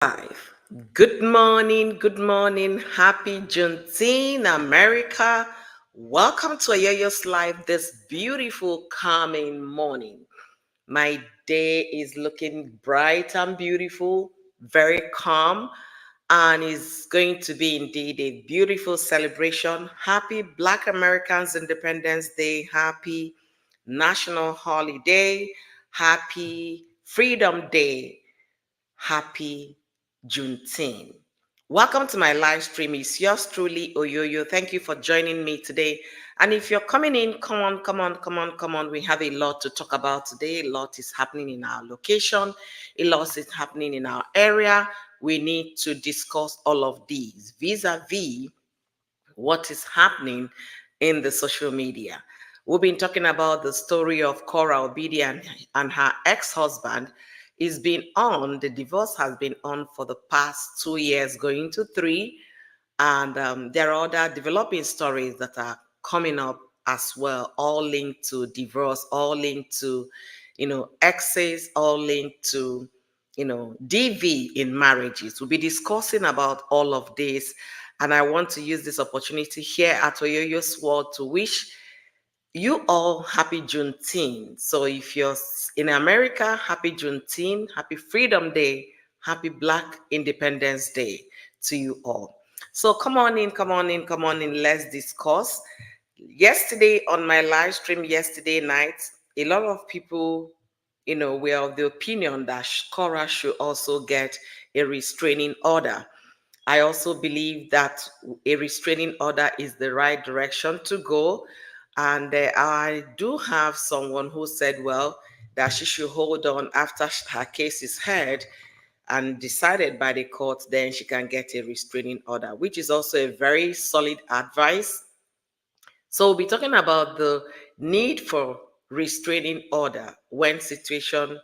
Live. Good morning. Happy Juneteenth, America. Welcome to Ayoyo's Live this beautiful, calming morning. My day is looking bright and beautiful, very calm, and is going to be indeed a beautiful celebration. Happy Black Americans Independence Day. Happy National Holiday. Happy Freedom Day. Happy Juneteenth. Welcome to my live stream. It's yours truly, Oyoyo. Thank you for joining me today. And if you're coming in, come on. We have a lot to talk about today. A lot is happening in our location, a lot is happening in our area. We need to discuss all of these vis-a-vis what is happening in the social media. We've been talking about the story of Cora Obidi and her ex-husband. Is been on, the divorce has been on for the past 2 years, going to three. And there are other developing stories that are coming up as well, all linked to divorce, all linked to, exes, all linked to, DV in marriages. We'll be discussing about all of this. And I want to use this opportunity here at Oyoyo's World to wish you all happy Juneteenth. So if you're in America, happy Juneteenth, happy Freedom Day, happy Black Independence Day to you all. So come on in, let's discuss. Yesterday on my live stream, yesterday night, a lot of people, were of the opinion that Cora should also get a restraining order. I also believe that a restraining order is the right direction to go. And I do have someone who said, well, that she should hold on after her case is heard and decided by the court, then she can get a restraining order, which is also a very solid advice. So we'll be talking about the need for restraining order when situation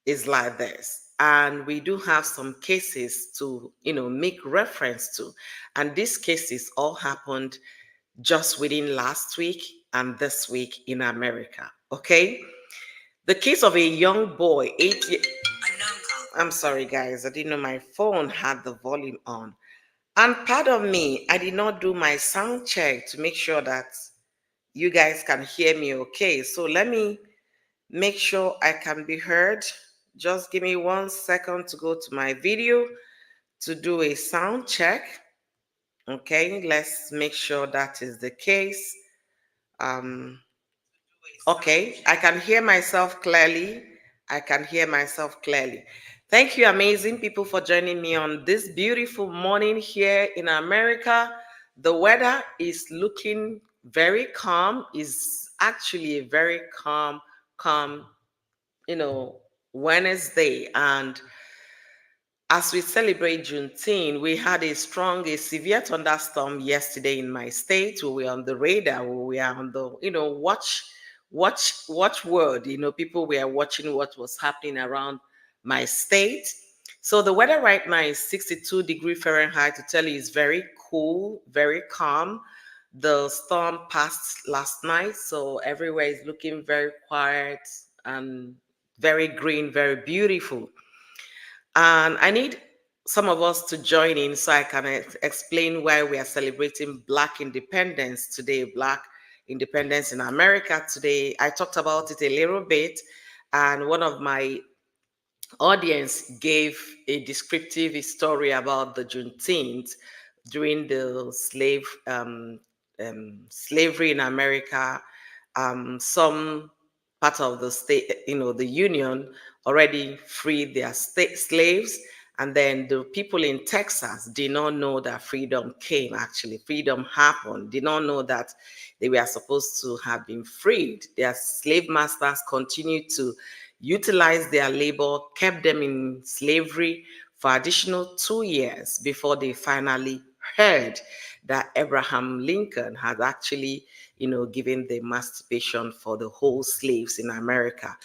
is like this. And we do have some cases to, make reference to. And these cases all happened just within last week and this week in America. Okay? The case of a young boy, 8 years. I'm sorry, guys. I didn't know my phone had the volume on. And pardon me, I did not do my sound check to make sure that you guys can hear me okay. So let me make sure I can be heard. Just give me 1 second to go to my video to do a sound check. Okay, let's make sure that is the case. Um, okay, I can hear myself clearly. I can hear myself clearly. Thank you, amazing people, for joining me on this beautiful morning here in America. The weather is looking very calm, is actually a very calm, you know, Wednesday. And as we celebrate Juneteenth, we had a severe thunderstorm yesterday in my state. We were on the radar. We were on the, watch word. People were watching what was happening around my state. So the weather right now is 62 degrees Fahrenheit. To tell you, it's very cool, very calm. The storm passed last night, so everywhere is looking very quiet and very green, very beautiful. And I need some of us to join in so I can explain why we are celebrating Black independence today, Black independence in America today. I talked about it a little bit, and one of my audience gave a descriptive story about the Juneteenth during the slavery in America. Some part of the state, the Union already freed their slaves, and then the people in Texas did not know that freedom came. Actually, freedom happened. Did not know that they were supposed to have been freed. Their slave masters continued to utilize their labor, kept them in slavery for additional 2 years before they finally heard that Abraham Lincoln had actually, given the emancipation for the whole slaves in America.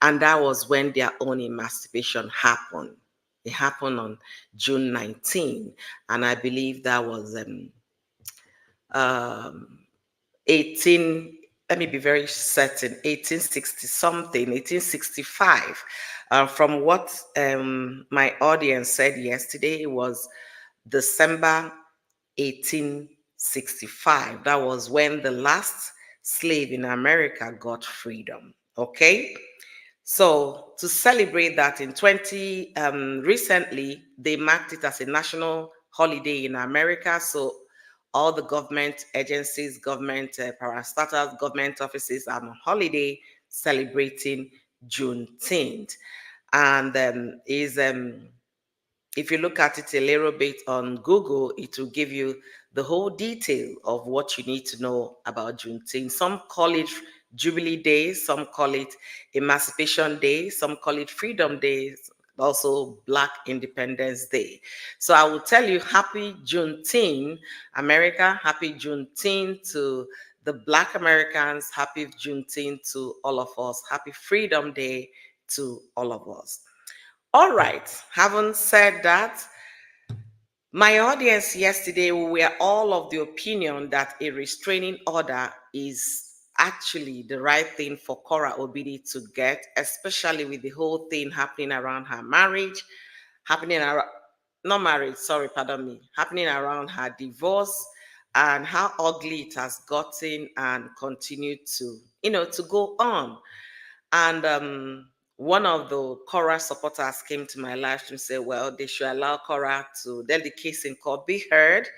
And that was when their own emancipation happened. It happened on June 19, and I believe that was um, 18. let me be very certain, 1860 something, 1865. From what my audience said yesterday, it was December 1865. That was when the last slave in America got freedom. Okay. So to celebrate that in 20 recently, they marked it as a national holiday in America. So all the government agencies, government parastatals, government offices are on holiday celebrating Juneteenth. And is if you look at it a little bit on Google, it will give you the whole detail of what you need to know about Juneteenth. Some call it Jubilee Day, some call it Emancipation Day, some call it Freedom Day, also Black Independence Day. So I will tell you, happy Juneteenth, America, happy Juneteenth to the Black Americans, happy Juneteenth to all of us, happy Freedom Day to all of us. All right, having said that, my audience yesterday were all of the opinion that a restraining order is actually the right thing for Cora Obidi to get, especially with the whole thing happening around her marriage, happening around, not marriage, sorry, pardon me, happening around her divorce, and how ugly it has gotten and continued to, to go on. And one of the Cora supporters came to my live stream and said, well, they should allow Cora to let the case in court be heard,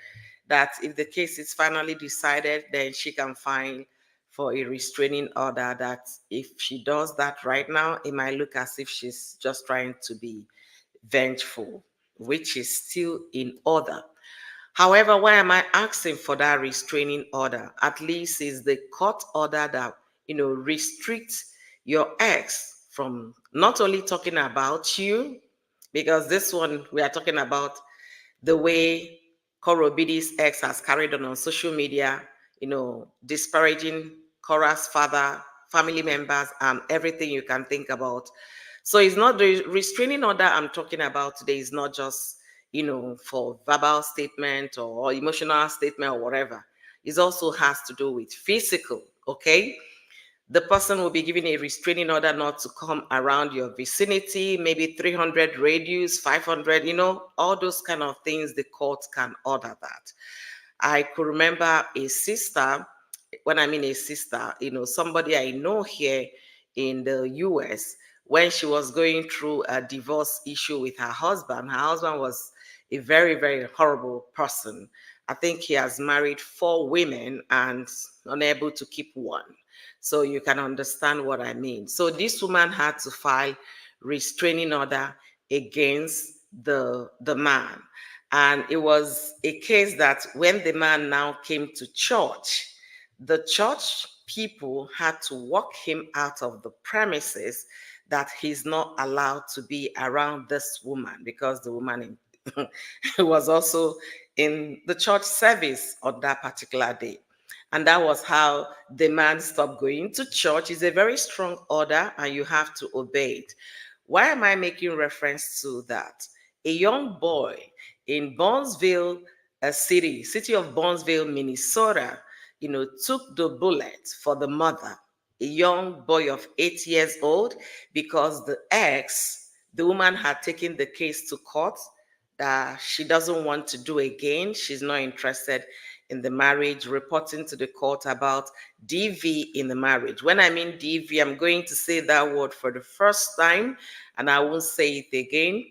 that if the case is finally decided, then she can file for a restraining order, that if she does that right now, it might look as if she's just trying to be vengeful, which is still in order. However, why am I asking for that restraining order? At least is the court order that, restricts your ex from not only talking about you, because this one we are talking about the way Korobidi's ex has carried on social media, disparaging Cora's father, family members, and everything you can think about. So it's not the restraining order I'm talking about today, is not just, for verbal statement or emotional statement or whatever. It also has to do with physical, okay? The person will be given a restraining order not to come around your vicinity, maybe 300 radius, 500, all those kind of things, the court can order that. I could remember a sister, when I mean a sister, somebody I know here in the US, when she was going through a divorce issue with her husband was a very, very horrible person. I think he has married 4 women and unable to keep one. So you can understand what I mean. So this woman had to file restraining order against the man. And it was a case that when the man now came to church, the church people had to walk him out of the premises, that he's not allowed to be around this woman, because the woman was also in the church service on that particular day. And that was how the man stopped going to church. It's a very strong order and you have to obey it. Why am I making reference to that? A young boy in Burnsville, a city of Burnsville, Minnesota, took the bullet for the mother, a young boy of 8 years old, because the woman had taken the case to court that she doesn't want to do again. She's not interested in the marriage, reporting to the court about DV in the marriage. When I mean DV, I'm going to say that word for the first time and I won't say it again,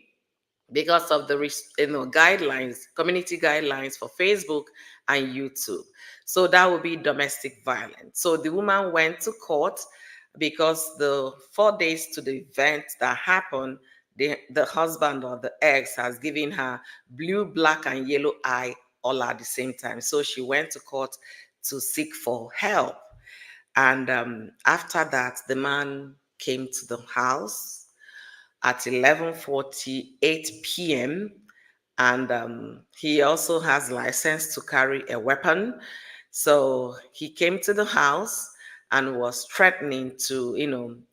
because of the guidelines, community guidelines for Facebook and YouTube. So that would be domestic violence. So the woman went to court because the 4 days to the event that happened, the husband or the ex has given her blue, black, and yellow eye all at the same time. So she went to court to seek for help. And after that, the man came to the house at 11:48 p.m. And he also has license to carry a weapon. So he came to the house and was threatening to,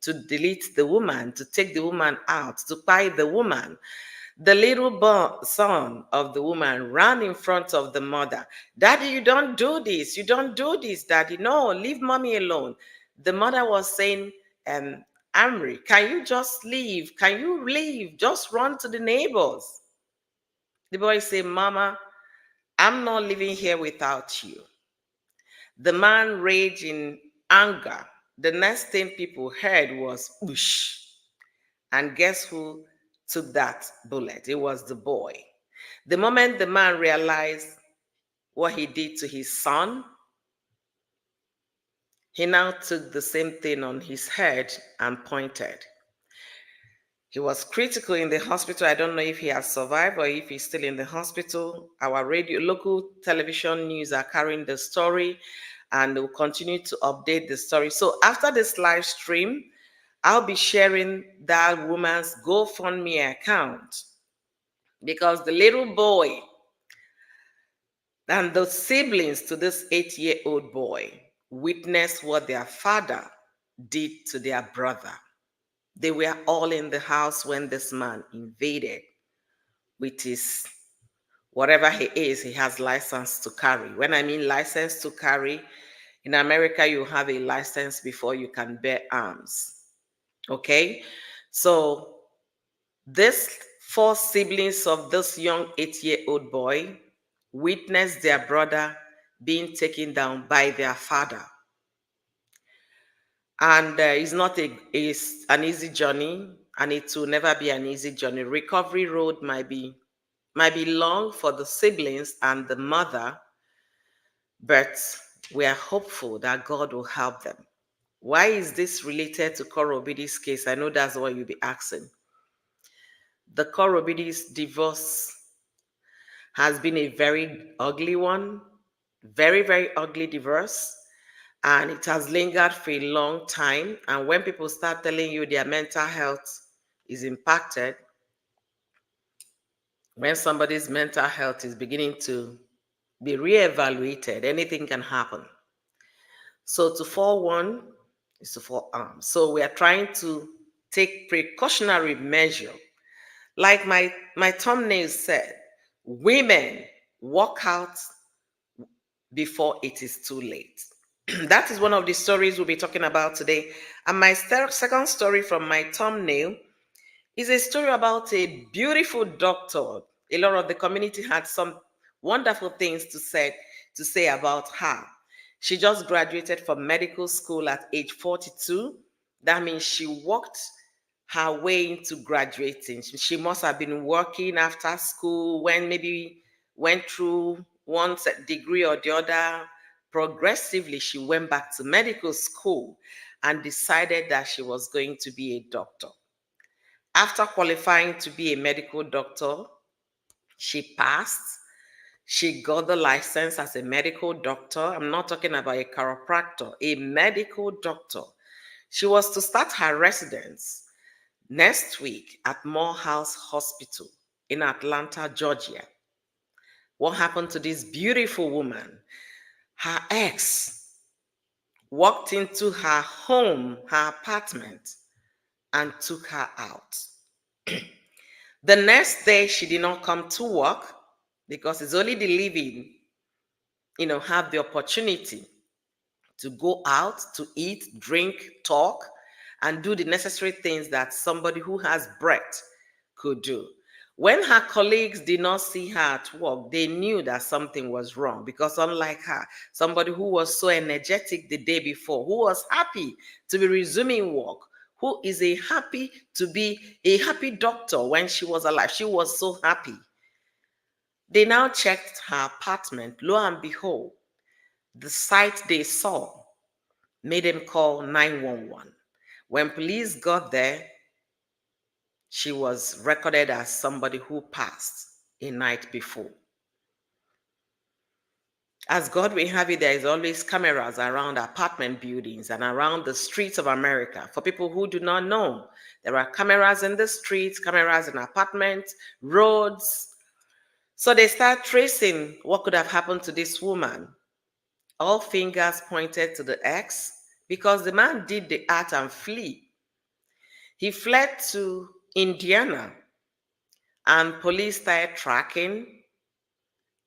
to delete the woman, to take the woman out, to buy the woman. The little son of the woman ran in front of the mother. Daddy, you don't do this. You don't do this, Daddy. No, leave mommy alone. The mother was saying, um, Amri, can you just leave? Can you leave? Just run to the neighbors. The boy said, Mama, I'm not living here without you. The man raged in anger. The next thing people heard was whoosh. And guess who took that bullet? It was the boy. The moment the man realized what he did to his son, he now took the same thing on his head and pointed. He was critical in the hospital. I don't know if he has survived or if he's still in the hospital. Our radio, local television news are carrying the story and will continue to update the story. So after this live stream, I'll be sharing that woman's GoFundMe account because the little boy and the siblings to this 8-year-old boy witnessed what their father did to their brother. They were all in the house when this man invaded with his whatever he is, he has license to carry. When I mean license to carry, in America, you have a license before you can bear arms. Okay? So this 4 siblings of this young 8-year-old boy witnessed their brother being taken down by their father. And it's not it's an easy journey, and it will never be an easy journey. Recovery road might be long for the siblings and the mother, but we are hopeful that God will help them. Why is this related to Korobidi's case? I know that's what you'll be asking. The Korobidi's divorce has been a very ugly one, very, very ugly divorce. And it has lingered for a long time. And when people start telling you their mental health is impacted, when somebody's mental health is beginning to be reevaluated, anything can happen. So to fall one is to fall arm. So we are trying to take precautionary measure. Like my thumbnail said, women walk out before it is too late. That is one of the stories we'll be talking about today. And my second story from my thumbnail is a story about a beautiful doctor. A lot of the community had some wonderful things to say about her. She just graduated from medical school at age 42. That means she walked her way into graduating. She must have been working after school, when maybe went through one degree or the other. Progressively, she went back to medical school and decided that she was going to be a doctor. After qualifying to be a medical doctor, she passed. She got the license as a medical doctor. I'm not talking about a chiropractor, a medical doctor. She was to start her residence next week at Morehouse Hospital in Atlanta, Georgia. What happened to this beautiful woman? Her ex walked into her home, her apartment, and took her out. The next day, she did not come to work because it's only the living, have the opportunity to go out, to eat, drink, talk, and do the necessary things that somebody who has breath could do. When her colleagues did not see her at work, they knew that something was wrong, because unlike her, somebody who was so energetic the day before, who was happy to be resuming work, who is happy to be a happy doctor when she was alive, she was so happy. They now checked her apartment. Lo and behold, the sight they saw made them call 911. When police got there, she was recorded as somebody who passed a night before. As God will have it, there is always cameras around apartment buildings and around the streets of America. For people who do not know, there are cameras in the streets, cameras in apartments, roads. So they start tracing what could have happened to this woman. All fingers pointed to the ex, because the man did the act and flee. He fled to Indiana And police started tracking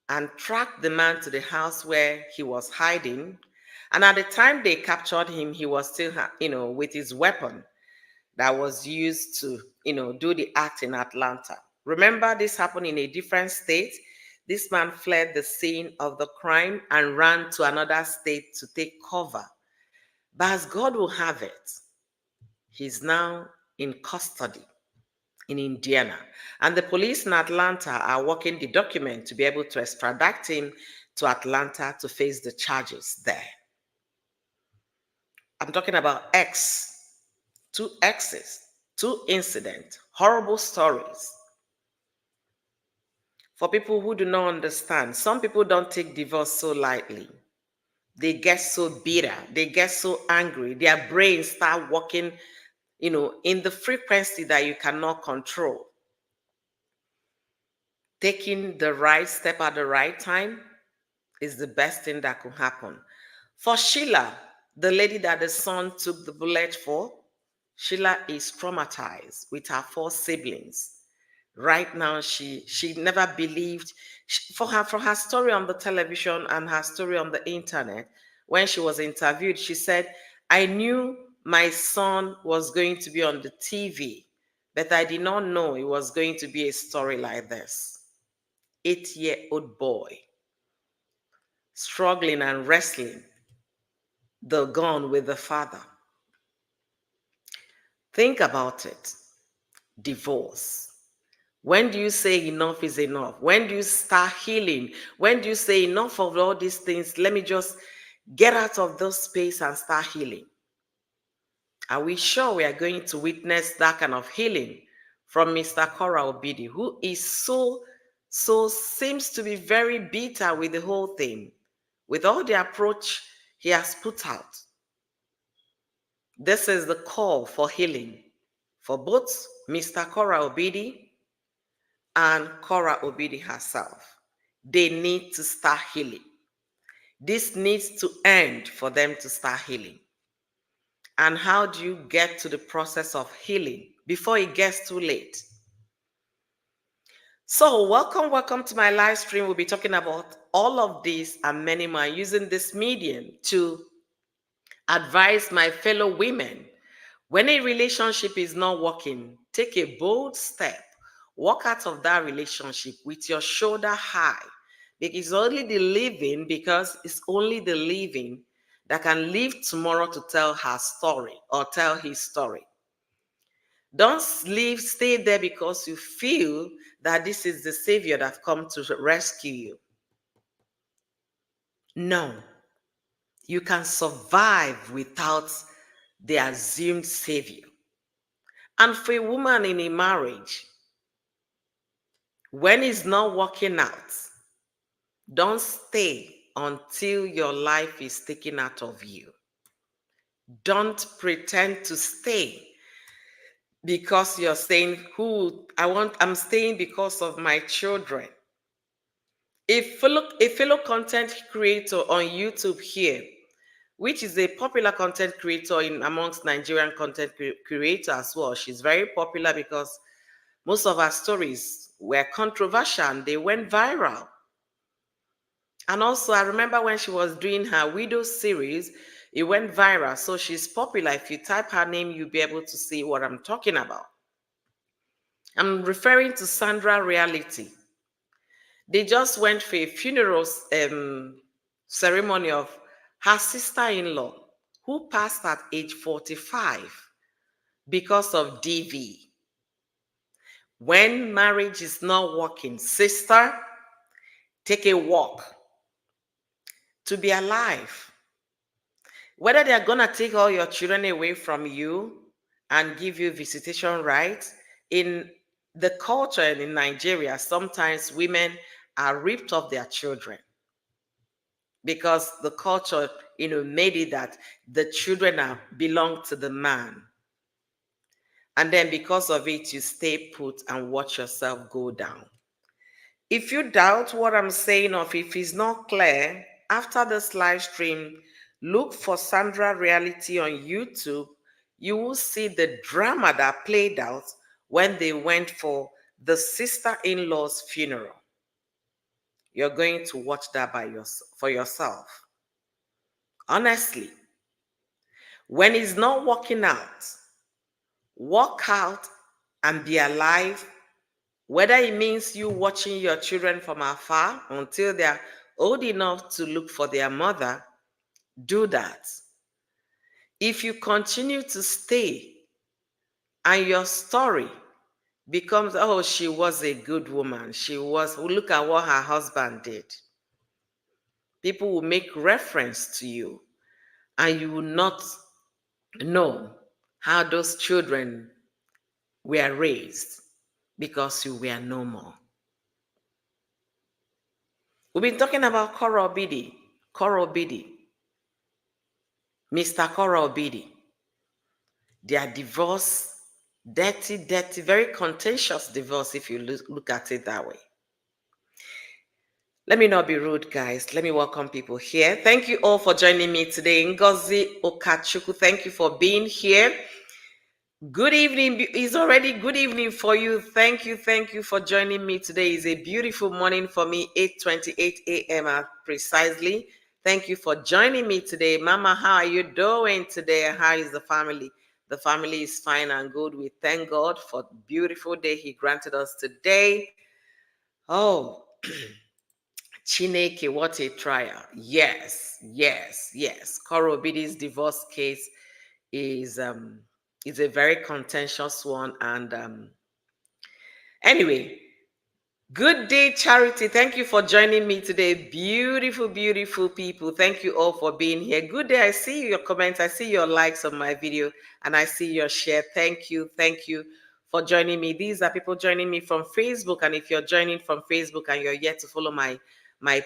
and tracked the man to the house where he was hiding. And at the time they captured him, he was still, with his weapon that was used to, do the act in Atlanta. Remember, this happened in a different state. This man fled the scene of the crime and ran to another state to take cover. But as God will have it, he's now in custody in Indiana. And the police in Atlanta are working the document to be able to extradite him to Atlanta to face the charges there. I'm talking about two exes, two incidents, horrible stories. For people who do not understand, some people don't take divorce so lightly. They get so bitter, they get so angry, their brains start working, in the frequency that you cannot control. Taking the right step at the right time is the best thing that could happen. For Sheila, the lady that the son took the bullet for, Sheila is traumatized with her 4 siblings. Right now, she never believed, for her story on the television and her story on the internet, when she was interviewed, she said, I knew my son was going to be on the TV, but I did not know it was going to be a story like this. 8-year-old boy struggling and wrestling the gun with the father. Think about it. Divorce. When do you say enough is enough? When do you start healing? When do you say enough of all these things? Let me just get out of this space and start healing. Are we sure we are going to witness that kind of healing from Mr. Kora Obidi, who is so seems to be very bitter with the whole thing, with all the approach he has put out? This is the call for healing for both Mr. Kora Obidi and Kora Obidi herself. They need to start healing. This needs to end for them to start healing. And how do you get to the process of healing before it gets too late? So welcome to my live stream. We'll be talking about all of this and many more, using this medium to advise my fellow women. When a relationship is not working, take a bold step. Walk out of that relationship with your shoulder high. Because it's only the living that can live tomorrow to tell her story or tell his story. Don't stay there because you feel that this is the savior that come to rescue you. No, you can survive without the assumed savior. And for a woman in a marriage, when it's not working out, don't stay until your life is taken out of you. Don't pretend to stay because you're saying, I'm staying because of my children. A fellow content creator on YouTube here, which is a popular content creator amongst Nigerian content creators as well. She's very popular because most of her stories were controversial and they went viral. And also, I remember when she was doing her widow series, it went viral. So she's popular. If you type her name, you'll be able to see what I'm talking about. I'm referring to Sandra Reality. They just went for a funeral ceremony of her sister-in-law who passed at age 45 because of DV. When marriage is not working, sister, take a walk to be alive. Whether they're going to take all your children away from you and give you visitation rights, in the culture and in Nigeria, sometimes women are ripped of their children because the culture, made it that the children belong to the man. And then because of it, you stay put and watch yourself go down. If you doubt what I'm saying, or if it's not clear, after this live stream, look for Sandra Reality on YouTube. You will see the drama that played out when they went for the sister-in-law's funeral. You're going to watch that for yourself. Honestly, when it's not working out, walk out and be alive, whether it means you watching your children from afar until they're old enough to look for their mother. Do that. If you continue to stay and your story becomes, oh, she was a good woman, look at what her husband did, people will make reference to you and you will not know how those children were raised because you were no more. We've been talking about Coral Bidi, Mr. Coral Bidi. Their divorce, dirty, very contentious divorce if you look at it that way. Let me not be rude, guys. Let me welcome people here. Thank you all for joining me today. Ngozi Okachuku, thank you for being here. Good evening. It's already good evening for you. Thank you for joining me today. It's a beautiful morning for me, 8:28 a.m. precisely. Thank you for joining me today. Mama, how are you doing today? How is the family? The family is fine and good. We thank God for the beautiful day He granted us today. Oh, Chineke, what a trial. Yes. Koro Bidi's divorce case is a very contentious one. And anyway, good day, Charity. Thank you for joining me today. Beautiful people. Thank you all for being here. Good day. I see your comments. I see your likes on my video and I see your share. Thank you for joining me. These are people joining me from Facebook. And if you're joining from Facebook and you're yet to follow my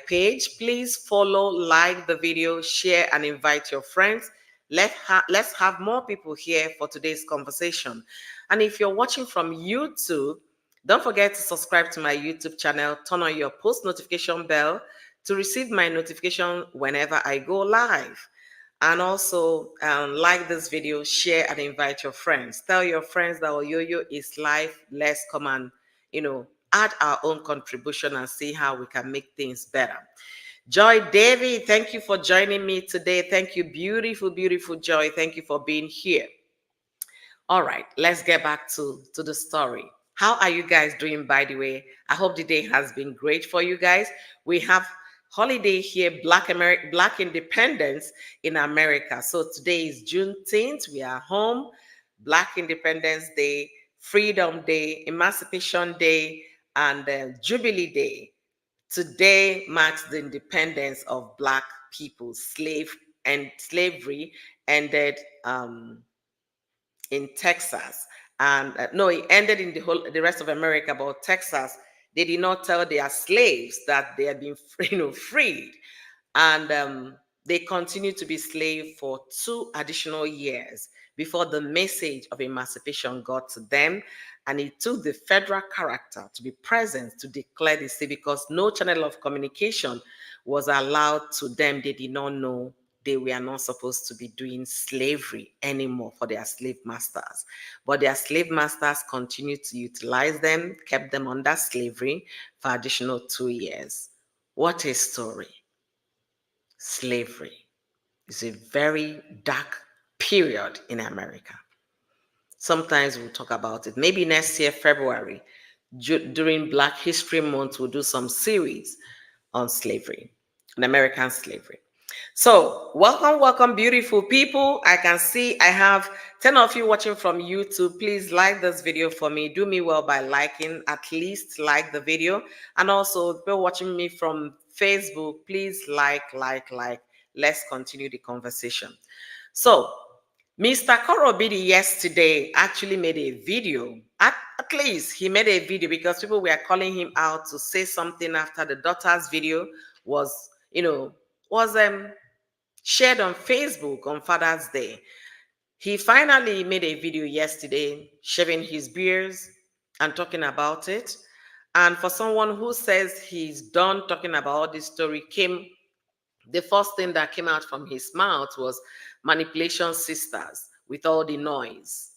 page, please follow, like the video, share, and invite your friends. Let's have more people here for today's conversation. And if you're watching from YouTube, don't forget to subscribe to my YouTube channel, turn on your post notification bell to receive my notification whenever I go live. And also like this video, share, and invite your friends. Tell your friends that Oyoyo is live. Let's come and, add our own contribution and see how we can make things better. Joy David, thank you for joining me today. Thank you, beautiful Joy. Thank you for being here. All right, let's get back to the story. How are you guys doing, by the way? I hope the day has been great for you guys. We have holiday here, Black Independence in America. So today is Juneteenth. We are home. Black Independence Day, Freedom Day, Emancipation Day, and Jubilee Day. Today marks the independence of Black people. Slavery ended in Texas, and no, it ended in the rest of America. But Texas, they did not tell their slaves that they had been freed, and they continued to be slaves for 2 additional years before the message of emancipation got to them. And it took the federal character to be present to declare this, because no channel of communication was allowed to them. They did not know they were not supposed to be doing slavery anymore for their slave masters. But their slave masters continued to utilize them, kept them under slavery for additional 2 years. What a story. Slavery is a very dark period in America. Sometimes we'll talk about it. Maybe next year, February, during Black History Month, we'll do some series on slavery, on American slavery. So welcome, beautiful people. I can see I have 10 of you watching from YouTube. Please like this video for me. Do me well by liking, at least like the video. And also, people watching me from Facebook, please like. Let's continue the conversation. So Mr. Korobidi yesterday actually made a video. At least he made a video, because people were calling him out to say something after the daughter's video was shared on Facebook on Father's Day. He finally made a video yesterday shaving his beards and talking about it. And for someone who says he's done talking about this story, the first thing that came out from his mouth was manipulation sisters with all the noise.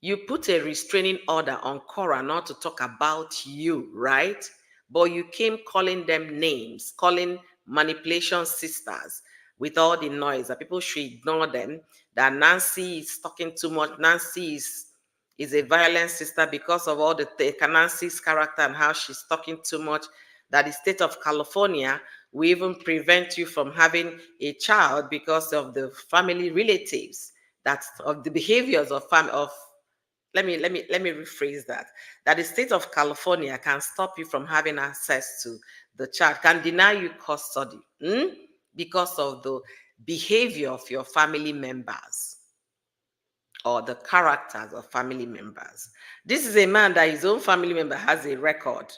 You put a restraining order on Cora not to talk about you, right? But you came calling them names, calling manipulation sisters with all the noise that people should ignore them, that Nancy is talking too much. Nancy is a violent sister because of all the Nancy's character and how she's talking too much, that the state of California will even prevent you from having a child because of the family relatives, that's of the behaviors of let me rephrase that. That the state of California can stop you from having access to the child, can deny you custody, because of the behavior of your family members or the characters of family members. This is a man that his own family member has a record,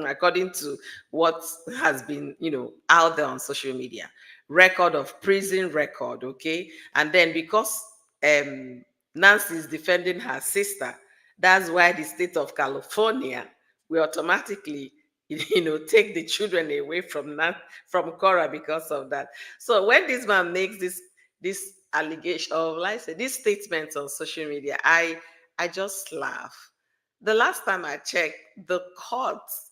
according to what has been, out there on social media. Record of prison record, okay? And then because Nancy is defending her sister, that's why the state of California will automatically, take the children away from Cora because of that. So when this man makes this allegation of, like I said, these statements on social media, I just laugh. The last time I checked, the courts,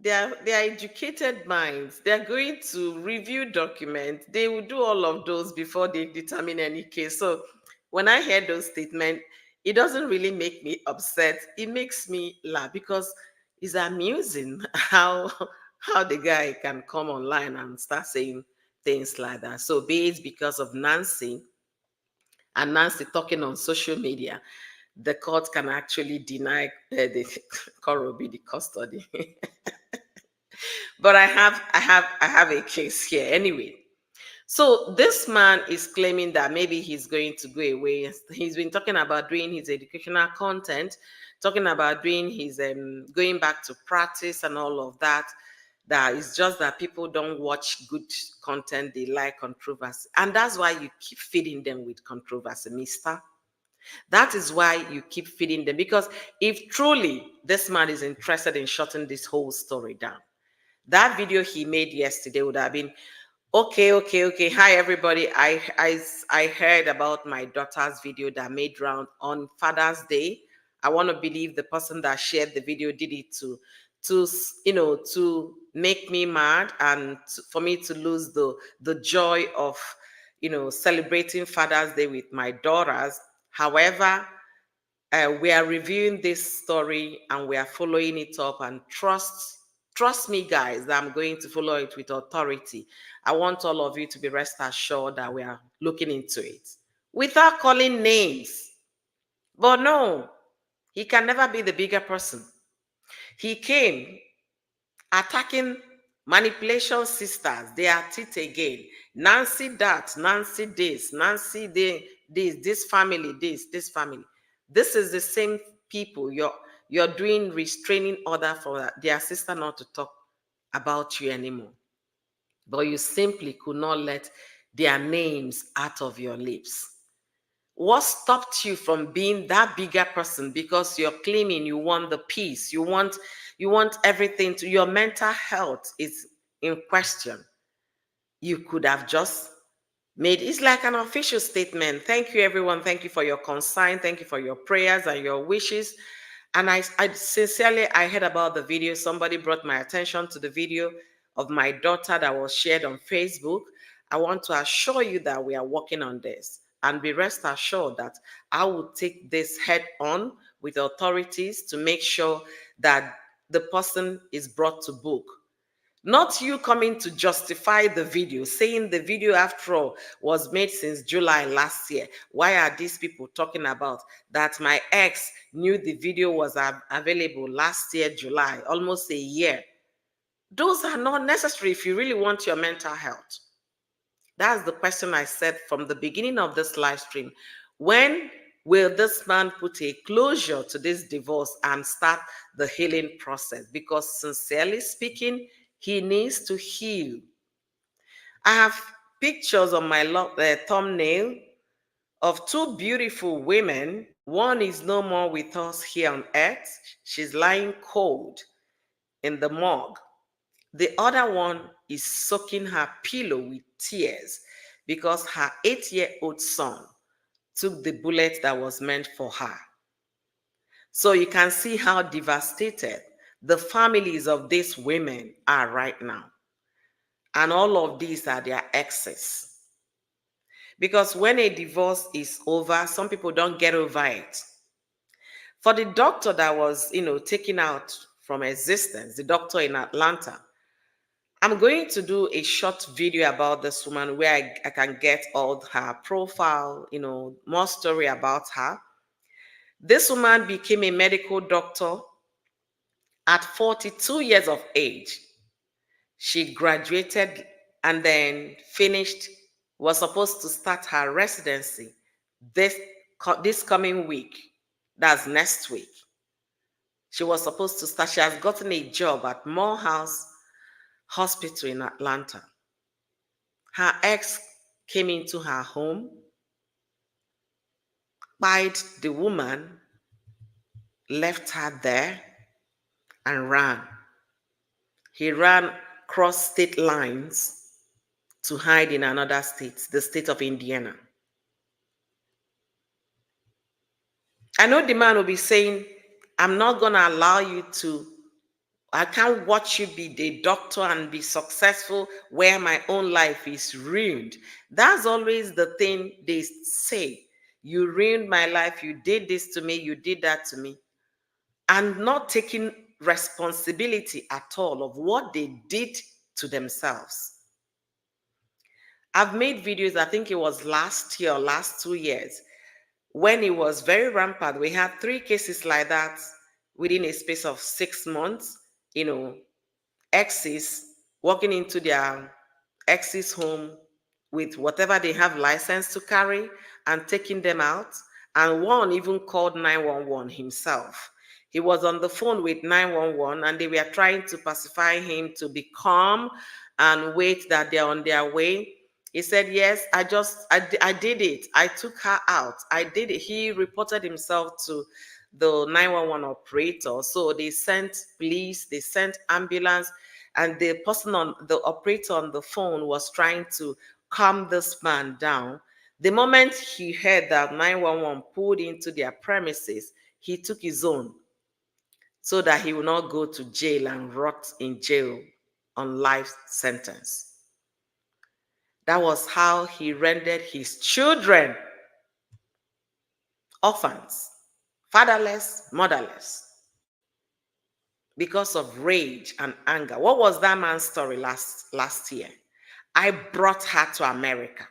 they are educated minds. They're going to review documents. They will do all of those before they determine any case. So when I hear those statements, it doesn't really make me upset. It makes me laugh because it's amusing how the guy can come online and start saying things like that. So be it because of Nancy and Nancy talking on social media, the court can actually deny the Korobi the custody. But I have a case here anyway. So this man is claiming that maybe he's going to go away. He's been talking about doing his educational content, talking about doing his going back to practice and all of that. That it's just that people don't watch good content; they like controversy, and that's why you keep feeding them with controversy, Mister. That is why you keep feeding them, because if truly this man is interested in shutting this whole story down, that video he made yesterday would have been, okay, okay, okay. Hi, everybody. I heard about my daughter's video that made round on Father's Day. I want to believe the person that shared the video did it to make me mad and for me to lose the joy of, celebrating Father's Day with my daughters. However, we are reviewing this story and we are following it up, and trust me, guys, that I'm going to follow it with authority. I want all of you to be rest assured that we are looking into it without calling names. But no, he can never be the bigger person. He came attacking manipulation sisters. They are it again. Nancy that, Nancy this, Nancy this family, this family. This is the same people you're doing restraining order for their sister not to talk about you anymore. But you simply could not let their names out of your lips. What stopped you from being that bigger person? Because you're claiming you want the peace, you want everything to, your mental health is in question. You could have just made, it's like an official statement. Thank you, everyone. Thank you for your concern. Thank you for your prayers and your wishes. And I sincerely, I heard about the video. Somebody brought my attention to the video of my daughter that was shared on Facebook. I want to assure you that we are working on this, and be rest assured that I will take this head on with authorities to make sure that the person is brought to book. Not you coming to justify the video, saying the video, after all, was made since July last year. Why are these people talking about that? My ex knew the video was available last year, July, almost a year. Those are not necessary if you really want your mental health. That's the question I said from the beginning of this live stream. When will this man put a closure to this divorce and start the healing process? Because sincerely speaking, he needs to heal. I have pictures on my thumbnail of two beautiful women. One is no more with us here on earth. She's lying cold in the morgue. The other one is soaking her pillow with tears because her 8-year-old son took the bullet that was meant for her. So you can see how devastated the families of these women are right now. And all of these are their exes. Because when a divorce is over, some people don't get over it. For the doctor that was, taken out from existence, the doctor in Atlanta, I'm going to do a short video about this woman where I can get all her profile, more story about her. This woman became a medical doctor at 42 years of age. She graduated and then finished, was supposed to start her residency this coming week. That's next week. She was supposed to start. She has gotten a job at Morehouse Hospital in Atlanta. Her ex came into her home, spied the woman, left her there, and ran. He ran across state lines to hide in another state, the state of Indiana. I know the man will be saying, I'm not going to allow you to, I can't watch you be the doctor and be successful where my own life is ruined. That's always the thing they say. You ruined my life. You did this to me. You did that to me. And not taking responsibility at all of what they did to themselves. I've made videos, I think it was last year or last 2 years, when it was very rampant. We had 3 cases like that within a space of 6 months, exes walking into their ex's home with whatever they have license to carry and taking them out. And one even called 911 himself. He was on the phone with 911 and they were trying to pacify him to be calm and wait that they're on their way. He said, yes, I did it. I took her out. I did it. He reported himself to the 911 operator. So they sent police, they sent ambulance, and the operator on the phone was trying to calm this man down. The moment he heard that 911 pulled into their premises, he took his own so that he will not go to jail and rot in jail on life sentence. That was how he rendered his children orphans, fatherless, motherless, because of rage and anger. What was that man's story last year? I brought her to America.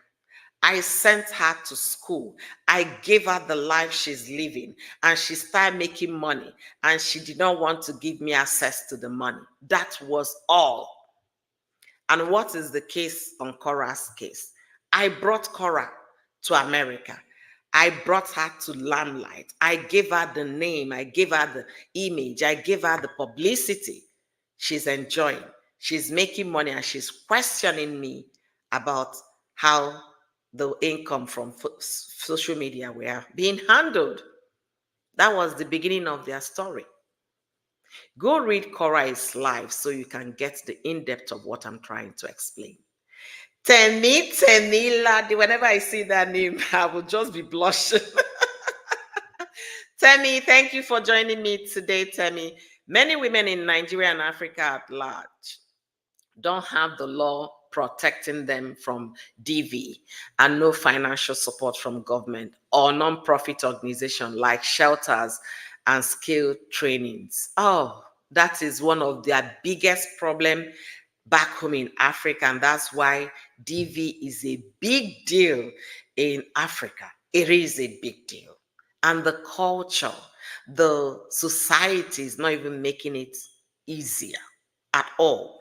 I sent her to school. I gave her the life she's living, and she started making money, and she did not want to give me access to the money. That was all. And what is the case on Cora's case? I brought Cora to America. I brought her to limelight. I gave her the name. I gave her the image. I gave her the publicity. She's enjoying. She's making money, and she's questioning me about how the income from social media were being handled. That was the beginning of their story. Go read Cora's life so you can get the in-depth of what I'm trying to explain. Tenila, whenever I see that name, I will just be blushing. Temi, thank you for joining me today, Temi. Many women in Nigeria and Africa at large don't have the law protecting them from DV and no financial support from government or non-profit organization like shelters and skill trainings. Oh, that is one of their biggest problem back home in Africa, and that's why DV is a big deal in Africa. It is a big deal. And the culture, the society is not even making it easier at all.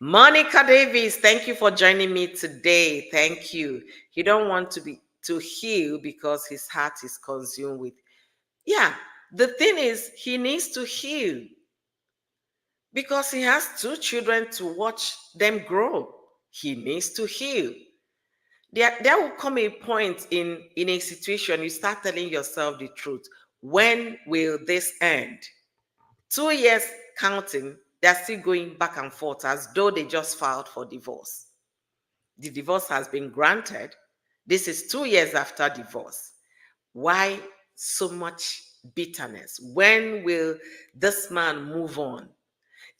Monica Davis, thank you for joining me today. Thank you. He don't want to heal because his heart is consumed with. Yeah, the thing is, he needs to heal because he has 2 children to watch them grow. He needs to heal. There will come a point in a situation you start telling yourself the truth. When will this end? 2 years counting, they're still going back and forth as though they just filed for divorce. The divorce has been granted. This is 2 years after divorce. Why so much bitterness? When will this man move on?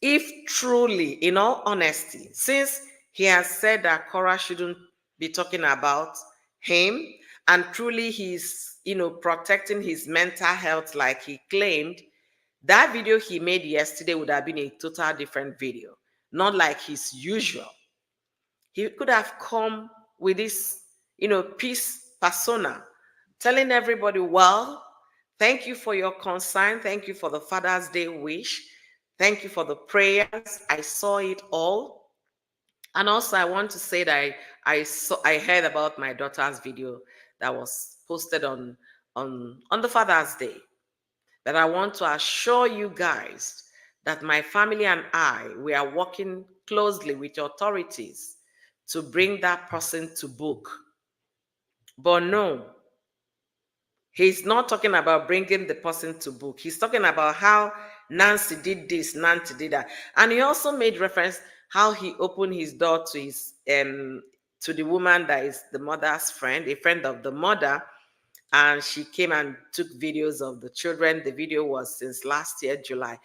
If truly, in all honesty, since he has said that Korah shouldn't be talking about him, and truly he's, protecting his mental health like he claimed, that video he made yesterday would have been a total different video, not like his usual. He could have come with this, peace persona, telling everybody, well, thank you for your concern. Thank you for the Father's Day wish. Thank you for the prayers. I saw it all. And also, I want to say that I heard about my daughter's video that was posted on the Father's Day. That I want to assure you guys that my family and we are working closely with authorities to bring that person to book. But no, he's not talking about bringing the person to book. He's talking about how Nancy did this, Nancy did that. And he also made reference how he opened his door to his to the woman that is the mother's friend, a friend of the mother, and she came and took videos of the children. The video was since last year, July.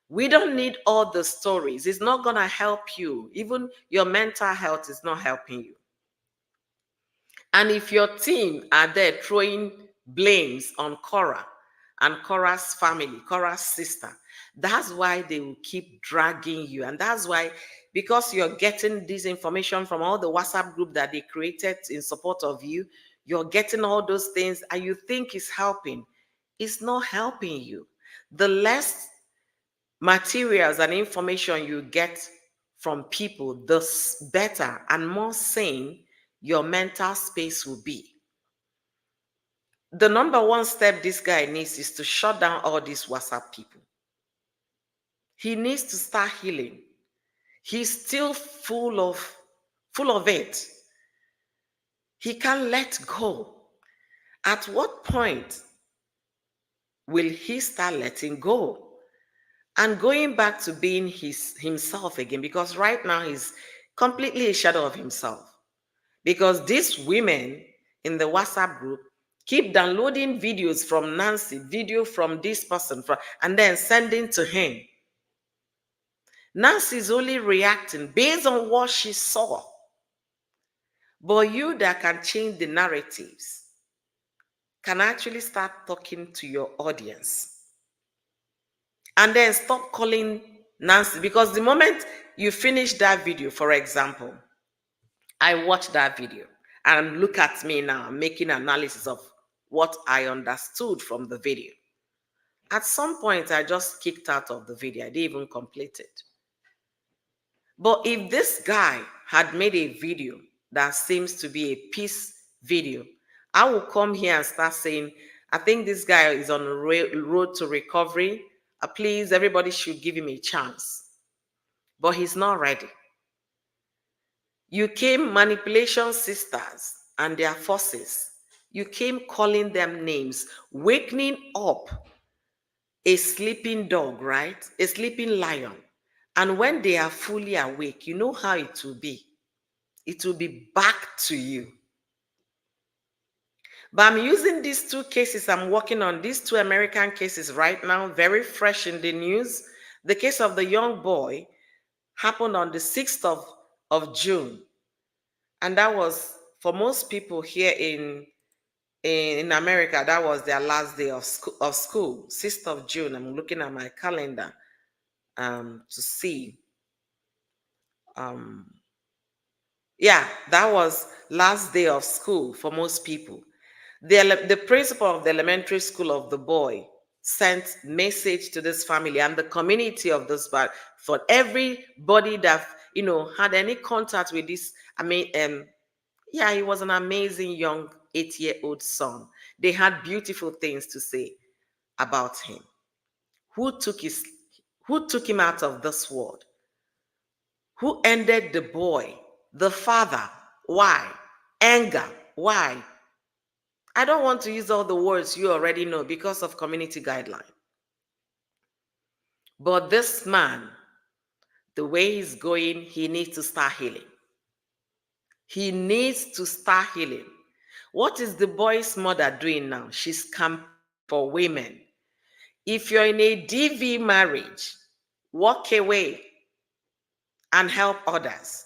We don't need all the stories. It's not going to help you. Even your mental health is not helping you. And if your team are there throwing blames on Korah and Korah's family, Korah's sister, that's why they will keep dragging you. And that's why, because you're getting this information from all the WhatsApp group that they created in support of you, you're getting all those things and you think it's helping. It's not helping you. The less materials and information you get from people, the better and more sane your mental space will be. The number one step this guy needs is to shut down all these WhatsApp people. He needs to start healing. He's still full of it. He can't let go. At what point will he start letting go and going back to being himself again? Because right now he's completely a shadow of himself. Because these women in the WhatsApp group keep downloading videos from Nancy, video from this person, and then sending to him. Nancy is only reacting based on what she saw. But you that can change the narratives can actually start talking to your audience. And then stop calling Nancy. Because the moment you finish that video, for example, I watched that video and look at me now, I'm making analysis of what I understood from the video. At some point, I just kicked out of the video. I didn't even complete it. But if this guy had made a video that seems to be a peace video, I will come here and start saying, I think this guy is on the road to recovery. Please, everybody should give him a chance. But he's not ready. You came manipulation sisters and their forces. You came calling them names, wakening up a sleeping dog, right? A sleeping lion. And when they are fully awake, you know how it will be. It will be back to you. But I'm using these two cases I'm working on, these two American cases right now, very fresh in the news. The case of the young boy happened on the 6th of June. And that was, for most people here in America, that was their last day of school, 6th of June. I'm looking at my calendar to see. Yeah, that was last day of school for most people. The principal of the elementary school of the boy sent message to this family and the community of this, but for everybody that had any contact with this. Yeah, he was an amazing young 8-year-old son. They had beautiful things to say about him. Who took him out of this world? Who ended the boy? The father. Why? Anger. Why? I don't want to use all the words you already know because of community guideline. But this man, the way he's going, he needs to start healing. He needs to start healing. What is the boy's mother doing now? She's camping for women. If you're in a DV marriage, walk away and help others.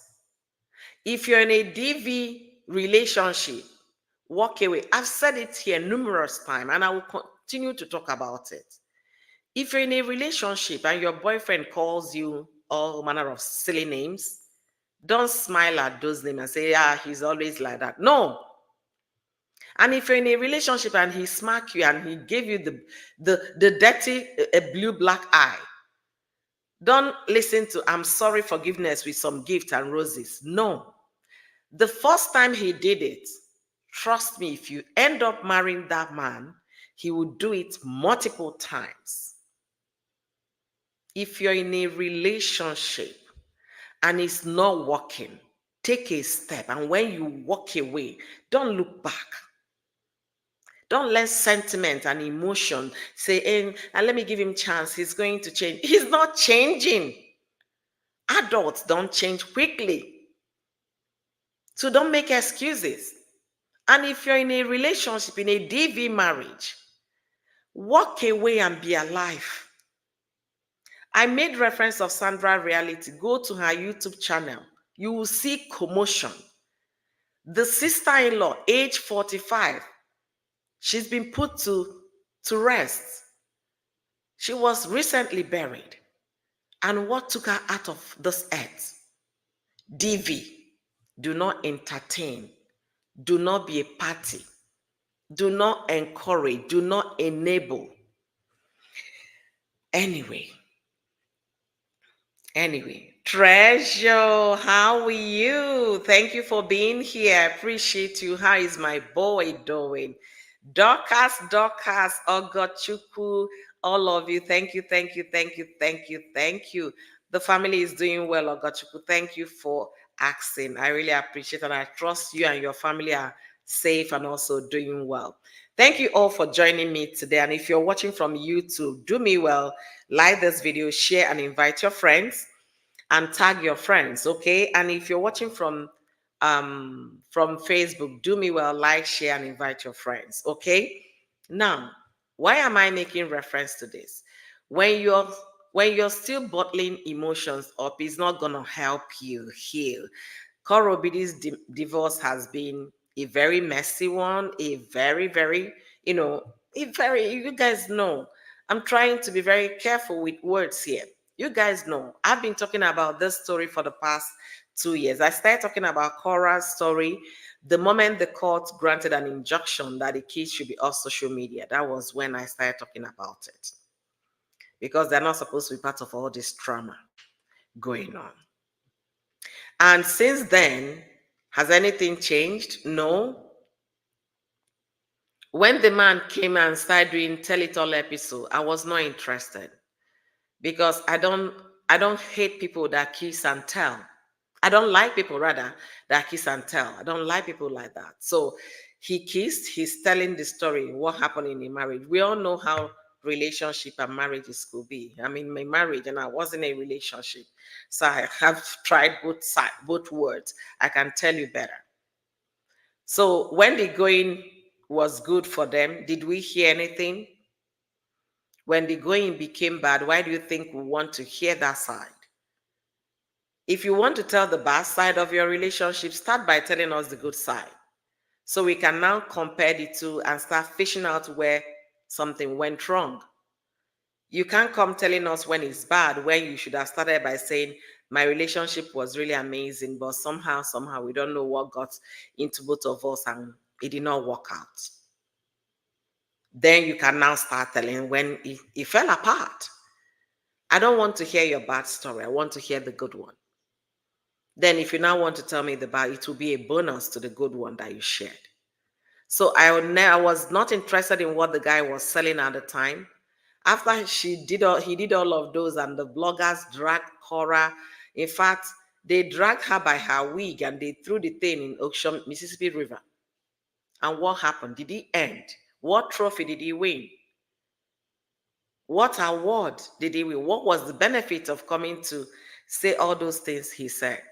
If you're in a DV relationship, walk away. I've said it here numerous times and I will continue to talk about it. If you're in a relationship and your boyfriend calls you all manner of silly names, don't smile at those names and say, yeah, he's always like that. No. And if you're in a relationship and he smacked you and he gave you the dirty blue black eye, don't listen to I'm sorry forgiveness with some gift and roses. No. The first time he did it, trust me, if you end up marrying that man, he will do it multiple times. If you're in a relationship and it's not working, take a step. And when you walk away, don't look back. Don't let sentiment and emotion say, and let me give him chance. He's going to change. He's not changing. Adults don't change quickly. So don't make excuses. And if you're in a relationship, in a DV marriage, walk away and be alive. I made reference of Sandra Reality. Go to her YouTube channel. You will see commotion. The sister-in-law, age 45, she's been put to rest. She was recently buried. And what took her out of this earth? DV. Do not entertain. Do not be a party. Do not encourage. Do not enable. Anyway, Treasure, how are you? Thank you for being here. I appreciate you. How is my boy doing? Dorcas, Ogochukwu, all of you. Thank you, thank you, thank you, thank you, thank you. The family is doing well, Ogochukwu. Thank you for asking. I really appreciate it, and I trust you and your family are safe and also doing well. Thank you all for joining me today. And if you're watching from YouTube, do me well, like this video, share, and invite your friends and tag your friends, okay? And if you're watching from Facebook, do me well, like, share, and invite your friends, okay? Now, why am I making reference to this? When you're still bottling emotions up, it's not gonna help you heal. Korobidi's divorce has been a very messy one, a very, very, you guys know, I'm trying to be very careful with words here. You guys know, I've been talking about this story for the past 2 years. I started talking about Cora's story the moment the court granted an injunction that the kids should be off social media. That was when I started talking about it. Because they're not supposed to be part of all this trauma going on. And since then, has anything changed? No. When the man came and started doing Tell It All episode, I was not interested. Because I don't hate people that kiss and tell. I don't like people rather that kiss and tell. I don't like people like that. So he kissed, he's telling the story, what happened in the marriage. We all know how relationship and marriages could be. I mean, my marriage and I was in a relationship. So I have tried both sides, both words. I can tell you better. So when the going was good for them, did we hear anything? When the going became bad, why do you think we want to hear that side? If you want to tell the bad side of your relationship, start by telling us the good side. So we can now compare the two and start fishing out where something went wrong. You can't come telling us when it's bad, when you should have started by saying, my relationship was really amazing, but somehow, we don't know what got into both of us and it did not work out. Then you can now start telling when it fell apart. I don't want to hear your bad story. I want to hear the good one. Then if you now want to tell me the bad, it will be a bonus to the good one that you shared. So I was not interested in what the guy was selling at the time. After he did all of those, and the bloggers dragged Cora. In fact, they dragged her by her wig and they threw the thing in Ocean, Mississippi River. And what happened? Did he end? What trophy did he win? What award did he win? What was the benefit of coming to say all those things he said?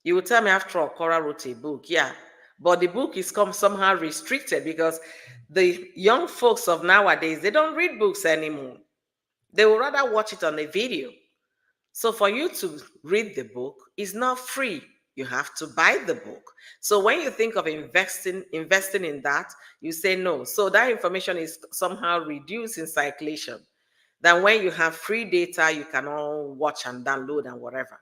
You will tell me after all, Cora wrote a book, yeah. But the book is come somehow restricted because the young folks of nowadays, they don't read books anymore. They would rather watch it on a video. So for you to read the book is not free. You have to buy the book. So when you think of investing in that, you say no. So that information is somehow reduced in circulation. Than when you have free data, you can all watch and download and whatever.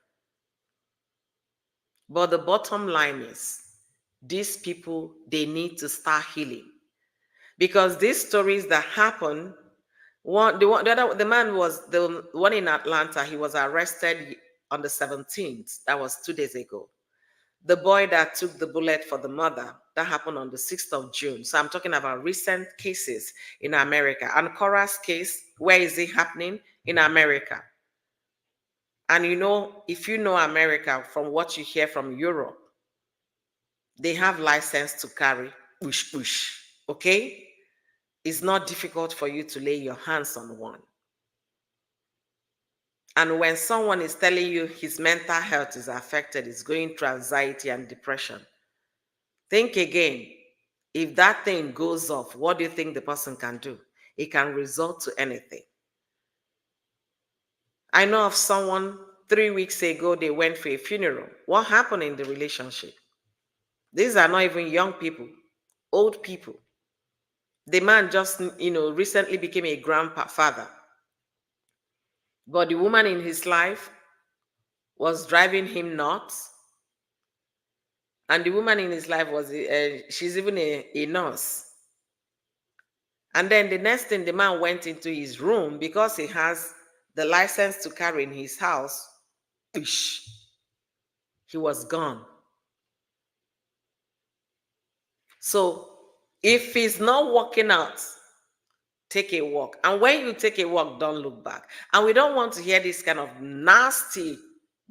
But the bottom line is, these people, they need to start healing. Because these stories that happen, the man was the one in Atlanta. He was arrested on the 17th. That was 2 days ago. The boy that took the bullet for the mother, that happened on the 6th of June. So I'm talking about recent cases in America. And Cora's case, where is it happening? In America. And you know, if you know America from what you hear from Europe, they have license to carry push push. Okay? It's not difficult for you to lay your hands on one. And when someone is telling you his mental health is affected, is going through anxiety and depression, think again. If that thing goes off, what do you think the person can do? It can result to anything. I know of someone 3 weeks ago, they went for a funeral. What happened in the relationship? These are not even young people, old people. The man just, recently became a grandfather. But the woman in his life was driving him nuts. And the woman in his life was, she's even a nurse. And then the next thing, the man went into his room because he has the license to carry in his house. He was gone. So if he's not working out, take a walk. And when you take a walk, don't look back. And we don't want to hear this kind of nasty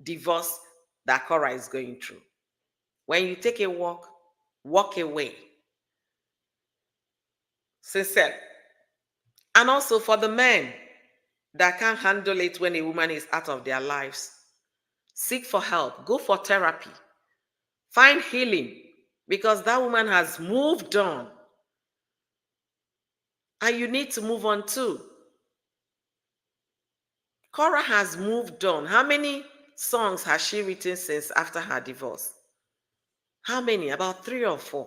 divorce that Cora is going through. When you take a walk away. Sincere. And also for the men that can't handle it when a woman is out of their lives, seek for help. Go for therapy. Find healing, because that woman has moved on. And you need to move on too. Cora has moved on. How many songs has she written since after her divorce? How many? About 3 or 4.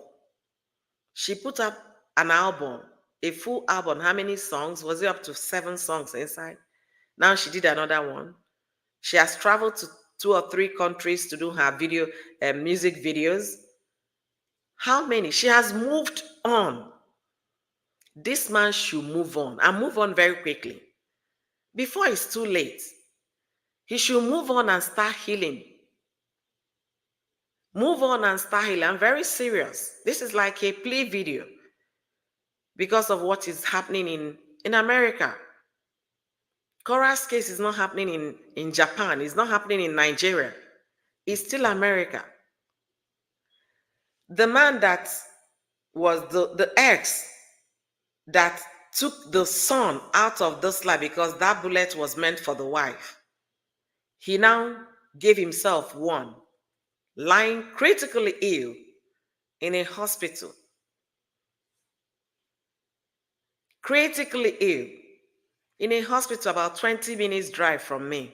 She put up an album, a full album. How many songs? Was it up to 7 songs inside? Now she did another one. She has traveled to 2 or 3 countries to do her music videos. How many? She has moved on. This man should move on, and move on very quickly before it's too late. He should move on and start healing. Move on and start healing. I'm very serious. This is like a play video because of what is happening in America. Cora's case is not happening in Japan. It's not happening in Nigeria. It's still America. The man that was the ex that took the son out of this life because that bullet was meant for the wife, he now gave himself one, lying critically ill in a hospital. Critically ill in a hospital about 20 minutes drive from me.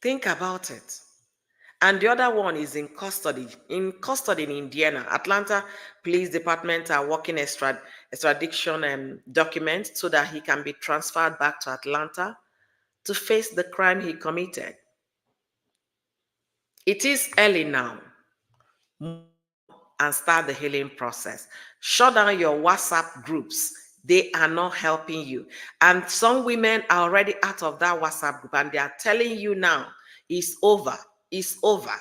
Think about it. And the other one is in custody in Indiana. Atlanta Police Department are working extradition documents so that he can be transferred back to Atlanta to face the crime he committed. It is early now. And start the healing process. Shut down your WhatsApp groups. They are not helping you. And some women are already out of that WhatsApp group and they are telling you now, it's over. It's over.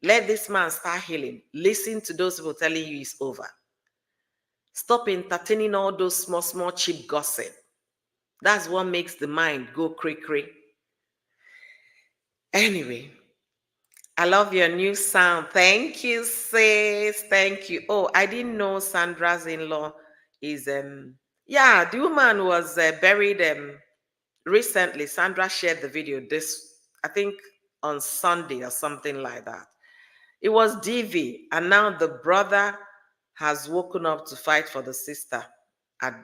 Let this man start healing. Listen to those people telling you it's over. Stop entertaining all those small cheap gossip. That's what makes the mind go cray. Anyway, I love your new sound. Thank you, sis. Thank you. Oh, I didn't know Sandra's in-law is yeah, the woman was buried recently. Sandra shared the video I think on Sunday or something like that. It was DV, and now the brother has woken up to fight for the sister. And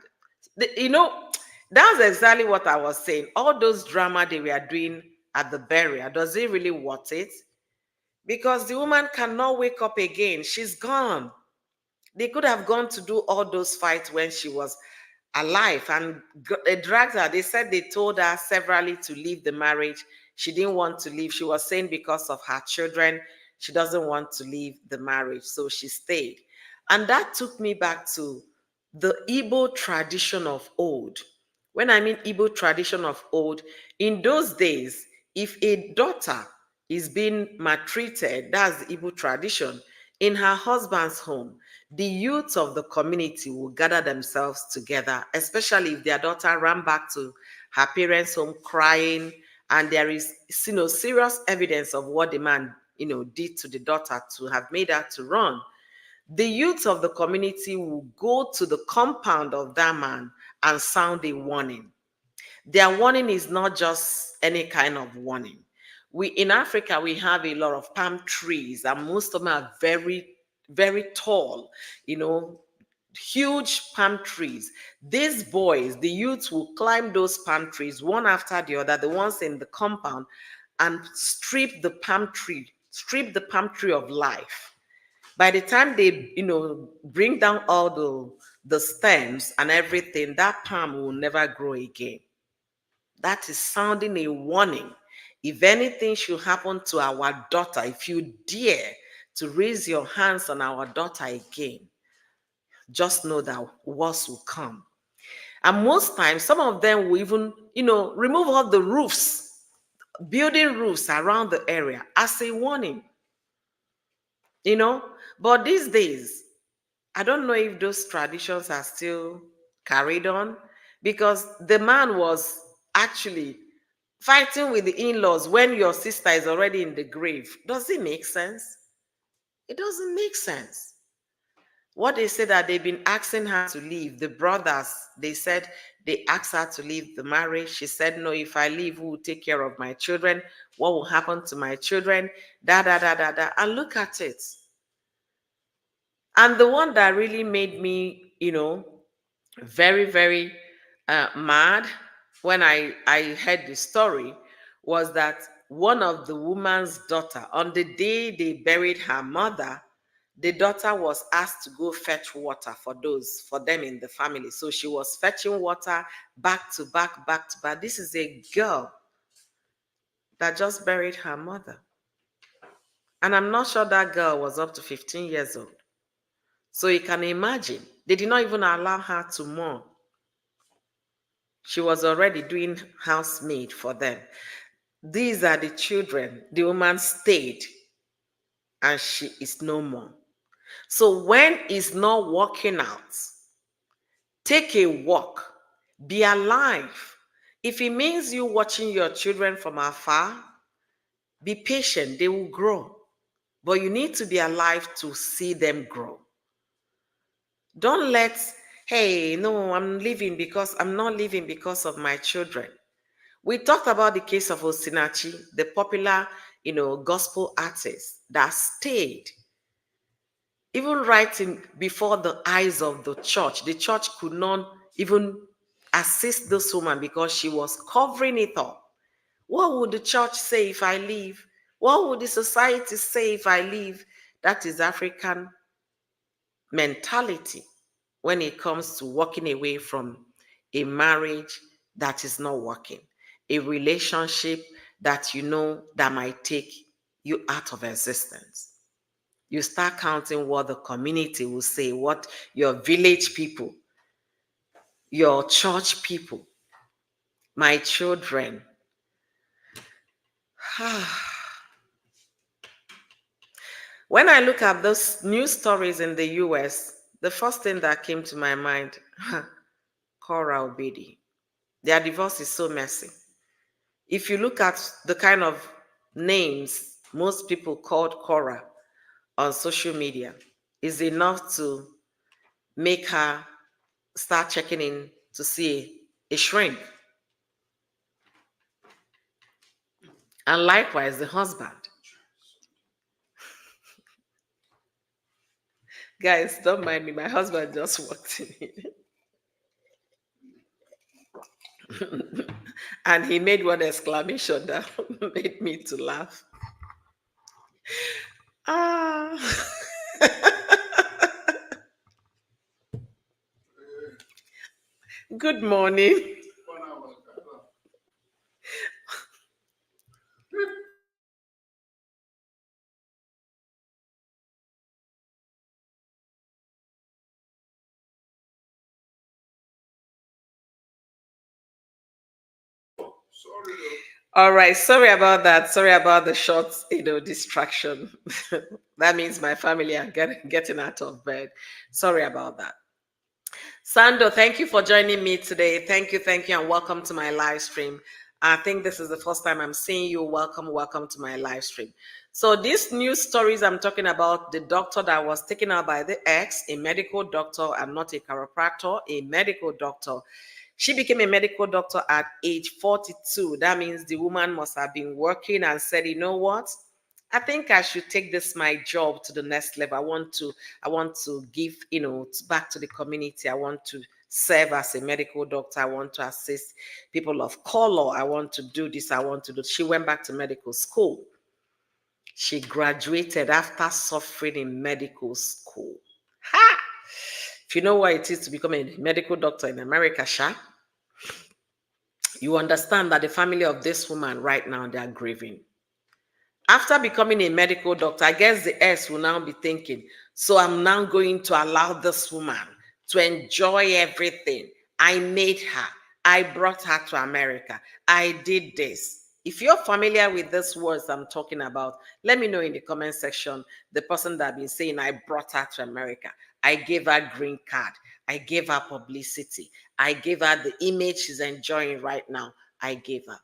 you know, that's exactly what I was saying. All those drama they were doing at the burial, does it really worth it? Because the woman cannot wake up again. She's gone. They could have gone to do all those fights when she was alive and they dragged her. They said they told her severally to leave the marriage. She didn't want to leave. She was saying because of her children, she doesn't want to leave the marriage. So she stayed. And that took me back to the Igbo tradition of old. When I mean Igbo tradition of old, in those days, if a daughter is being maltreated, that's the Igbo tradition, in her husband's home, the youth of the community will gather themselves together, especially if their daughter ran back to her parents' home crying, and there is, serious evidence of what the man, did to the daughter to have made her to run. The youth of the community will go to the compound of that man and sound a warning. Their warning is not just any kind of warning. We in Africa we have a lot of palm trees, and most of them are very, very tall, you know, huge palm trees. These boys, the youths, will climb those palm trees one after the other, the ones in the compound, and strip the palm tree of life. By the time they, bring down all the stems and everything, that palm will never grow again. That is sounding a warning. If anything should happen to our daughter, if you dare to raise your hands on our daughter again, just know that worse will come. And most times, some of them will even, remove all the roofs, building roofs around the area as a warning, you know. But these days, I don't know if those traditions are still carried on, because the man was actually fighting with the in-laws when your sister is already in the grave. Does it make sense? It doesn't make sense. What they said that they've been asking her to leave, the brothers, they said they asked her to leave the marriage. She said, no, if I leave, who will take care of my children? What will happen to my children? Da, da, da, da, da. And look at it. And the one that really made me, very, very mad when I heard the story was that one of the woman's daughter, on the day they buried her mother, the daughter was asked to go fetch water for them in the family. So she was fetching water back to back, back to back. This is a girl that just buried her mother. And I'm not sure that girl was up to 15 years old. So you can imagine, they did not even allow her to mourn. She was already doing housemaid for them. These are the children. The woman stayed and she is no more. So when it's not working out, take a walk, be alive. If it means you watching your children from afar, be patient, they will grow. But you need to be alive to see them grow. Don't let, hey, no, I'm not living because of my children. We talked about the case of Osinachi, the popular, gospel artist that stayed, even writing before the eyes of the church. The church could not even assist this woman because she was covering it up. What would the church say if I leave? What would the society say if I leave? That is African mentality when it comes to walking away from a marriage that is not working, a relationship that that might take you out of existence. You start counting what the community will say, what your village people, your church people, my children. When I look at those news stories in the US, the first thing that came to my mind, Cora Obedi. Their divorce is so messy. If you look at the kind of names most people called Cora on social media, is enough to make her start checking in to see a shrink. And likewise, the husband. Guys, don't mind me. My husband just walked in and he made one exclamation that made me to laugh. Ah, good morning. All right, sorry about that. Sorry about the short, distraction. That means my family are getting out of bed. Sorry about that. Sando, thank you for joining me today. Thank you, and welcome to my live stream. I think this is the first time I'm seeing you. Welcome to my live stream. So these news stories I'm talking about, the doctor that was taken out by the ex, a medical doctor, I'm not a chiropractor, a medical doctor. She became a medical doctor at age 42. That means the woman must have been working and said, you know what? I think I should take this my job to the next level. I want to give, back to the community. I want to serve as a medical doctor. I want to assist people of color. I want to do this. I want to do. She went back to medical school. She graduated after suffering in medical school. Ha! If you know what it is to become a medical doctor in America, Sha, you understand that the family of this woman right now, they are grieving. After becoming a medical doctor, I guess the S will now be thinking, so I'm now going to allow this woman to enjoy everything. I made her. I brought her to America. I did this. If you're familiar with these words I'm talking about, let me know in the comment section. The person that been saying, I brought her to America. I gave her green card. I gave her publicity. I gave her the image she's enjoying right now. I gave her.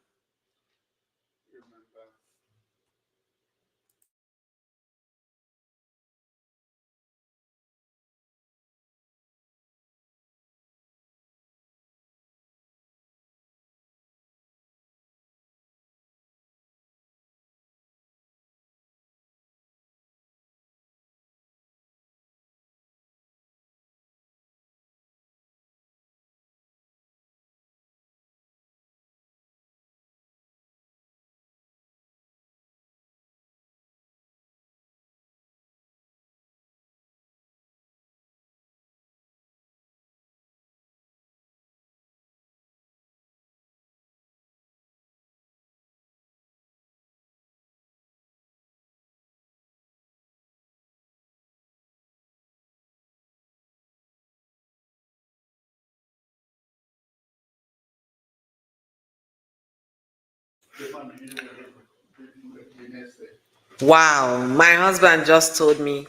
Wow, my husband just told me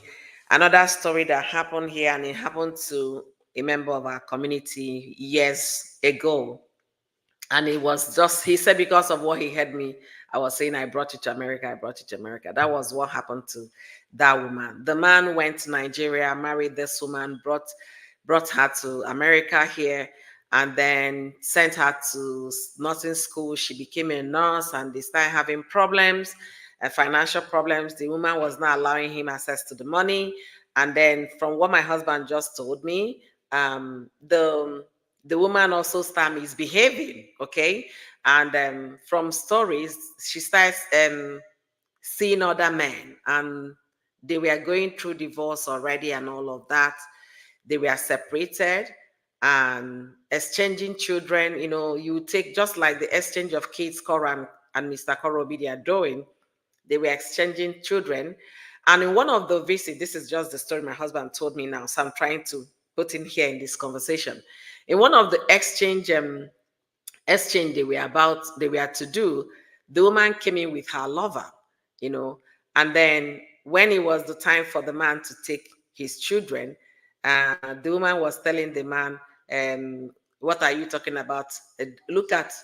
another story that happened here, and it happened to a member of our community years ago. And it was just, he said, because of what he heard me, I was saying, I brought you to America, I brought you to America. That was what happened to that woman. The man went to Nigeria, married this woman, brought her to America here, and then sent her to nursing school. She became a nurse, and they started having problems, financial problems. The woman was not allowing him access to the money. And then, from what my husband just told me, the woman also started misbehaving, okay? And from stories, she starts seeing other men, and they were going through divorce already and all of that. They were separated and exchanging children. You take just like the exchange of kids, Cora and Mr. Korobi, they are doing. They were exchanging children. And in one of the visits, this is just the story my husband told me now, so I'm trying to put in here in this conversation. In one of the exchange they were to do, the woman came in with her lover, you know, and then when it was the time for the man to take his children, the woman was telling the man, what are you talking about? Look at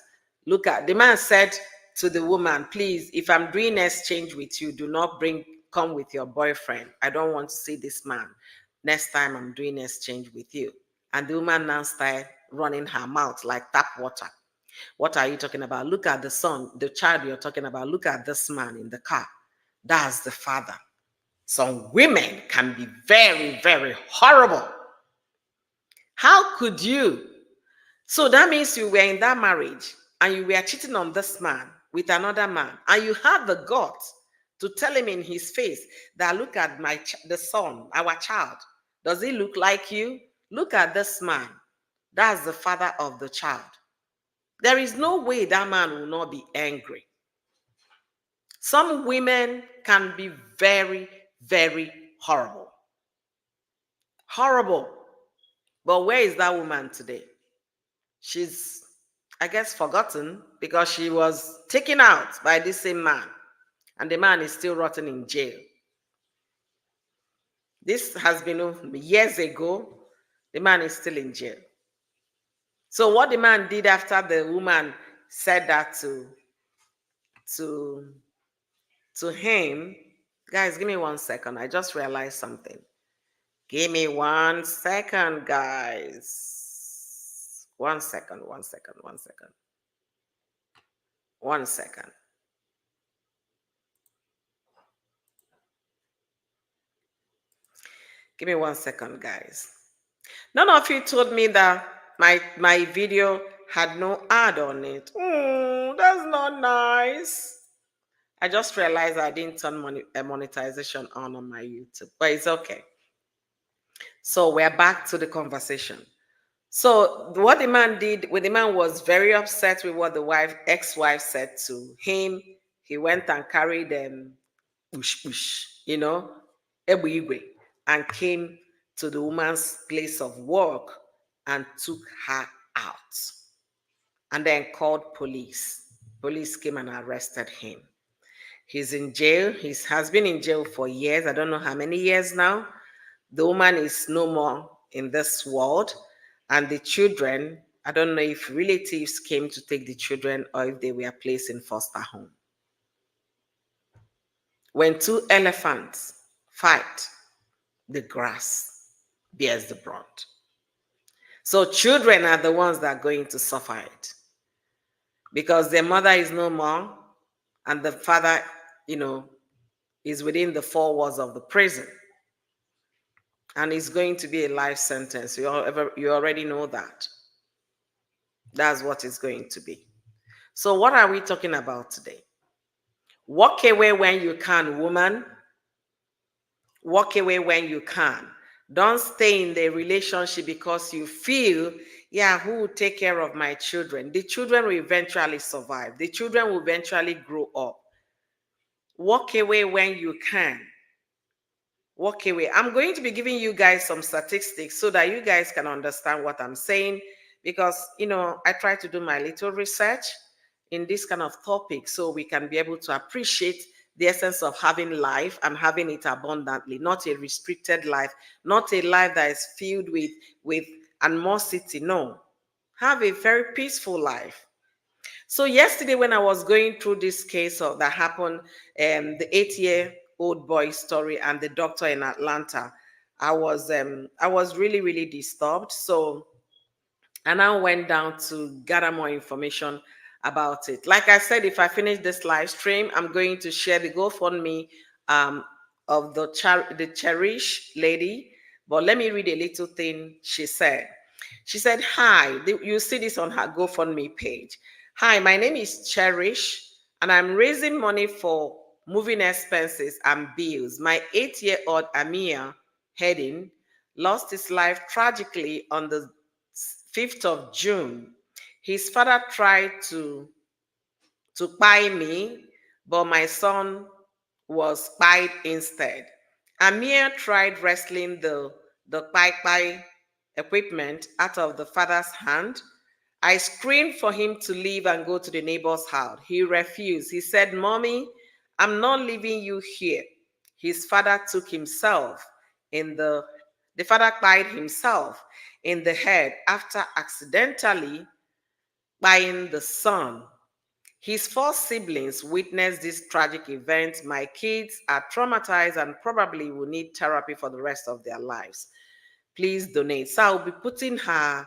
the man said to the woman, please, if I'm doing exchange with you, do not come with your boyfriend. I don't want to see this man next time I'm doing exchange with you. And the woman now started running her mouth like tap water. What are you talking about? Look at the son, the child you're talking about. Look at this man in the car. That's the father. Some women can be very, very horrible. How could you? So that means you were in that marriage and you were cheating on this man with another man, and you had the guts to tell him in his face that look at the son, our child. Does he look like you? Look at this man. That's the father of the child. There is no way that man will not be angry. Some women can be very, very horrible. Horrible. But where is that woman today? She's, I guess, forgotten because she was taken out by this same man, and the man is still rotting in jail. This has been years ago. The man is still in jail. So what the man did after the woman said that to to him, guys, give me 1 second. I just realized something. Give me 1 second, guys. 1 second, 1 second, 1 second. 1 second. Give me 1 second, guys. None of you told me that my video had no ad on it. Oh, that's not nice. I just realized I didn't turn monetization on my YouTube, but it's okay. So we're back to the conversation. So what the man did, when the man was very upset with what the ex-wife said to him, he went and carried them, ebu igwe, and came to the woman's place of work and took her out, and then called police. Police came and arrested him. He's in jail. He has been in jail for years. I don't know how many years now. The woman is no more in this world. And the children, I don't know if relatives came to take the children or if they were placed in foster home. When two elephants fight, the grass bears the brunt. So children are the ones that are going to suffer it because their mother is no more and the father, is within the four walls of the prison. And it's going to be a life sentence. You already know that. That's what it's going to be. So what are we talking about today? Walk away when you can, woman. Walk away when you can. Don't stay in the relationship because you feel, who will take care of my children? The children will eventually survive. The children will eventually grow up. Walk away when you can. Walk away. I'm going to be giving you guys some statistics so that you guys can understand what I'm saying because, I try to do my little research in this kind of topic so we can be able to appreciate the essence of having life and having it abundantly, not a restricted life, not a life that is filled with animosity. No, have a very peaceful life. So yesterday when I was going through this case that happened, the 8-year-old boy story and the doctor in Atlanta, I was really, really disturbed. So I now went down to gather more information about it. Like I said, if I finish this live stream, I'm going to share the GoFundMe of the Cherish lady. But let me read a little thing she said. She said, hi, you see this on her GoFundMe page. Hi, my name is Cherish, and I'm raising money for moving expenses and bills. My 8-year-old Amir Hedin lost his life tragically on the 5th of June. His father tried to buy me, but my son was spied instead. Amir tried wrestling the pai equipment out of the father's hand. I screamed for him to leave and go to the neighbor's house. He refused. He said, Mommy, I'm not leaving you here. His father took himself the father spied himself in the head after accidentally buying the son. His 4 siblings witnessed this tragic event. My kids are traumatized and probably will need therapy for the rest of their lives. Please donate. So I'll be putting her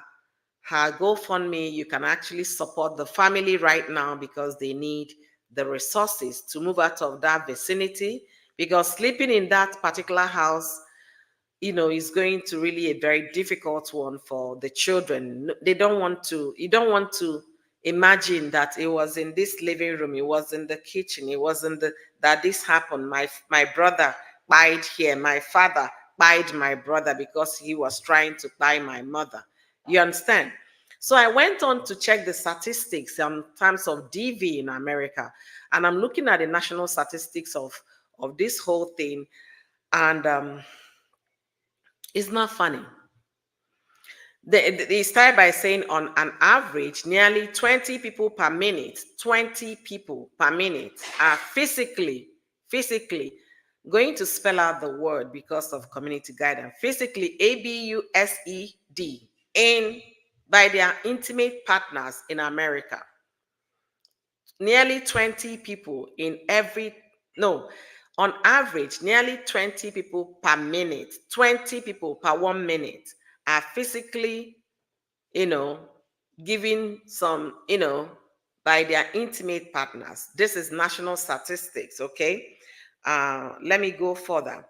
GoFundMe. You can actually support the family right now because they need the resources to move out of that vicinity because sleeping in that particular house, is going to really a very difficult one for the children. They don't want to, you don't want to imagine that it was in this living room, it was in the kitchen, it was in the, that this happened. My brother died here, my father died my brother because he was trying to buy my mother. You understand? So I went on to check the statistics in terms of DV in America, and I'm looking at the national statistics of this whole thing, and it's not funny. They start by saying on an average, nearly 20 people per minute, 20 people per minute are physically going to spell out the word because of community guidance. Physically, ABUSED, in by their intimate partners in America. Nearly 20 people in every, no, on average, nearly 20 people per minute, 20 people per 1 minute are physically, you know, giving some, by their intimate partners. This is national statistics, okay? Let me go further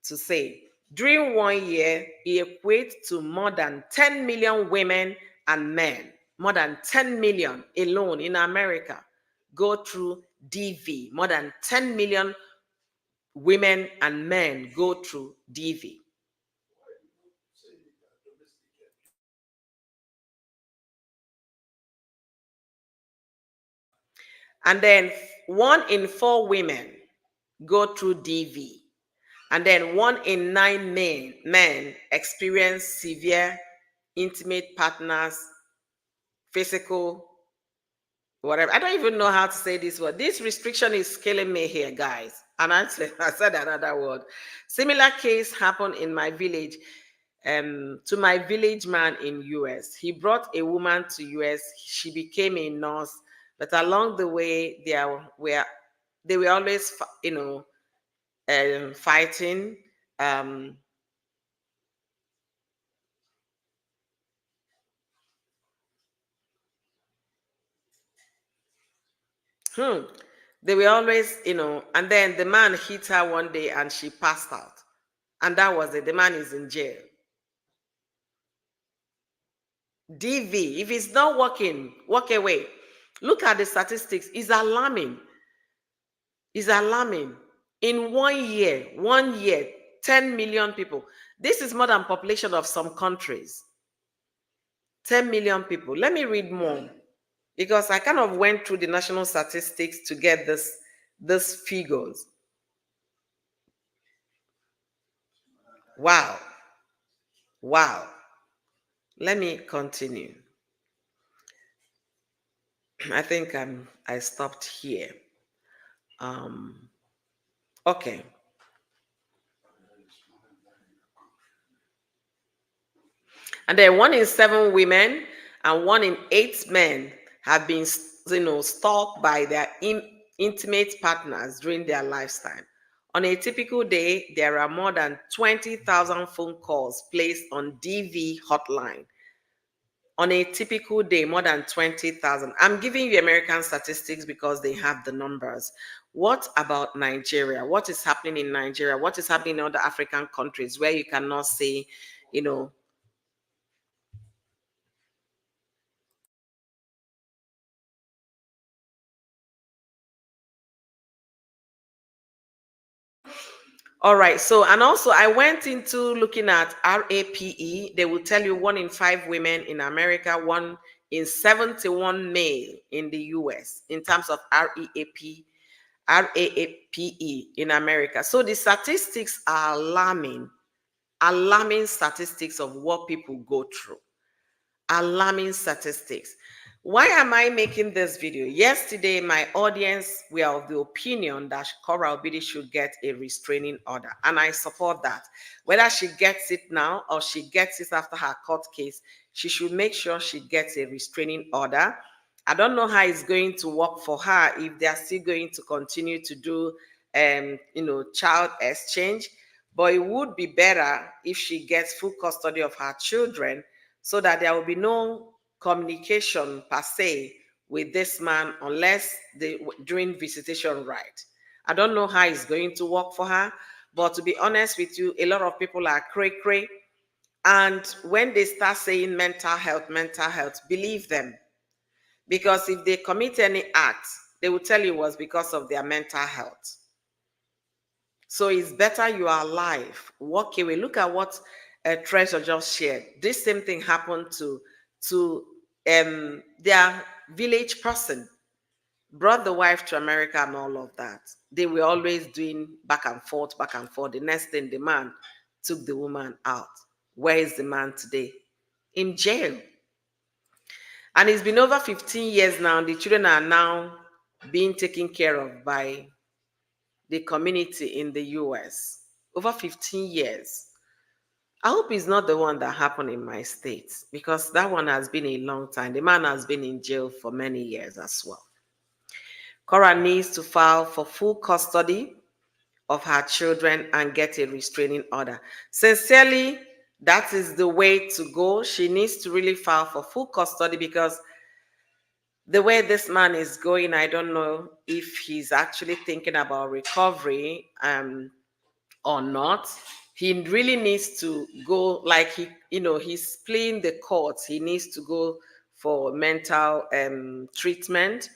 to say, during 1 year, it equates to more than 10 million women and men, more than 10 million alone in America go through DV. More than 10 million women and men go through DV. And then 1 in 4 women go through DV. And then 1 in 9 men experience severe intimate partners, physical, whatever. I don't even know how to say this word. This restriction is killing me here, guys. And I said another word. Similar case happened in my village. To my village man in US. He brought a woman to US. She became a nurse, but along the way, they were always, fighting. Um, hmm, they were always, and then the man hit her one day and she passed out. And that was it. The man is in jail. DV, if it's not working, walk away. Look at the statistics. It's alarming. It's alarming. In 1 year, 1 year, 10 million people. This is more than population of some countries. 10 million people. Let me read more because I kind of went through the national statistics to get this figures. Wow. Wow. Let me continue. I think I stopped here. Okay. And then 1 in 7 women and 1 in 8 men have been, stalked by their intimate partners during their lifetime. On a typical day, there are more than 20,000 phone calls placed on DV hotline. On a typical day, more than 20,000. I'm giving you American statistics because they have the numbers. What about Nigeria? What is happening in Nigeria? What is happening in other African countries where you cannot say, you know, all right. So, and also I went into looking at RAPE. They will tell you 1 in 5 women in America, 1 in 71 male in the US in terms of RAPE in America. So the statistics are alarming, alarming statistics of what people go through. Alarming statistics. Why am I making this video? Yesterday, my audience were of the opinion that Cora Obidi should get a restraining order, and I support that. Whether she gets it now or she gets it after her court case, she should make sure she gets a restraining order. I don't know how it's going to work for her if they're still going to continue to do, child exchange, but it would be better if she gets full custody of her children so that there will be no communication per se with this man unless during visitation right. I don't know how it's going to work for her, but to be honest with you, a lot of people are cray cray. And when they start saying mental health, believe them. Because if they commit any act, they will tell you it was because of their mental health. So it's better you are alive, walk away. Look at what Treasure just shared. This same thing happened to their village person. Brought the wife to America and all of that. They were always doing back and forth, back and forth. The next thing, the man took the woman out. Where is the man today? In jail. And it's been over 15 years now. The children are now being taken care of by the community in the US. Over 15 years. I hope it's not the one that happened in my state, because that one has been a long time. The man has been in jail for many years as well. Cora needs to file for full custody of her children and get a restraining order. Sincerely, that is the way to go. She needs to really file for full custody, because the way this man is going, I don't know if he's actually thinking about recovery or not. He really needs to go, like he's playing the courts. He needs to go for mental treatment,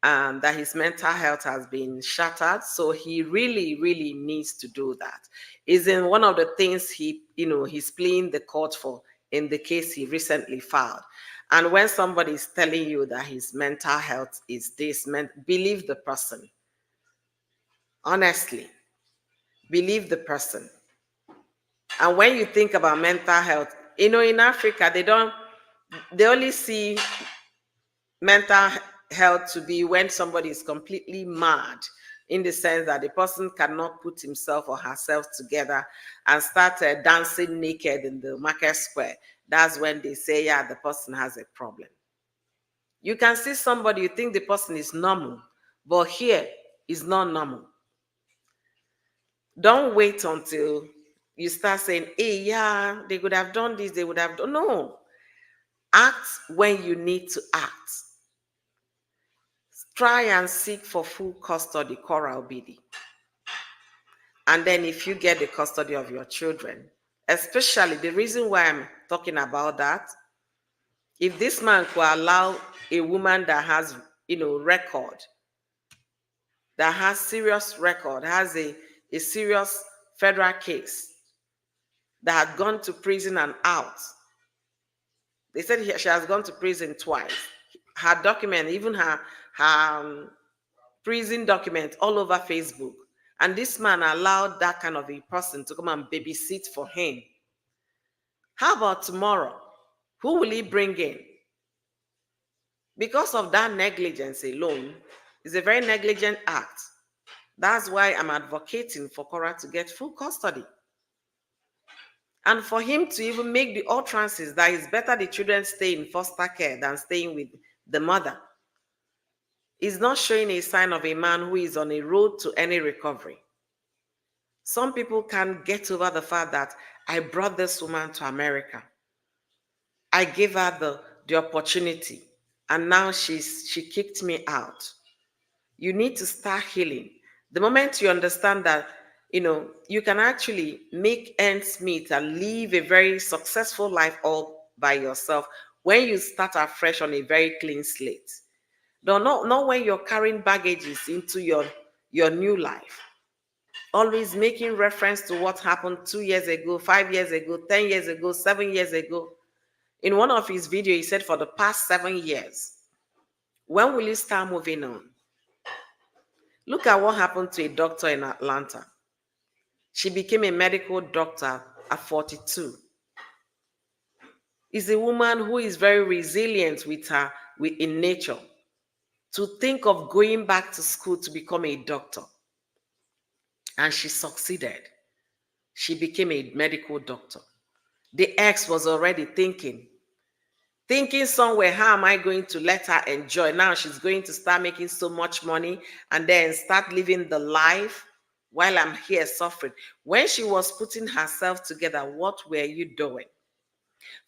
and that his mental health has been shattered. So he really, really needs to do that. Is in one of the things he's playing the court for in the case he recently filed. And when somebody is telling you that his mental health is this, believe the person. Honestly, believe the person. And when you think about mental health, in Africa, they only see mental health to be when somebody is completely mad, in the sense that the person cannot put himself or herself together and start dancing naked in the market square. That's when they say, yeah, the person has a problem. You can see somebody, you think the person is normal, but here is not normal. Don't wait until you start saying, hey, yeah, they could have done this, they would have done. No. Act when you need to act. Try and seek for full custody, Cora Obidi. And then if you get the custody of your children, especially the reason why I'm talking about that, if this man could allow a woman that has, record, that has serious record, has a serious federal case, that had gone to prison and out. They said she has gone to prison twice. Her document, even her prison document, all over Facebook. And this man allowed that kind of a person to come and babysit for him. How about tomorrow? Who will he bring in? Because of that negligence alone, it's a very negligent act. That's why I'm advocating for Cora to get full custody. And for him to even make the utterances that it's better the children stay in foster care than staying with the mother, is not showing a sign of a man who is on a road to any recovery. Some people can't get over the fact that I brought this woman to America. I gave her the opportunity, and now she kicked me out. You need to start healing. The moment you understand that, you can actually make ends meet and live a very successful life all by yourself, when you start afresh on a very clean slate. No, not when you're carrying baggages into your new life. Always making reference to what happened 2 years ago, 5 years ago, 10 years ago, 7 years ago. In one of his videos, he said, for the past 7 years, when will you start moving on? Look at what happened to a doctor in Atlanta. She became a medical doctor at 42. Is a woman who is very resilient in nature. To think of going back to school to become a doctor. And she succeeded. She became a medical doctor. The ex was already thinking somewhere, how am I going to let her enjoy? Now she's going to start making so much money and then start living the life while I'm here suffering. When she was putting herself together, what were you doing?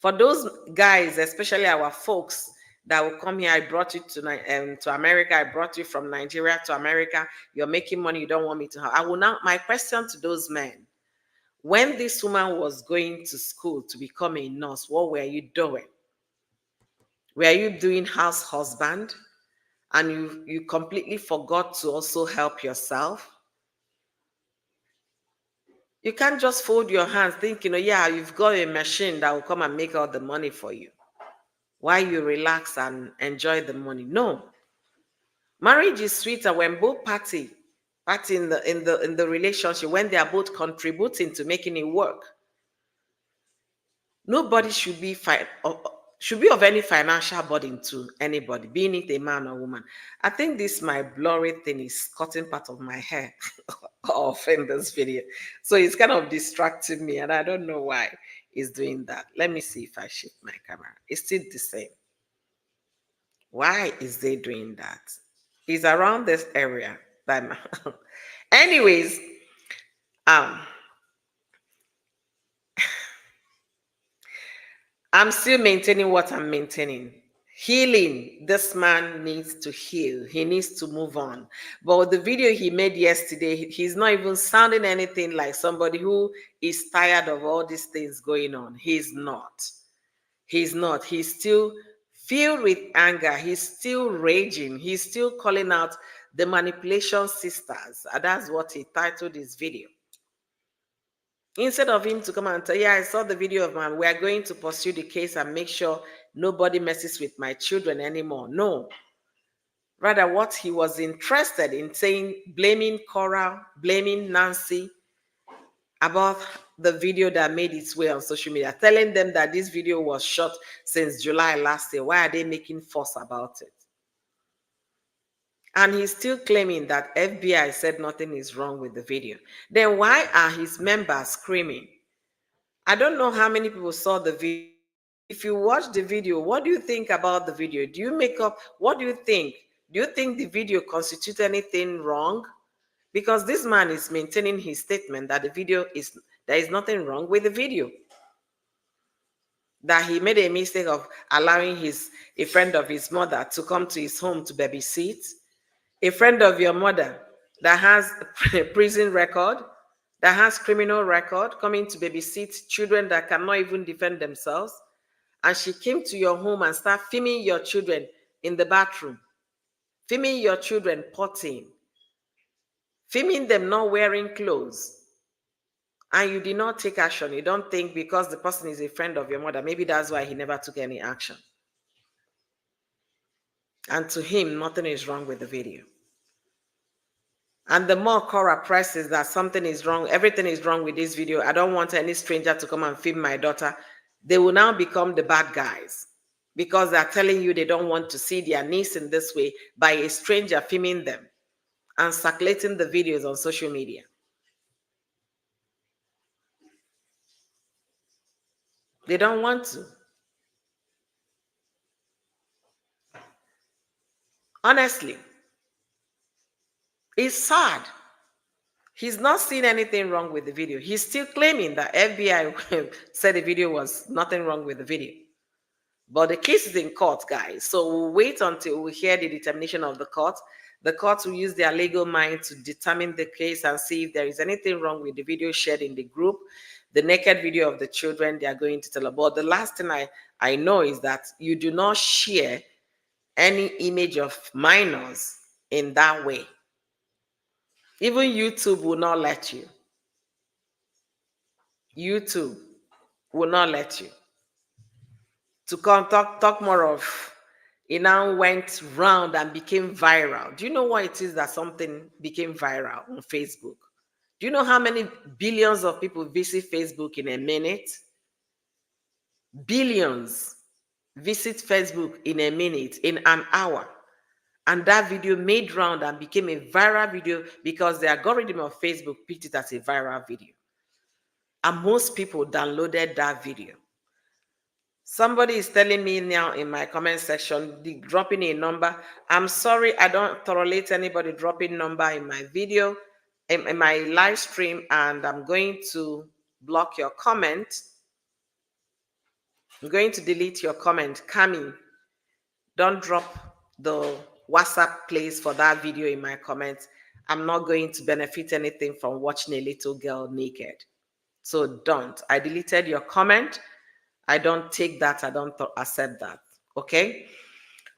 For those guys, especially our folks that will come here. I brought you to America. I brought you from Nigeria to America. You're making money. You don't want me to help. I will now. My question to those men: when this woman was going to school to become a nurse, what were you doing? Were you doing house husband, and you completely forgot to also help yourself? You can't just fold your hands thinking, oh yeah, you've got a machine that will come and make all the money for you while you relax and enjoy the money. No. Marriage is sweeter when both party in the relationship, when they are both contributing to making it work. Nobody should be of any financial burden to anybody, being it a man or woman. I think this my blurry thing is cutting part of my hair off in this video. So it's kind of distracting me, and I don't know why it's doing that. Let me see if I shift my camera. It's still the same. Why is they doing that? It's around this area. Anyways, um, I'm still maintaining what I'm maintaining. Healing. This man needs to heal. He needs to move on. But the video he made yesterday, he's not even sounding anything like somebody who is tired of all these things going on. He's not. He's not. He's still filled with anger. He's still raging. He's still calling out the manipulation sisters. And that's what he titled his video. Instead of him to come and tell, yeah, I saw the video of man, we are going to pursue the case and make sure nobody messes with my children anymore. No. Rather, what he was interested in saying, blaming Cora, blaming Nancy about the video that made its way on social media, telling them that this video was shot since July last year. Why are they making fuss about it? And he's still claiming that FBI said nothing is wrong with the video. Then why are his members screaming? I don't know how many people saw the video. If you watch the video, what do you think about the video? Do you make up? What do you think? Do you think the video constitutes anything wrong? Because this man is maintaining his statement that there is nothing wrong with the video. That he made a mistake of allowing a friend of his mother to come to his home to babysit. A friend of your mother that has a prison record, that has criminal record, coming to babysit children that cannot even defend themselves. And she came to your home and started filming your children in the bathroom, filming your children potting, filming them not wearing clothes. And you did not take action. You don't think because the person is a friend of your mother, maybe that's why he never took any action. And to him, nothing is wrong with the video. And the more Cora presses that something is wrong, everything is wrong with this video, I don't want any stranger to come and film my daughter, they will now become the bad guys because they're telling you they don't want to see their niece in this way by a stranger filming them and circulating the videos on social media. They don't want to. Honestly, it's sad. He's not seen anything wrong with the video. He's still claiming that FBI said the video was nothing wrong with the video. But the case is in court, guys. So we'll wait until we hear the determination of the court. The courts will use their legal mind to determine the case and see if there is anything wrong with the video shared in the group. The naked video of the children, they are going to tell about. The last thing I know is that you do not share any image of minors in that way. Even YouTube will not let you. YouTube will not let you. To come talk more of, it now went round and became viral. Do you know why it is that something became viral on Facebook? Do you know how many billions of people visit Facebook in a minute? Billions visit Facebook in a minute, in an hour. And that video made round and became a viral video because the algorithm of Facebook picked it as a viral video. And most people downloaded that video. Somebody is telling me now in my comment section, dropping a number. I'm sorry, I don't tolerate anybody dropping number in my video, in my live stream, and I'm going to block your comment. I'm going to delete your comment. Kami, Don't drop the WhatsApp place for that video in my comments. I'm not going to benefit anything from watching a little girl naked. So don't. I deleted your comment. I don't take that. I don't accept that. Okay?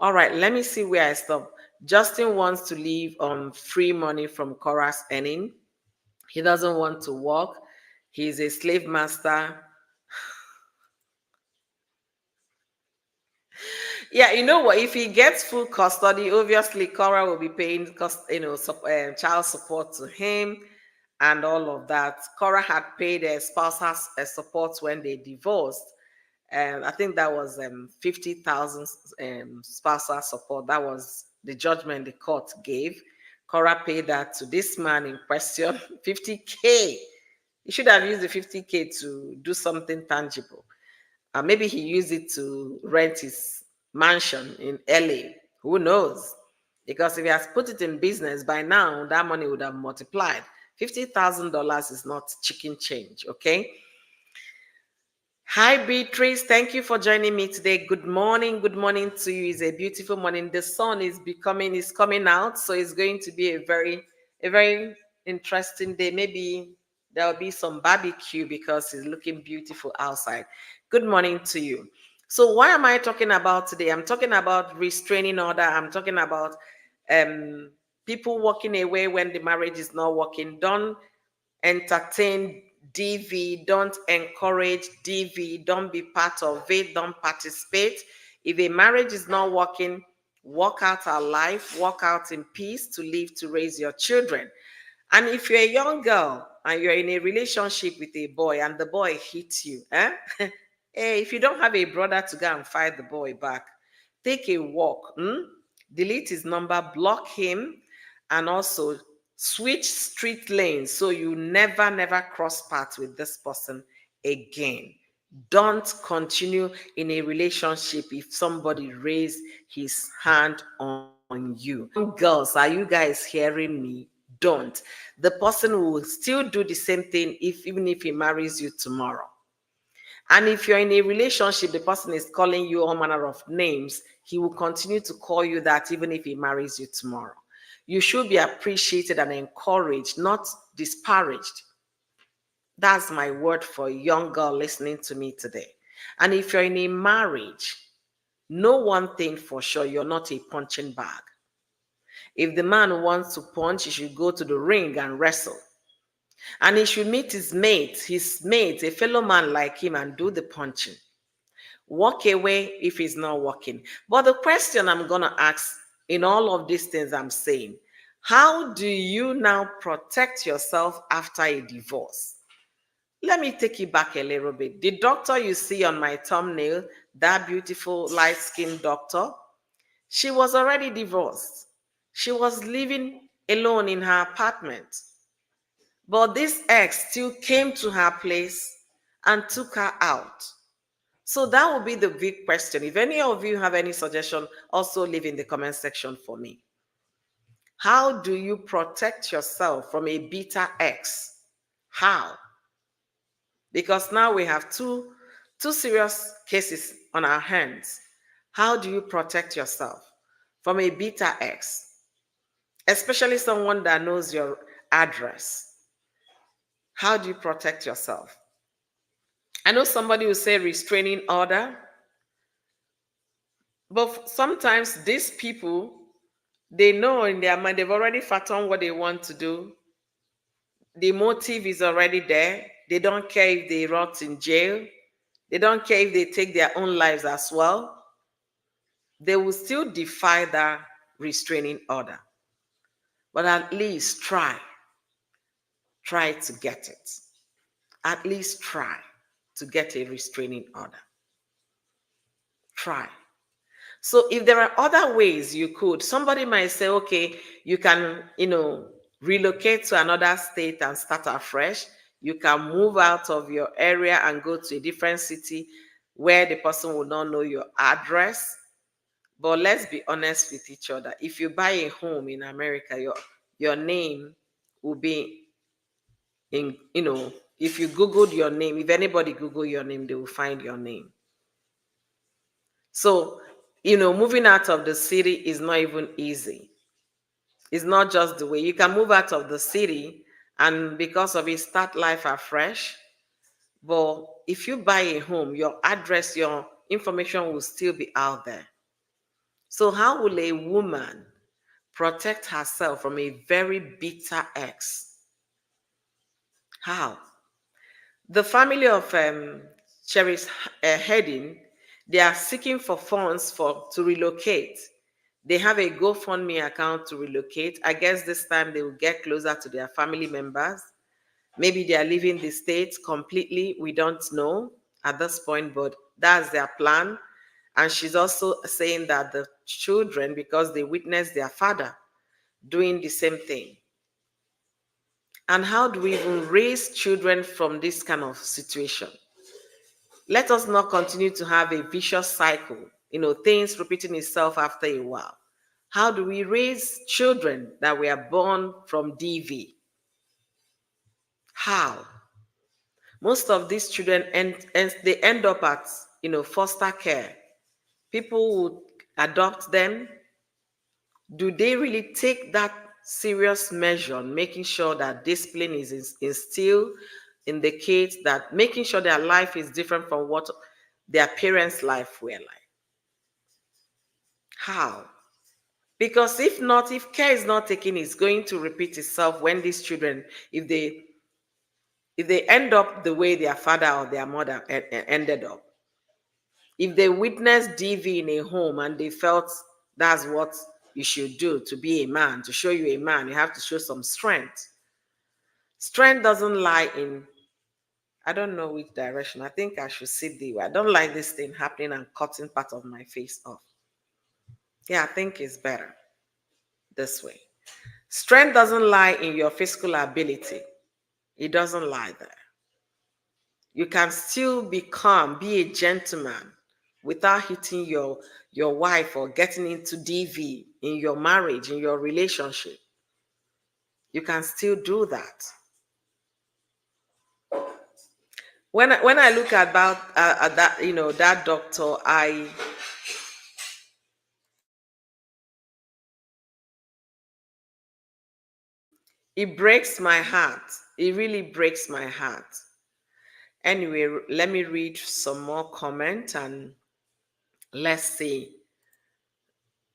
All right, let me see where I stop. Justin wants to live on free money from Cora's earning. He doesn't want to work. He's a slave master. Yeah, you know what? If he gets full custody, obviously Cora will be paying child support to him and all of that. Cora had paid her spousal support when they divorced. I think that was 50,000 spousal support. That was the judgment the court gave. Cora paid that to this man in question, 50K. He should have used the 50K to do something tangible. Maybe he used it to rent his mansion in LA. Who knows? Because if he has put it in business by now, that money would have multiplied. $50,000 is not chicken change, okay? Hi, Beatrice. Thank you for joining me today. Good morning. Good morning to you. It's a beautiful morning. The sun is coming out, so it's going to be a very interesting day. Maybe there'll be some barbecue because it's looking beautiful outside. Good morning to you. So, what am I talking about today? I'm talking about restraining order. I'm talking about people walking away when the marriage is not working. Don't entertain DV, don't encourage DV, don't be part of it, don't participate. If a marriage is not working, walk out our life, walk out in peace to live to raise your children. And if you're a young girl and you're in a relationship with a boy and the boy hits you, hey, if you don't have a brother to go and fight the boy back, take a walk, delete his number, block him, and also switch street lanes so you never cross paths with this person again. Don't continue in a relationship if somebody raise his hand on you. Girls, are you guys hearing me? Don't. The person will still do the same thing even if he marries you tomorrow. And if you're in a relationship, the person is calling you all manner of names, he will continue to call you that even if he marries you tomorrow. You should be appreciated and encouraged, not disparaged. That's my word for a young girl listening to me today. And if you're in a marriage, know one thing for sure, you're not a punching bag. If the man wants to punch, he should go to the ring and wrestle. And he should meet his mate, a fellow man like him, and do the punching. Walk away if he's not working. But the question I'm going to ask in all of these things I'm saying, how do you now protect yourself after a divorce? Let me take you back a little bit. The doctor you see on my thumbnail, that beautiful light-skinned doctor, she was already divorced. She was living alone in her apartment. But this ex still came to her place and took her out. So that will be the big question. If any of you have any suggestion, also leave in the comment section for me. How do you protect yourself from a bitter ex? How? Because now we have two serious cases on our hands. How do you protect yourself from a bitter ex? Especially someone that knows your address. How do you protect yourself? I know somebody will say restraining order, but sometimes these people, they know in their mind, they've already fathomed what they want to do. The motive is already there. They don't care if they rot in jail. They don't care if they take their own lives as well. They will still defy that restraining order. But at least try. Try to get it. At least try to get a restraining order. Try. So if there are other ways you could, somebody might say, okay, you can, relocate to another state and start afresh. You can move out of your area and go to a different city where the person will not know your address. But let's be honest with each other. If you buy a home in America, your name will be in, if you Googled your name, if anybody Google your name, they will find your name. So Moving out of the city is not even easy. It's not just the way. You can move out of the city and because of it, start life afresh. But if you buy a home, your address, your information will still be out there. So, how will a woman protect herself from a very bitter ex? How? The family of Sheriff Heading, they are seeking for funds to relocate. They have a GoFundMe account to relocate. I guess this time they will get closer to their family members. Maybe they are leaving the state completely. We don't know at this point, but that's their plan. And she's also saying that the children, because they witnessed their father doing the same thing. And how do we even raise children from this kind of situation? Let us not continue to have a vicious cycle, things repeating itself after a while. How do we raise children that were born from DV? How? Most of these children they end up at foster care. People would adopt them. Do they really take that serious measure, making sure that discipline is instilled in the kids, that making sure their life is different from what their parents' life were like? How? Because if not, if care is not taken, it's going to repeat itself when these children, if they end up the way their father or their mother ended up. If they witnessed DV in a home and they felt that's what you should do to be a man, to show you a man, you have to show some strength. Strength doesn't lie in, I don't know which direction. I think I should sit the way. I don't like this thing happening and cutting part of my face off. Yeah, I think it's better this way. Strength doesn't lie in your physical ability. It doesn't lie there. You can still be calm, be a gentleman without hitting your wife or getting into DV in your marriage, in your relationship. You can still do that. When I look at that, that doctor, it breaks my heart. It really breaks my heart. Anyway, let me read some more comment and let's see.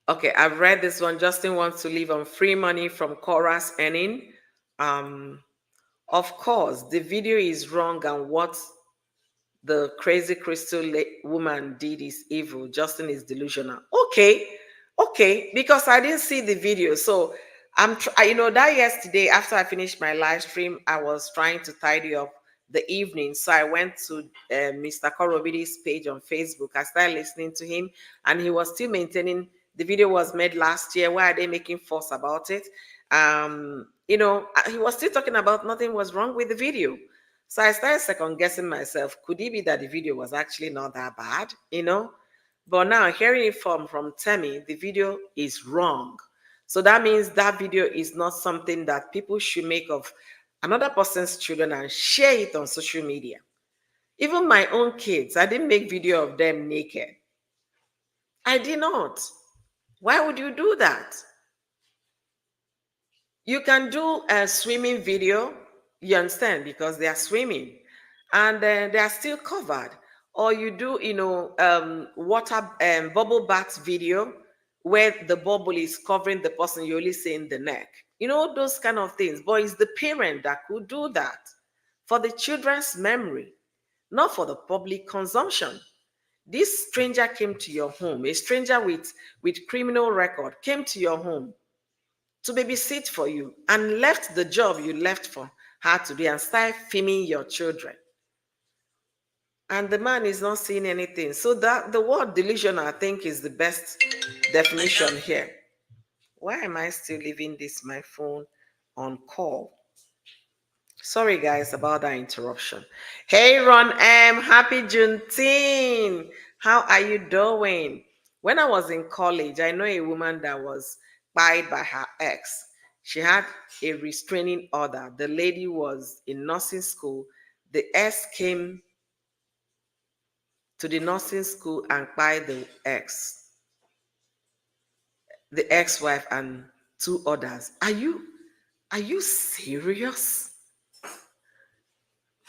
Okay, I've read this one. Justin wants to live on free money from Cora's earning. Um, of course, the video is wrong and what the crazy crystal woman did is evil. Justin is delusional. Okay, because I didn't see the video. So that yesterday after I finished my live stream, I was trying to tidy up the evening. So I went to Mr. Korobidi's page on Facebook. I started listening to him, and he was still maintaining the video was made last year. Why are they making fuss about it? He was still talking about nothing was wrong with the video. So I started second guessing myself. Could it be that the video was actually not that bad? But now hearing it from Temi, the video is wrong. So that means that video is not something that people should make of another person's children and share it on social media. Even my own kids, I didn't make video of them naked. I did not. Why would you do that? You can do a swimming video, you understand, because they are swimming and they are still covered. Or you do, water bubble bath video where the bubble is covering the person, you're only seeing the neck. Those kind of things. But it's the parent that could do that for the children's memory, not for the public consumption. This stranger came to your home, a stranger with criminal record came to your home to babysit for you and left the job you left for her to do and start filming your children. And the man is not seeing anything. So that the word delusional, I think, is the best definition here. Why am I still leaving my phone on call? Sorry, guys, about that interruption. Hey, Ron M. Happy Juneteenth. How are you doing? When I was in college, I know a woman that was spied by her ex. She had a restraining order. The lady was in nursing school. The ex came to the nursing school and spied the ex. the ex-wife and two others. Are you serious?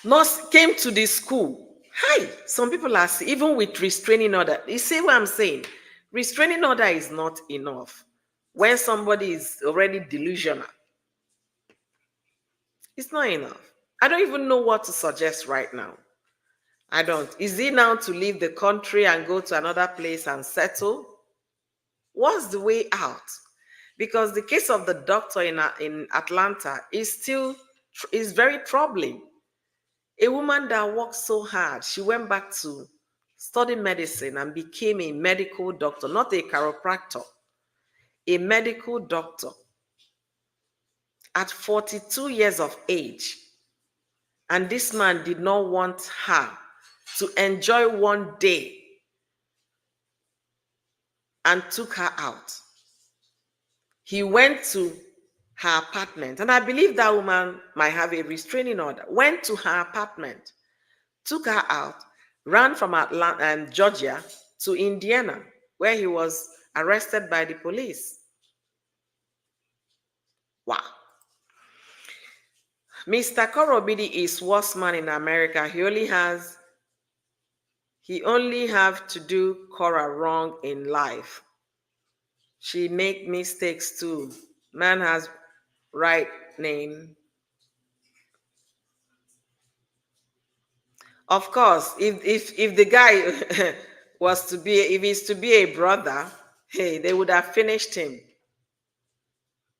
Nurse came to the school. Hi, some people are even with restraining order. You see what I'm saying? Restraining order is not enough. When somebody is already delusional, it's not enough. I don't even know what to suggest right now. I don't. Is it now to leave the country and go to another place and settle? What's the way out? Because the case of the doctor in Atlanta is very troubling. A woman that worked so hard, she went back to study medicine and became a medical doctor, not a chiropractor, a medical doctor at 42 years of age. And this man did not want her to enjoy one day and took her out. He went to her apartment, and I believe that woman might have a restraining order. Went to her apartment, took her out, ran from Atlanta, Georgia to Indiana, where he was arrested by the police. Wow. Mr. Korobidi is worst man in America. He only have to do Cora wrong in life. She make mistakes too. Man has right name. Of course, if the guy if he's to be a brother, hey, they would have finished him.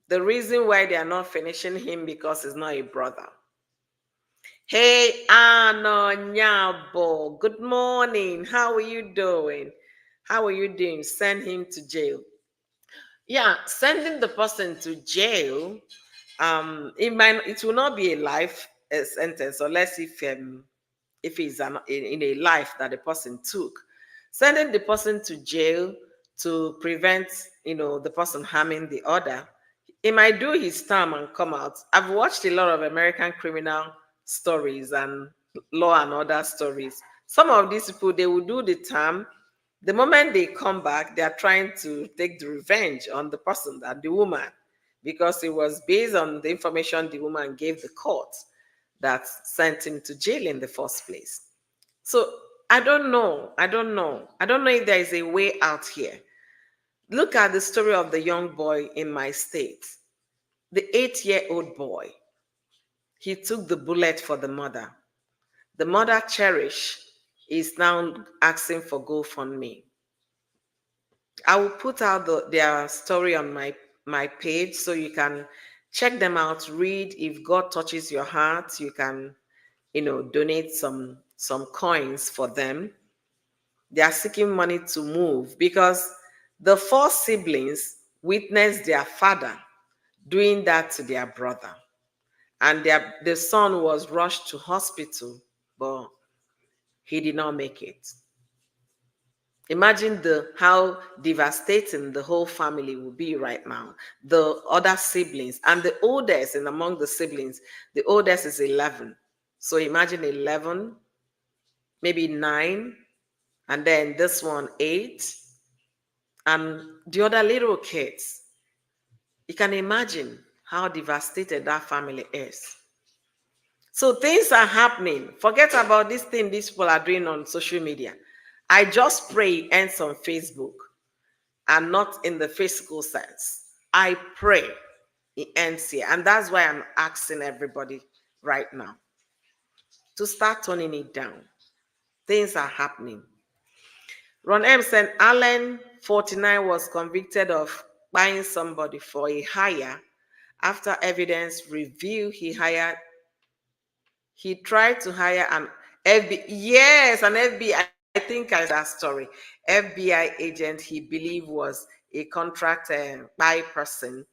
The reason why they are not finishing him because he's not a brother. Hey, Anonyabo, good morning. How are you doing? How are you doing? Send him to jail. Yeah, sending the person to jail, it will not be a life sentence unless if it's in a life that the person took. Sending the person to jail to prevent, the person harming the other, he might do his time and come out. I've watched a lot of American criminal stories and law and order stories. Some of these people, they will do the time. The moment they come back, they are trying to take the revenge on the person and the woman, because it was based on the information the woman gave the court that sent him to jail in the first place. So I don't know. I don't know if there is a way out here. Look at the story of the young boy in my state, the 8-year-old boy. He took the bullet for the mother. The mother, Cherish, is now asking for GoFundMe. I will put out their story on my page so you can check them out, read. If God touches your heart, you can, donate some coins for them. They are seeking money to move because the 4 siblings witnessed their father doing that to their brother. And the son was rushed to hospital, but he did not make it. Imagine how devastating the whole family will be right now. The other siblings and the oldest, and among the siblings, the oldest is 11. So imagine 11, maybe 9, and then this one 8, and the other little kids. You can imagine how devastated that family is. So things are happening. Forget about this thing these people are doing on social media. I just pray it ends on Facebook and not in the physical sense. I pray it ends here. And that's why I'm asking everybody right now to start turning it down. Things are happening. Ron M said Allen, 49, was convicted of buying somebody for a hire. After evidence review, he tried to hire an FBI. Yes, an FBI. I think I saw that story. FBI agent he believed was a contract by person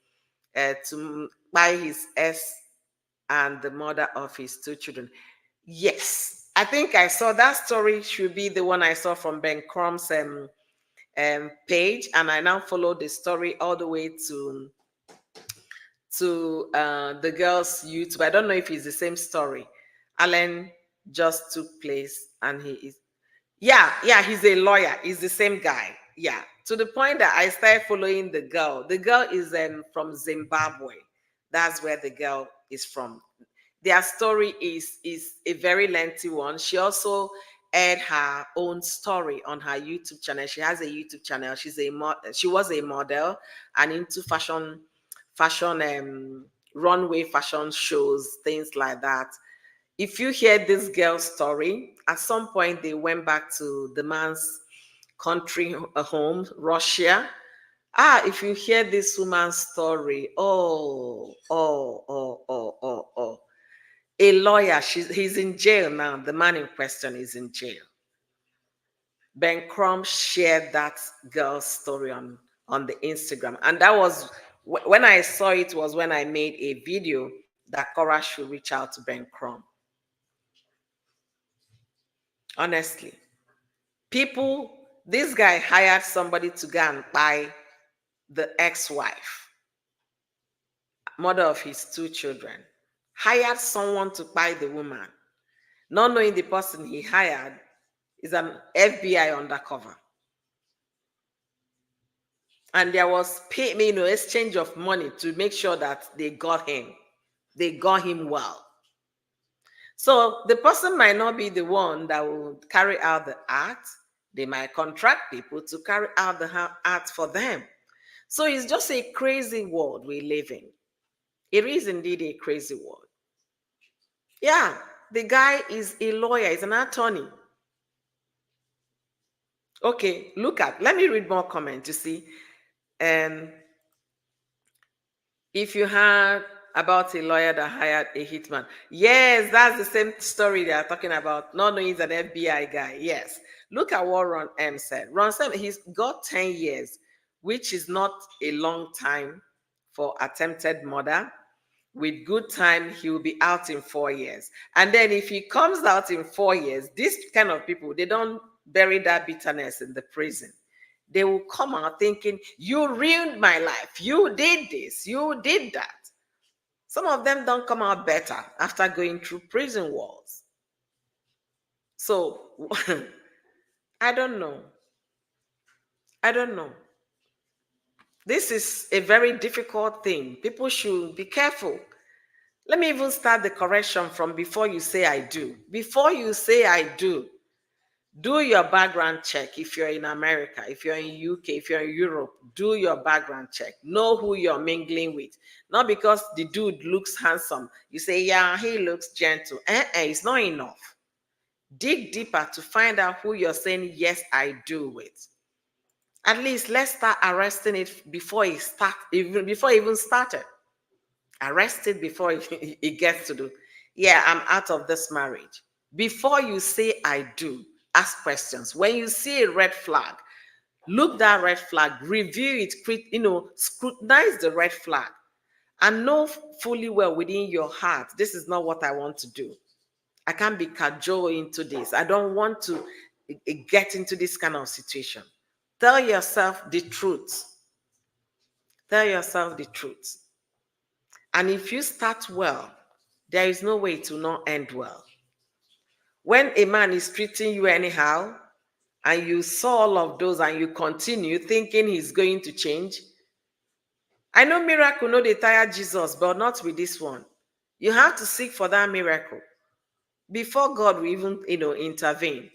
to buy his ex and the mother of his 2 children. Yes, I think I saw that story. Should be the one I saw from Ben Crum's page, and I now follow the story all the way to the girl's YouTube. I don't know if it's the same story. Allen just took place, and he is, yeah, he's a lawyer. He's the same guy. Yeah, to the point that I started following the girl. The girl is from Zimbabwe. That's where the girl is from. Their story is a very lengthy one. She also aired her own story on her YouTube channel. She has a YouTube channel. She was a model and into fashion runway fashion shows, things like that. If you hear this girl's story, at some point they went back to the man's country home, Russia. If you hear this woman's story, a lawyer, he's in jail now. The man in question is in jail. Ben Crumb shared that girl's story on the Instagram. And that was when I saw it, was when I made a video that Cora should reach out to Ben Crumb. Honestly, this guy hired somebody to go and buy the ex-wife, mother of his two children, hired someone to buy the woman, not knowing the person he hired is an FBI undercover. And there was exchange of money to make sure that they got him. They got him well. So the person might not be the one that will carry out the act. They might contract people to carry out the act for them. So it's just a crazy world we live in. It is indeed a crazy world. Yeah, the guy is a lawyer, he's an attorney. Okay, let me read more comments. You see, if you heard about a lawyer that hired a hitman, yes, that's the same story they are talking about. Not knowing he's an FBI guy. Yes, look at what Ron M said. Ron said he's got 10 years, which is not a long time for attempted murder. With good time, he will be out in 4 years. And then if he comes out in 4 years, these kind of people, they don't bury that bitterness in the prison. They will come out thinking, you ruined my life. You did this. You did that. Some of them don't come out better after going through prison walls. So, I don't know. This is a very difficult thing. People should be careful. Let me even start the correction from before you say I do. Before you say I do your background check. If you're in America, if you're in UK, if you're in Europe, do your background check. Know who you're mingling with. Not because the dude looks handsome, you say, yeah, he looks gentle. It's not enough. Dig deeper to find out who you're saying yes, I do with. At least let's start arresting it before it even started. Arrest it before it gets to do. Yeah, I'm out of this marriage. Before you say I do, ask questions. When you see a red flag, look that red flag, review it, scrutinize the red flag, and know fully well within your heart, this is not what I want to do. I can't be cajoled into this. I don't want to get into this kind of situation. Tell yourself the truth. Tell yourself the truth. And if you start well, there is no way to not end well. When a man is treating you anyhow, and you saw all of those and you continue thinking he's going to change, I know miracle no dey tire Jesus, but not with this one. You have to seek for that miracle before God will even intervene.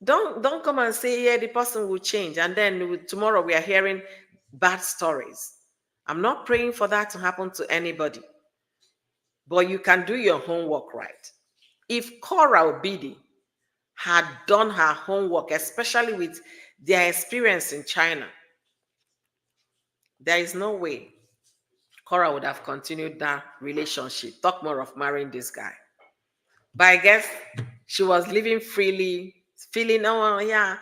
Don't come and say, yeah, the person will change, and then tomorrow we are hearing bad stories. I'm not praying for that to happen to anybody, but you can do your homework right. If Cora Obidi had done her homework, especially with their experience in China, there is no way Cora would have continued that relationship. Talk more of marrying this guy. But I guess she was living freely, feeling, oh yeah,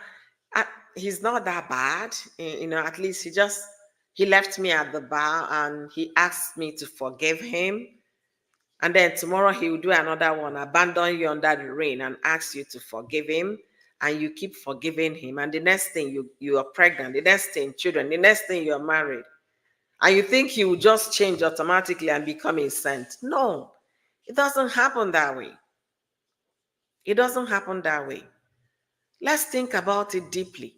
he's not that bad. At least he left me at the bar and he asked me to forgive him. And then tomorrow he will do another one, abandon you under the rain and ask you to forgive him. And you keep forgiving him. And the next thing you are pregnant, the next thing children, the next thing you're married. And you think he will just change automatically and become a saint. No, it doesn't happen that way. It doesn't happen that way. Let's think about it deeply.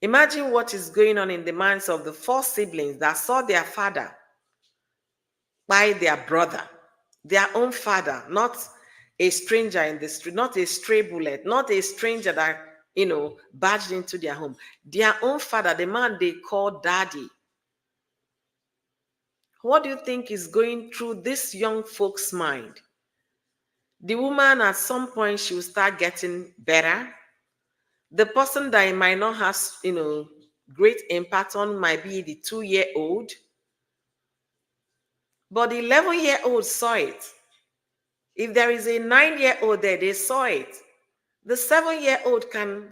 Imagine what is going on in the minds of the four siblings that saw their father by their brother, their own father, not a stranger in the street, not a stray bullet, not a stranger that, barged into their home. Their own father, the man they call daddy. What do you think is going through this young folks' mind? The woman, at some point, she will start getting better. The person that it might not have, great impact on might be the 2-year-old. But the 11-year-old saw it. If there is a 9-year-old there, they saw it. The 7-year-old can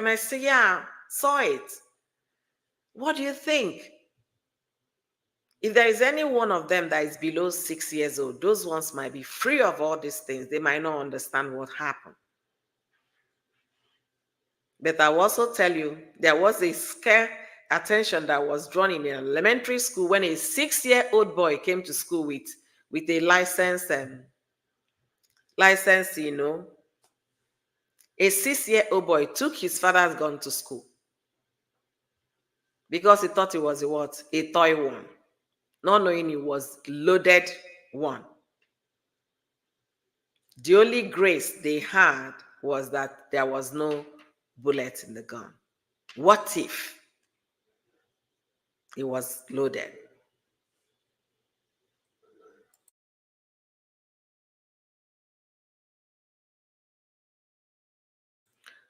I say, yeah, saw it. What do you think? If there is any one of them that is below 6 years old, those ones might be free of all these things. They might not understand what happened. But I will also tell you, there was a scare attention that was drawn in an elementary school when a 6-year-old boy came to school with a license and license, a 6-year-old boy took his father's gun to school because he thought it was a what? A toy one, not knowing it was loaded one. The only grace they had was that there was no bullet in the gun. What if it was loaded?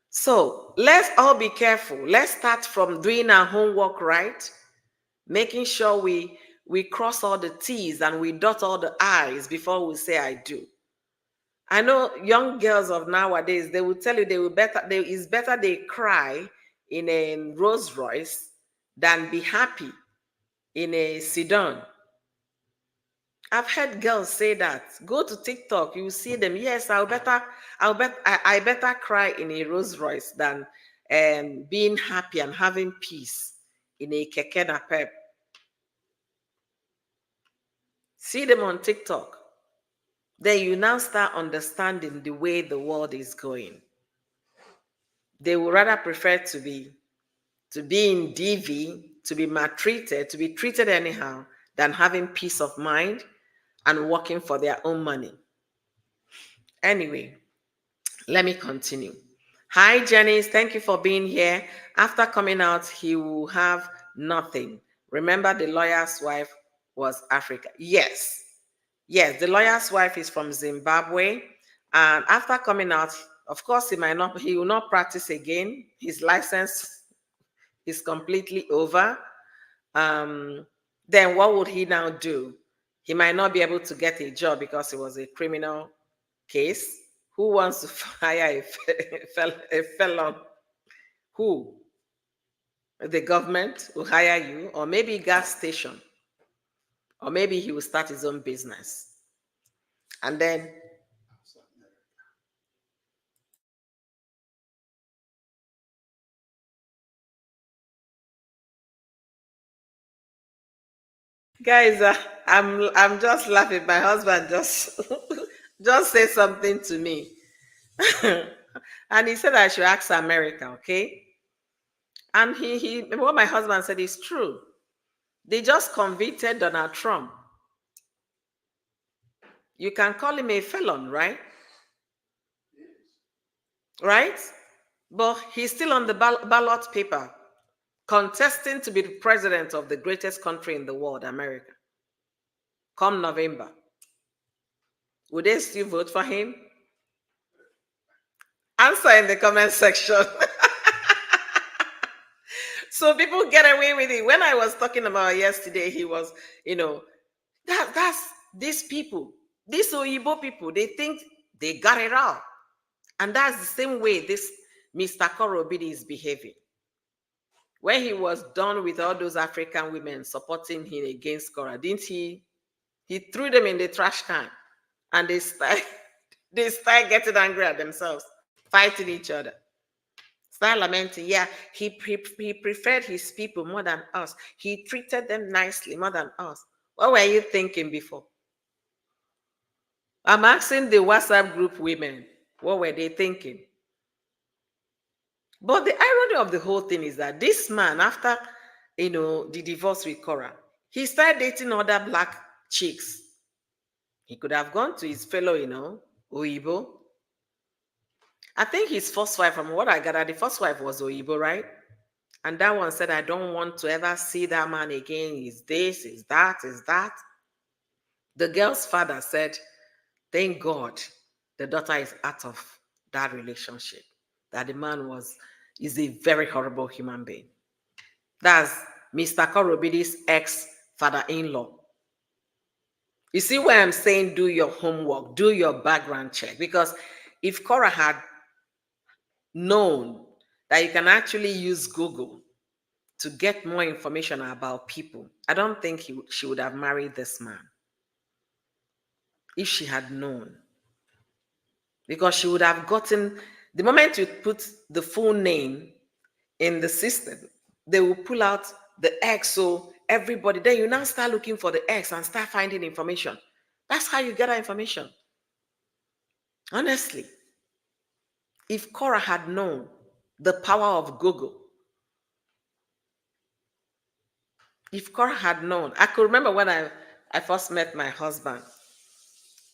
So let's all be careful. Let's start from doing our homework right, making sure we cross all the T's and we dot all the I's before we say I do. I know young girls of nowadays, they will tell you it's better they cry in a Rolls Royce than be happy in a sedan. I've heard girls say that. Go to TikTok, you will see them. Yes, I better cry in a Rolls Royce than being happy and having peace in a keke napep. See them on TikTok. Then you now start understanding the way the world is going. They would rather prefer to be in DV, to be maltreated, to be treated anyhow, than having peace of mind and working for their own money. Anyway, let me continue. Hi, Janice. Thank you for being here. After coming out, he will have nothing. Remember, the lawyer's wife was Africa. Yes. Yes, the lawyer's wife is from Zimbabwe. And after coming out, of course, he will not practice again. His license is completely over. Then what would he now do? He might not be able to get a job because it was a criminal case. Who wants to hire a felon? Who? The government will hire you, or maybe gas station, or maybe he will start his own business. And then, guys, I'm just laughing. My husband just just said something to me, and he said I should ask America, okay? And he what my husband said is true. They just convicted Donald Trump. You can call him a felon, right? Right? But he's still on the ballot paper, contesting to be the president of the greatest country in the world, America. Come November. Would they still vote for him? Answer in the comment section. So people get away with it. When I was talking about yesterday, he was, that's these people, these Oyibo people, they think they got it all. And that's the same way this Mr. Korobidi is behaving. When he was done with all those African women supporting him against Cora, didn't he? He threw them in the trash can, and they start getting angry at themselves, fighting each other. Start lamenting. Yeah, he preferred his people more than us. He treated them nicely more than us. What were you thinking before? I'm asking the WhatsApp group women, what were they thinking? But the irony of the whole thing is that this man, after the divorce with Cora, he started dating other black chicks. He could have gone to his fellow, Oibo. I think his first wife, from what I gathered, the first wife was Oibo, right? And that one said, I don't want to ever see that man again. Is this, is that, is that. The girl's father said, thank God the daughter is out of that relationship. That the man is a very horrible human being. That's Mr. Korobidi's ex-father-in-law. You see why I'm saying do your homework, do your background check. Because if Cora had known that you can actually use Google to get more information about people, I don't think she would have married this man if she had known. Because she would have gotten, the moment you put the full name in the system, they will pull out the X. So everybody, then you now start looking for the X and start finding information. That's how you get that information. Honestly, if Cora had known the power of Google, if Cora had known, I could remember when I first met my husband.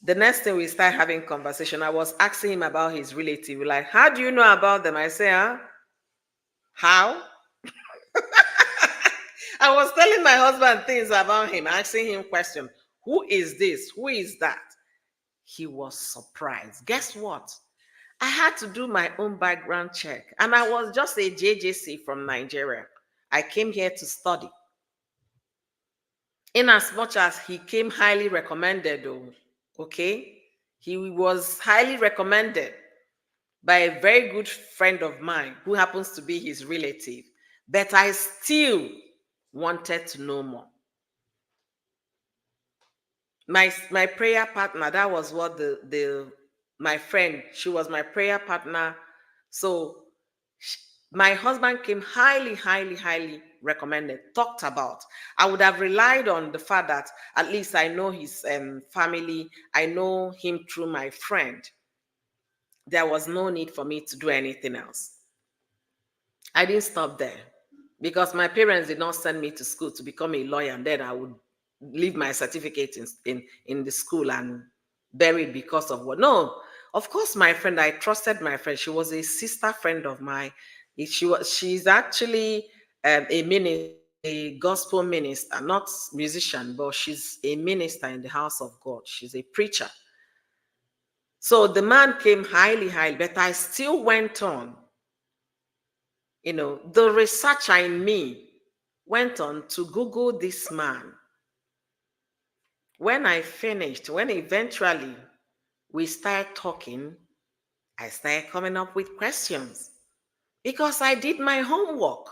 The next thing we start having conversation, I was asking him about his relative. Like, how do you know about them? I say, huh? How? I was telling my husband things about him, asking him questions. Who is this? Who is that? He was surprised. Guess what? I had to do my own background check. And I was just a JJC from Nigeria. I came here to study. In as much as he came highly recommended, though, okay? He was highly recommended by a very good friend of mine who happens to be his relative. But I still wanted to know more. My prayer partner, that was what my friend, she was my prayer partner. So my husband came highly, highly, highly recommended, talked about. I would have relied on the fact that at least I know his family, I know him through my friend. There was no need for me to do anything else. I didn't stop there because my parents did not send me to school to become a lawyer, and then I would leave my certificate in the school and bury it because of what. No, of course, my friend, I trusted my friend. She was a sister friend of mine. She's actually a gospel minister, not musician, but she's a minister in the house of God. She's a preacher. So the man came highly, highly, but I still went on. The researcher in me went on to Google this man. When I finished, when eventually we started talking, I started coming up with questions because I did my homework.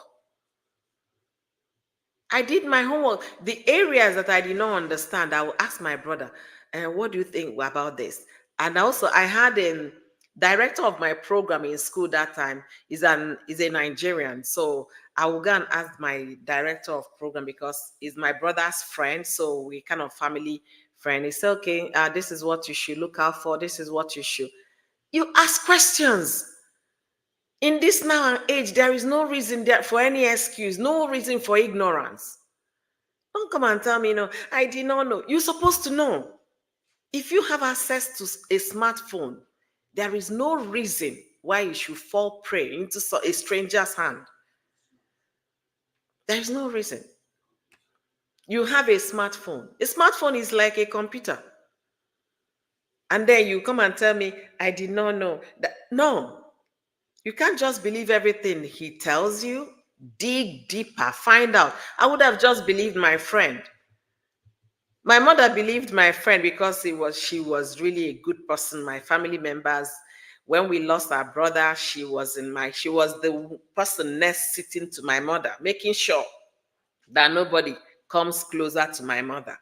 I did my homework. The areas that I did not understand, I will ask my brother, and what do you think about this? And also, I had a director of my program in school that time is a Nigerian. So I will go and ask my director of program because he's my brother's friend. So we kind of family friend. He said, okay, this is what you should look out for. This is what you should. You ask questions. In this now and age, there is no reason there for any excuse, no reason for ignorance. Don't come and tell me, I did not know. You're supposed to know. If you have access to a smartphone, there is no reason why you should fall prey into a stranger's hand. There is no reason. You have a smartphone. A smartphone is like a computer. And then you come and tell me, I did not know. No, you can't just believe everything he tells you. Dig deeper, find out. I would have just believed my friend. My mother believed my friend because she was really a good person. My family members, when we lost our brother, she was the person next sitting to my mother, making sure that nobody comes closer to my mother.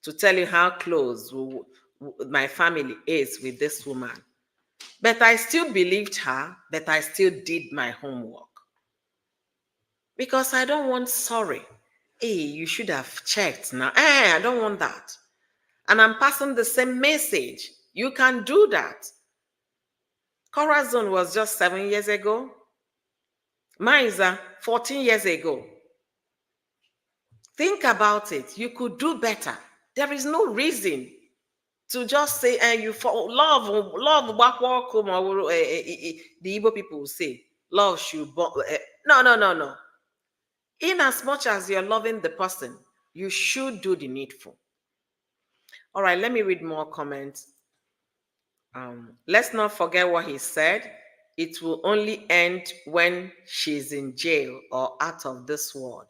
To tell you how close my family is with this woman. But I still believed her, but I still did my homework. Because I don't want sorry. Hey, you should have checked now. I don't want that. And I'm passing the same message. You can do that. Corazon was just 7 years ago. Mine is 14 years ago. Think about it. You could do better. There is no reason to just say, and you fall love back walk home, the Igbo people will say, love should no, no, no, no. In as much as you're loving the person, you should do the needful. All right, let me read more comments. Let's not forget what he said. It will only end when she's in jail or out of this world.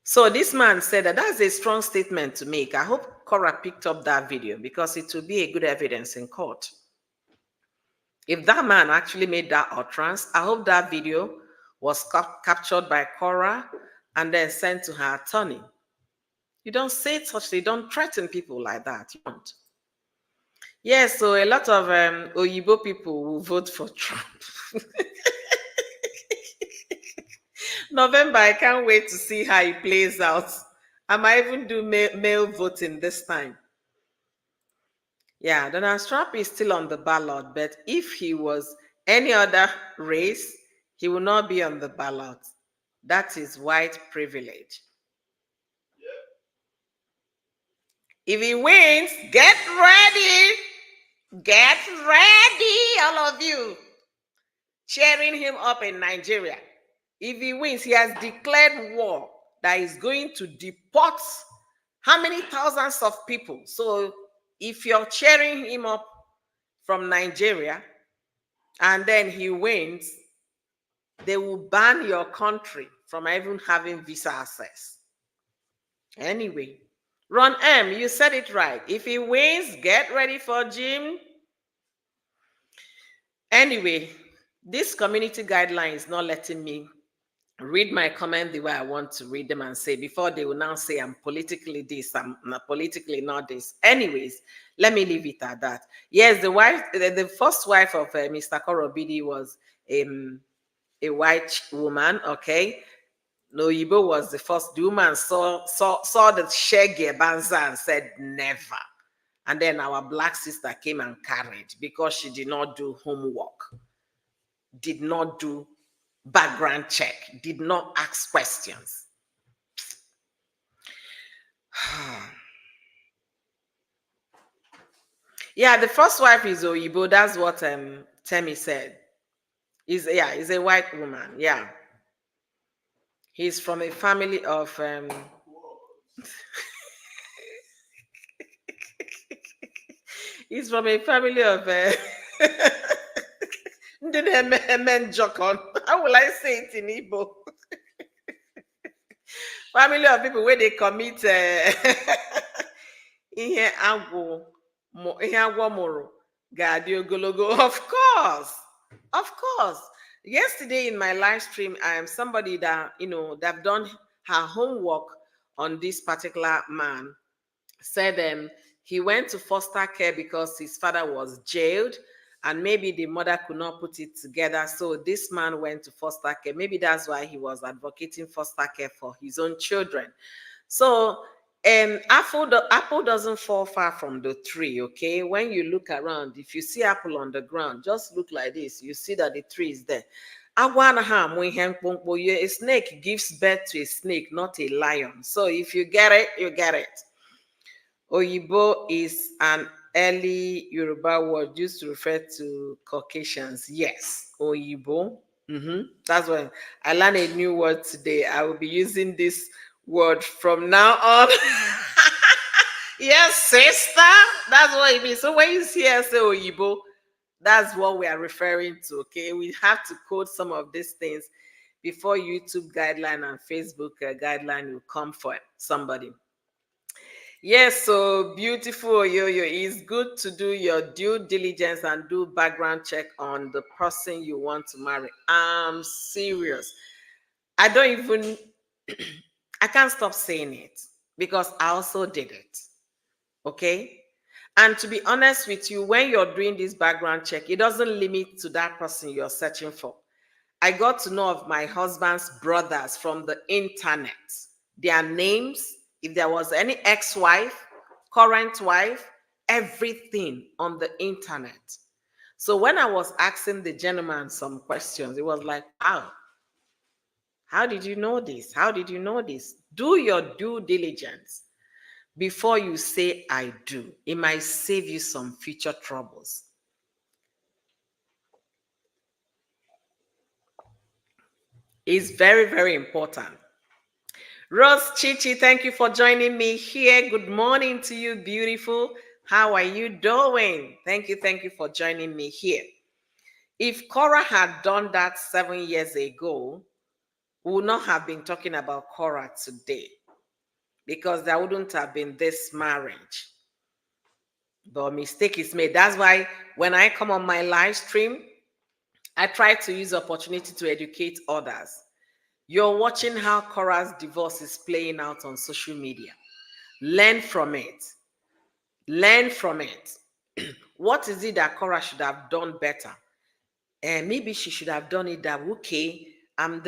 So this man said that that's a strong statement to make. I hope Cora picked up that video because it will be a good evidence in court. If that man actually made that utterance, I hope that video was captured by Cora and then sent to her attorney. You don't say such, you don't threaten people like that. You don't. Yes, so a lot of Oyibo people will vote for Trump. November, I can't wait to see how it plays out. I might even do mail voting this time. Yeah, Donald Trump is still on the ballot, but if he was any other race, he will not be on the ballot. That is white privilege. If he wins, get ready. Get ready, all of you. Cheering him up in Nigeria. If he wins, he has declared war that is going to deport how many thousands of people. So if you're cheering him up from Nigeria and then he wins, they will ban your country from even having visa access. Anyway, Ron M., you said it right. If he wins, get ready for Jim. Anyway, this community guideline is not letting me read my comment the way I want to read them and say, before they will now say I'm politically this, I'm not politically not this. Anyways, let me leave it at that. Yes, the first wife of Mr. Korobidi was a white woman, okay? No, Yibo was the first. The woman saw the Shege Banza and said, never. And then our black sister came and carried because she did not do homework, did not do background check, did not ask questions. Yeah, the first wife is Oyibo. That's what Temi said. Is a white woman. Yeah. He's from a family of he's from a family of how will I say it in Igbo? Family of people where they commit ihe agwọ mụrụ ga-adị ogologo. Of course. Yesterday in my live stream, I am somebody that, that have done her homework on this particular man. Said he went to foster care because his father was jailed and maybe the mother could not put it together. So this man went to foster care. Maybe that's why he was advocating foster care for his own children. So apple doesn't fall far from the tree, okay? When you look around, if you see apple on the ground, just look like this. You see that the tree is there. A snake gives birth to a snake, not a lion. So if you get it, you get it. Oyibo is an early Yoruba word used to refer to Caucasians. Yes, Oyibo. That's why I learned a new word today. I will be using this word from now on. Yes, sister. That's what it means. So when you see us say Oyibo, that's what we are referring to, okay? We have to code some of these things before YouTube guideline and Facebook guideline will come for somebody. Yes, so beautiful, Yo-Yo. It's good to do your due diligence and do background check on the person you want to marry. I'm serious. I don't even, I can't stop saying it because I also did it. Okay? And to be honest with you, when you're doing this background check, it doesn't limit to that person you're searching for. I got to know of my husband's brothers from the internet, their names, if there was any ex-wife, current wife, everything on the internet. So when I was asking the gentleman some questions, it was like, wow, how did you know this? How did you know this? Do your due diligence before you say I do. It might save you some future troubles. It's very, very important. Rose Chichi, thank you for joining me here. Good morning to you, beautiful. How are you doing? Thank you for joining me here. If Cora had done that 7 years ago, we would not have been talking about Cora today because there wouldn't have been this marriage. But a mistake is made. That's why when I come on my live stream, I try to use opportunity to educate others. You're watching how Cora's divorce is playing out on social media. Learn from it. Learn from it. What is it that Cora should have done better? And maybe she should have done it that, okay, I'm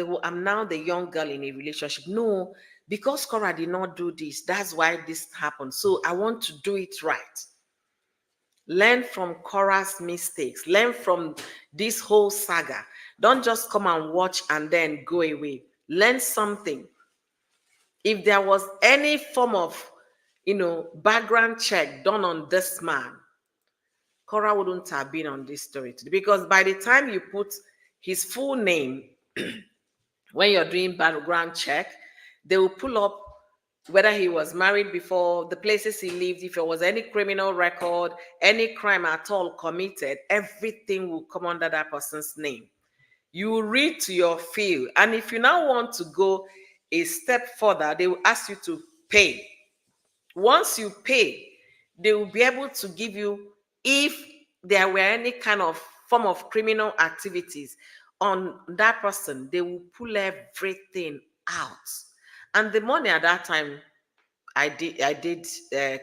now the young girl in a relationship. No, because Cora did not do this, that's why this happened. So I want to do it right. Learn from Cora's mistakes. Learn from this whole saga. Don't just come and watch and then go away. Learn something. If there was any form of, background check done on this man, Cora wouldn't have been on this story today. Because by the time you put his full name, when you're doing background check, they will pull up whether he was married before, the places he lived, if there was any criminal record, any crime at all committed, everything will come under that person's name. You will read to your field. And if you now want to go a step further, they will ask you to pay. Once you pay, they will be able to give you, if there were any kind of form of criminal activities on that person, they will pull everything out. And the money at that time, I did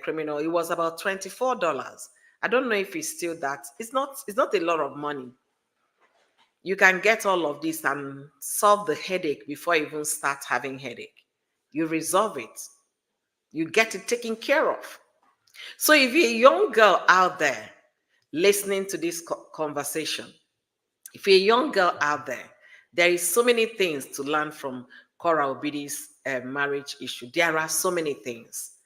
criminal. It was about $24. I don't know if it's still that. It's not a lot of money. You can get all of this and solve the headache before you even start having headache. You resolve it. You get it taken care of. So if you're a young girl out there listening to this conversation, if you're a young girl out there is so many things to learn from Cora Obidi's marriage issue. There are so many things.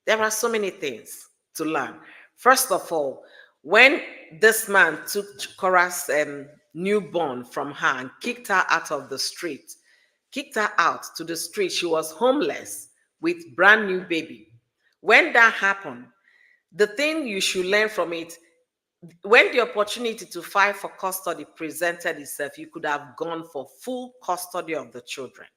There are so many things to learn. First of all, when this man took Cora's newborn from her and kicked her out of the street, kicked her out to the street, she was homeless with brand new baby. When that happened, the thing you should learn from it, when the opportunity to fight for custody presented itself, you could have gone for full custody of the children.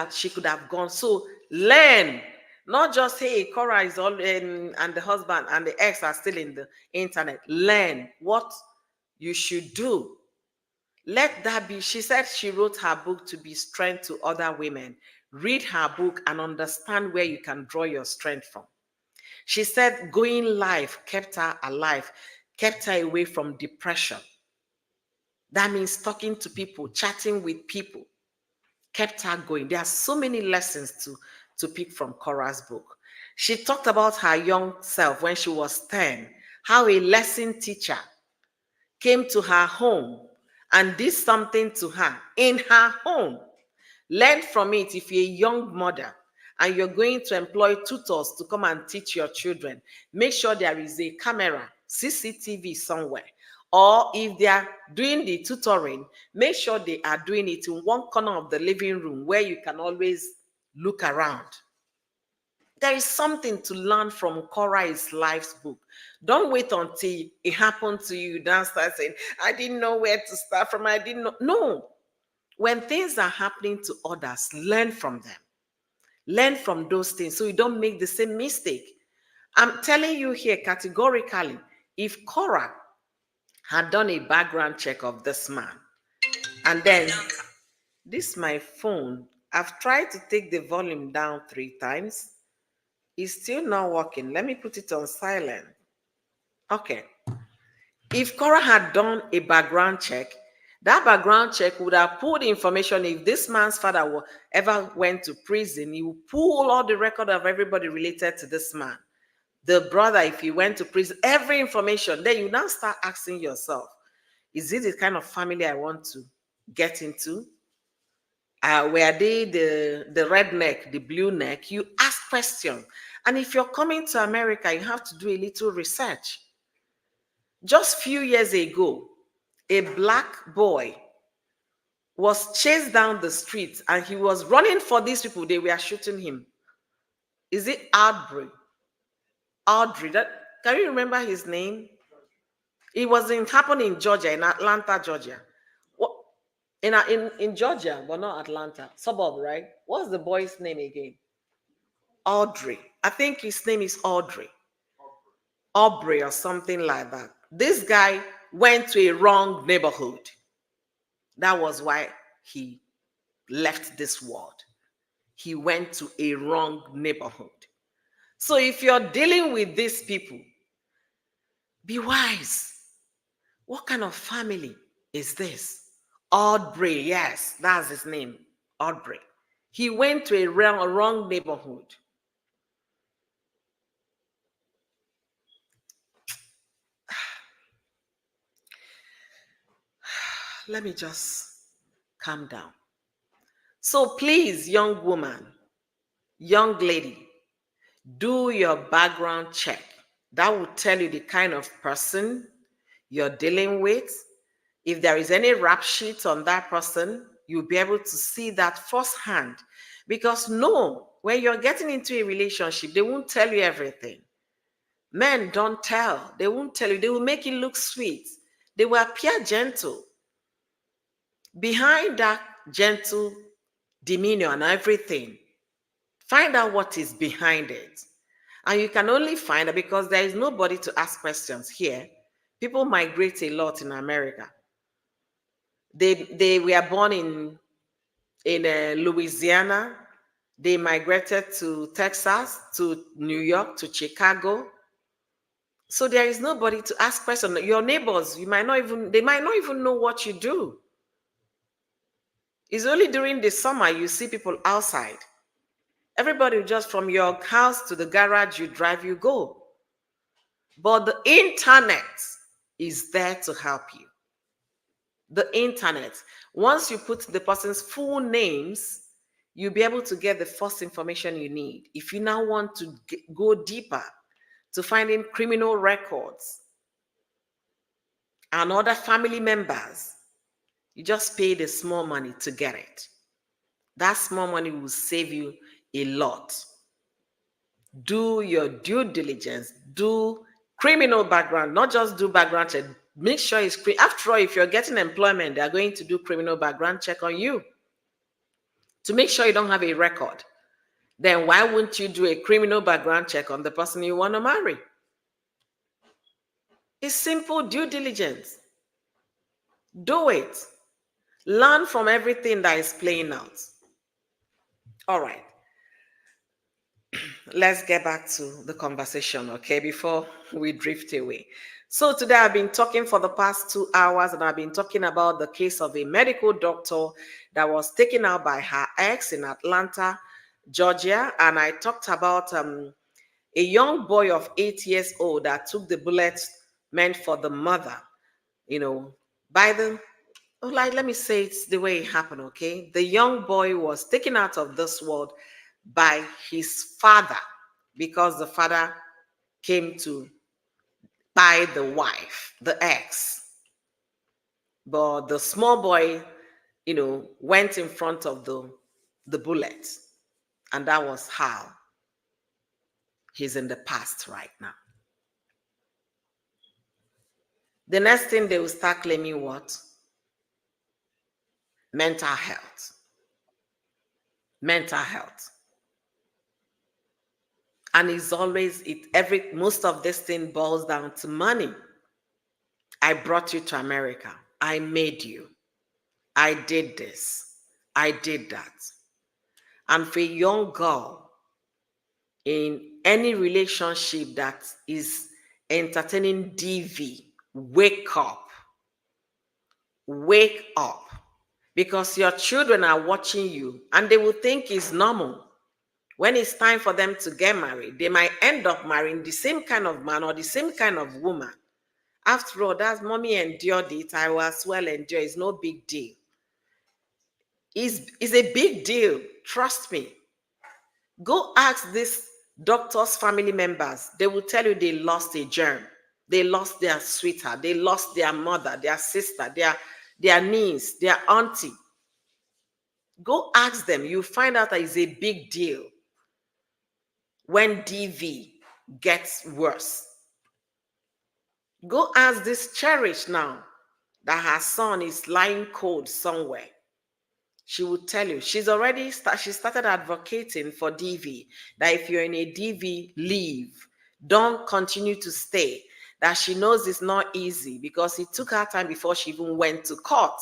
She could have gone. So learn, not just, hey, Cora is all and the husband and the ex are still in the internet. Learn what you should do. Let that be. She said she wrote her book to be strength to other women. Read her book and understand where you can draw your strength from. She said going live kept her alive, kept her away from depression. That means talking to people, chatting with people, kept her going. There are so many lessons to pick from Cora's book. She talked about her young self when she was 10, how a lesson teacher came to her home and did something to her in her home. Learn from it. If you're a young mother and you're going to employ tutors to come and teach your children, make sure there is a camera, CCTV somewhere. Or if they are doing the tutoring, make sure they are doing it in one corner of the living room where you can always look around. There is something to learn from Cora's life's book. Don't wait until it happened to you. Don't start saying, I didn't know where to start from. I didn't know. No. When things are happening to others, learn from them. Learn from those things so you don't make the same mistake. I'm telling you here categorically, if Cora had done a background check of this man, and then this my phone, I've tried to take the volume down 3 times. It's still not working. Let me put it on silent. Okay. If Cora had done a background check, that background check would have pulled information. If this man's father ever went to prison, he would pull all the record of everybody related to this man. The brother, if he went to prison, every information. Then you now start asking yourself, is it the kind of family I want to get into? Were they the redneck, the blue neck? You ask questions. And if you're coming to America, you have to do a little research. Just few years ago, a black boy was chased down the street and he was running for these people. They were shooting him. Is it Audrey? Audrey. Can you remember his name? It was happening in Georgia, in Atlanta, Georgia. What in Georgia, but not Atlanta. Suburb, right? What's the boy's name again? Audrey. I think his name is Audrey. Aubrey or something like that. This guy went to a wrong neighborhood. That was why he left this world. He went to a wrong neighborhood. So if you're dealing with these people, be wise. What kind of family is this? Aubrey, yes, that's his name, Aubrey. He went to a wrong neighborhood. Let me just calm down. So please, young woman, young lady, do your background check. That will tell you the kind of person you're dealing with. If there is any rap sheet on that person, you'll be able to see that firsthand. Because no, when you're getting into a relationship, they won't tell you everything. Men don't tell. They won't tell you. They will make it look sweet. They will appear gentle. Behind that gentle demeanor and everything, find out what is behind it. And you can only find it because there is nobody to ask questions here. People migrate a lot in America. They were born in Louisiana. They migrated to Texas, to New York, to Chicago. So there is nobody to ask questions. Your neighbors, they might not even know what you do. It's only during the summer you see people outside. Everybody just from your house to the garage you drive, you go. But the internet is there to help you. The internet. Once you put the person's full names, you'll be able to get the first information you need. If you now want to go deeper to finding criminal records and other family members, you just pay the small money to get it. That small money will save you a lot. Do your due diligence. Do criminal background, not just do background check. Make sure it's after all, if you're getting employment, they're going to do criminal background check on you to make sure you don't have a record. Then why wouldn't you do a criminal background check on the person you want to marry? It's simple due diligence. Do it. Learn from everything that is playing out. All right. Let's get back to the conversation, okay, before we drift away. So today I've been talking for the past 2 hours and I've been talking about the case of a medical doctor that was taken out by her ex in Atlanta, Georgia. And I talked about a young boy of 8 years old that took the bullet meant for the mother, by the, let me say it the way it happened, okay? The young boy was taken out of this world by his father because the father came to buy the wife, the ex. But the small boy, went in front of the bullet. And that was how he's in the past right now. The next thing they will start claiming what? Mental health. Mental health. And it's always, most of this thing boils down to money. I brought you to America. I made you. I did this. I did that. And for a young girl in any relationship that is entertaining DV, wake up. Wake up. Because your children are watching you and they will think it's normal. When it's time for them to get married, they might end up marrying the same kind of man or the same kind of woman. After all, that's mommy endured it, I will as well endure. It's no big deal. It's a big deal. Trust me. Go ask these doctors' family members. They will tell you they lost a germ. They lost their sweetheart. They lost their mother, their sister, their niece, their auntie. Go ask them. You find out that it's a big deal when DV gets worse. Go ask this Cherish now that her son is lying cold somewhere. She will tell you she started advocating for DV, that if you're in a DV, leave. Don't continue to stay. That she knows it's not easy because it took her time before she even went to court.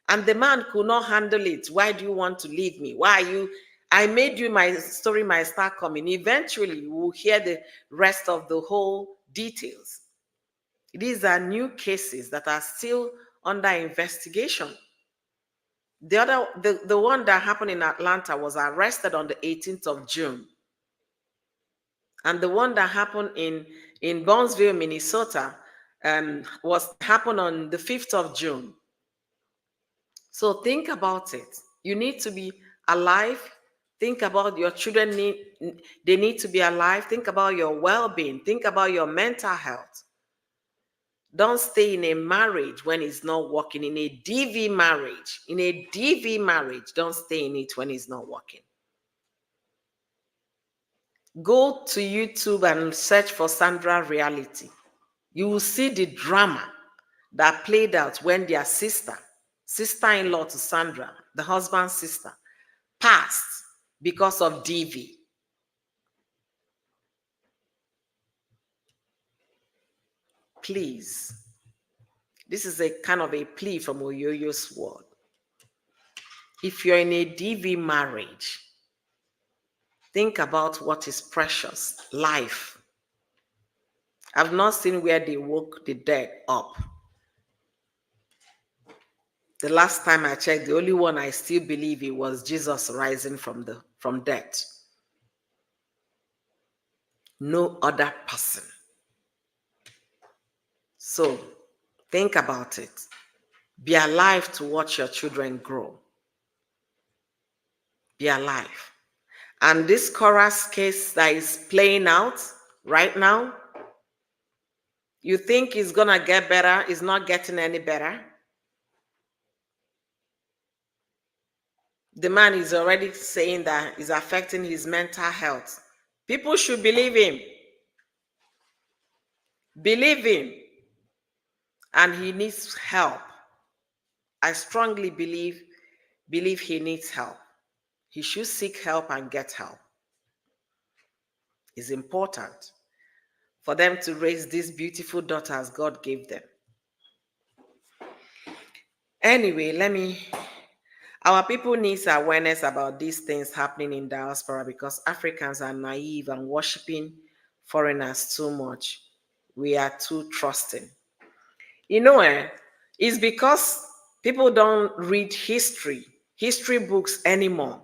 And the man could not handle it. Why do you want to leave me? Why are you? I made you, my story might start coming. Eventually, you will hear the rest of the whole details. These are new cases that are still under investigation. The one that happened in Atlanta was arrested on the 18th of June. And the one that happened in Burnsville, Minnesota, happened on the 5th of June. So think about it. You need to be alive. Think about your children they need to be alive. Think about your well-being. Think about your mental health. Don't stay in a marriage when it's not working. In a DV marriage, don't stay in it when it's not working. Go to YouTube and search for Sandra Reality. You will see the drama that played out when their sister-in-law to Sandra, the husband's sister, passed because of DV. Please, this is a kind of a plea from Oyoyo's word. If you're in a DV marriage, think about what is precious, life. I've not seen where they woke the dead up. The last time I checked, the only one I still believe it was Jesus rising from death. No other person. So think about it. Be alive to watch your children grow. Be alive. And this chorus case that is playing out right now, you think it's gonna get better, it's not getting any better. The man is already saying that it's affecting his mental health. People should believe him. Believe him. And he needs help. I strongly believe he needs help. He should seek help and get help. It's important for them to raise these beautiful daughters God gave them. Anyway, our people need awareness about these things happening in diaspora because Africans are naive and worshiping foreigners too much. We are too trusting. It's because people don't read history books anymore.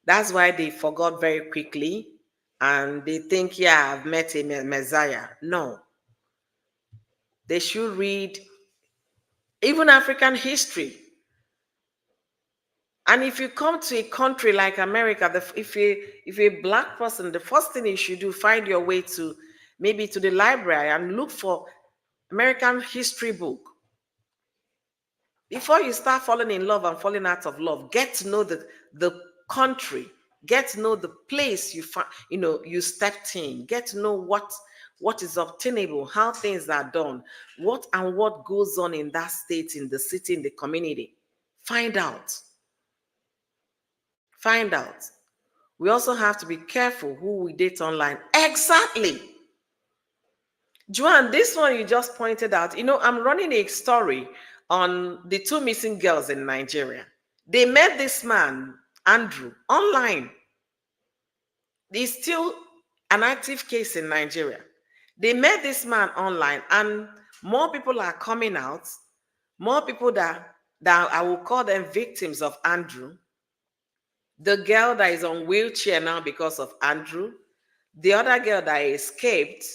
That's why they forgot very quickly and they think, yeah, I've met a Messiah. No. They should read even African history. And if you come to a country like America, if you're a black person, the first thing you should do, find your way to maybe to the library and look for American history book. Before you start falling in love and falling out of love, get to know the country, get to know the place you stepped in, get to know what is obtainable, how things are done, what goes on in that state, in the city, in the community. Find out. We also have to be careful who we date online. Exactly. Joanne, this one you just pointed out. I'm running a story on the two missing girls in Nigeria. They met this man, Andrew, online. There's still an active case in Nigeria. They met this man online, and more people are coming out. More people that I will call them victims of Andrew The girl that is on wheelchair now because of Andrew, the other girl that escaped,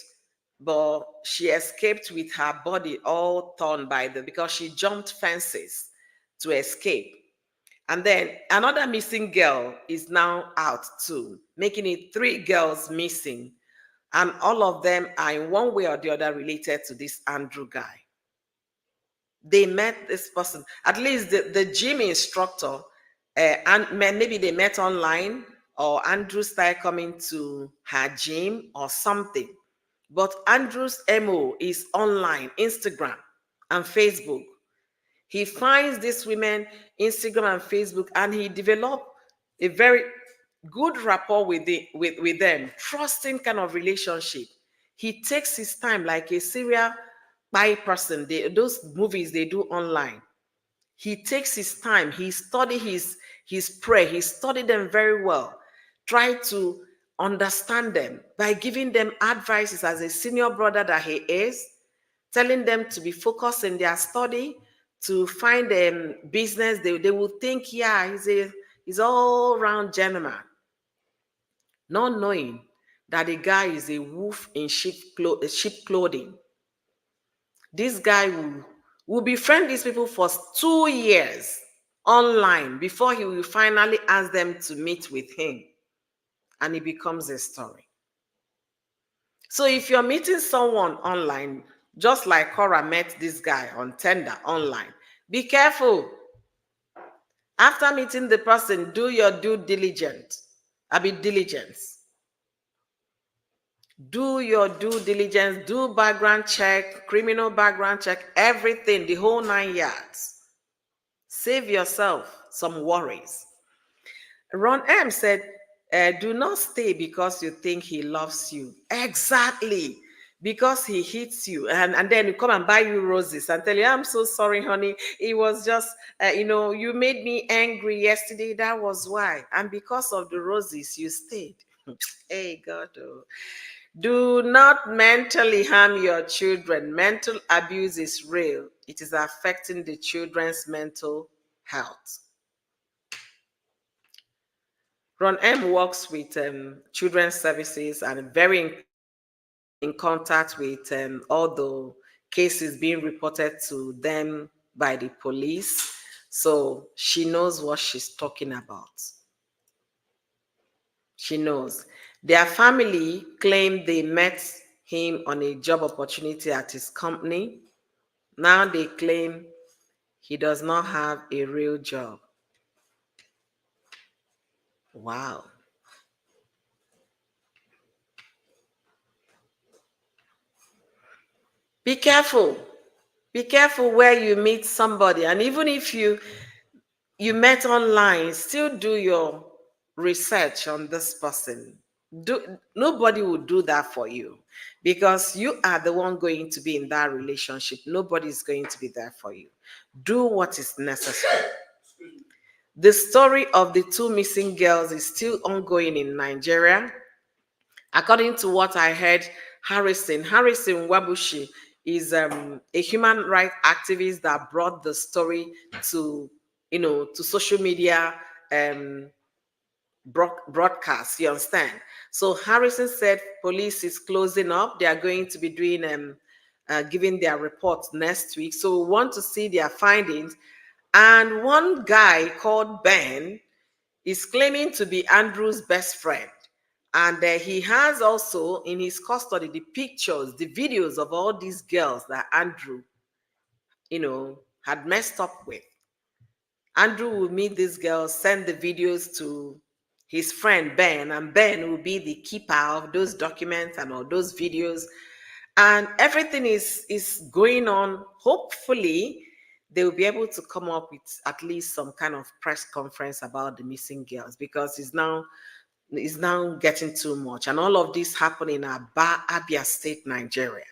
but she escaped with her body all torn by the because she jumped fences to escape. And then another missing girl is now out too, making it three girls missing. And all of them are in one way or the other related to this Andrew guy. They met this person, at least the gym instructor, and maybe they met online, or Andrew started coming to her gym or something. But Andrew's MO is online, Instagram and Facebook. He finds these women, Instagram and Facebook, and he developed a very good rapport with them, trusting kind of relationship. He takes his time like a serial spy person. Those movies they do online. He takes his time. He study his prayer. He studied them very well. Try to understand them by giving them advices as a senior brother that he is, telling them to be focused in their study, to find business. They will think, yeah, he's all round gentleman, not knowing that the guy is a wolf in sheep clothing. This guy will befriend these people for 2 years online before he will finally ask them to meet with him, and it becomes a story. So if you're meeting someone online, just like Cora met this guy on Tinder online, be careful. After meeting the person, do your due diligence. Diligence. Do your due diligence, do background check, criminal background check, everything, the whole 9 yards. Save yourself some worries. Ron M said, do not stay because you think he loves you. Exactly. Because he hits you. And then you come and buy you roses and tell you, I'm so sorry, honey. It was just, you made me angry yesterday. That was why. And because of the roses, you stayed. Hey, God. Oh. Do not mentally harm your children. Mental abuse is real. It is affecting the children's mental health. Ron M works with children's services and very in contact with all the cases being reported to them by the police. So she knows what she's talking about. She knows. Their family claimed they met him on a job opportunity at his company. Now they claim he does not have a real job. Wow. Be careful. Be careful where you meet somebody. And even if you met online, still do your research on this person. Nobody will do that for you because you are the one going to be in that relationship. Nobody is going to be there for you. Do what is necessary. The story of the two missing girls is still ongoing in Nigeria. According to what I heard, Harrison Wabushi is a human rights activist that brought the story to to social media um, broadcast. You understand? So Harrison said police is closing up. They are going to be doing giving their report next week. So we want to see their findings. And one guy called Ben is claiming to be Andrew's best friend. And he has also in his custody the pictures, the videos of all these girls that Andrew, had messed up with. Andrew will meet these girls, send the videos to his friend Ben, and Ben will be the keeper of those documents and all those videos. And everything is going on. Hopefully, they will be able to come up with at least some kind of press conference about the missing girls because it's now getting too much. And all of this happened in Aba, Abia State, Nigeria.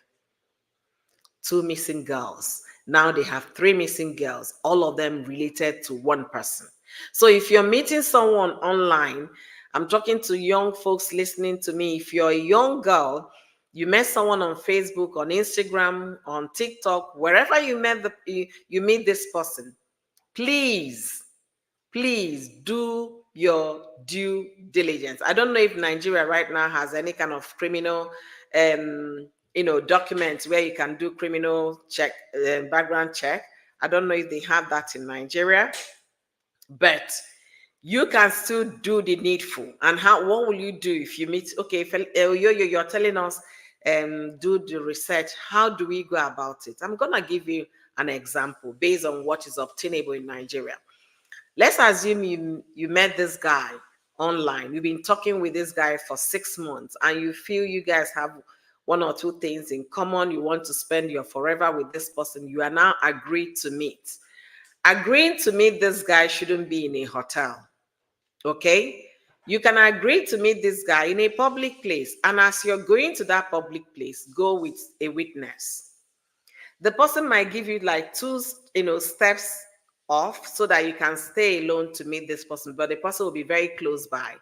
Two missing girls. Now they have three missing girls, all of them related to one person. So if you're meeting someone online, I'm talking to young folks listening to me. If you're a young girl, you met someone on Facebook, on Instagram, on TikTok, wherever you meet this person, please do your due diligence. I don't know if Nigeria right now has any kind of criminal, documents where you can do criminal check, background check. I don't know if they have that in Nigeria, but you can still do the needful. And what will you do if you meet? Okay, you're telling us, do the research. How do we go about it? I'm gonna give you an example based on what is obtainable in Nigeria. Let's assume you met this guy online. You've been talking with this guy for 6 months, and you feel you guys have one or two things in common. You want to spend your forever with this person. You are now agreed to meet. Agreeing to meet this guy shouldn't be in a hotel. Okay? You can agree to meet this guy in a public place, and as you're going to that public place, go with a witness. The person might give you like two, steps off so that you can stay alone to meet this person, but the person will be very close by.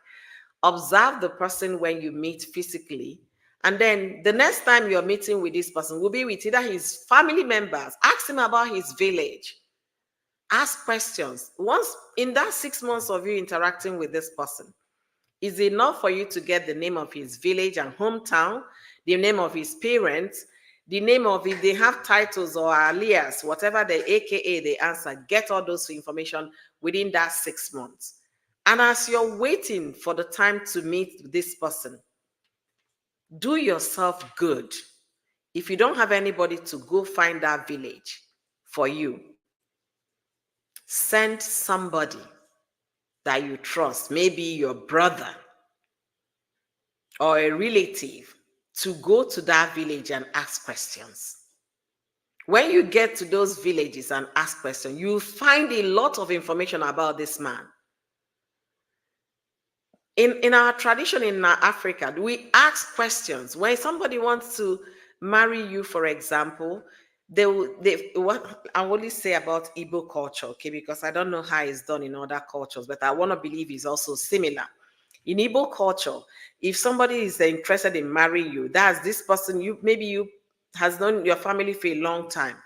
Observe the person when you meet physically, and then the next time you're meeting with this person will be with either his family members. Ask him about his village. Ask questions. Once in that 6 months of you interacting with this person, is enough for you to get the name of his village and hometown, the name of his parents, the name of, if they have titles or alias, whatever the AKA they answer, get all those information within that 6 months. And as you're waiting for the time to meet this person, do yourself good. If you don't have anybody to go find that village for you, send somebody that you trust, maybe your brother or a relative, to go to that village and ask questions. When you get to those villages and ask questions, you find a lot of information about this man. In our tradition in Africa, we ask questions. When somebody wants to marry you, for example, what I only say about Igbo culture, okay, because I don't know how it's done in other cultures, but I want to believe it's also similar. In Igbo culture, if somebody is interested in marrying you, that's this person, you has known your family for a long time.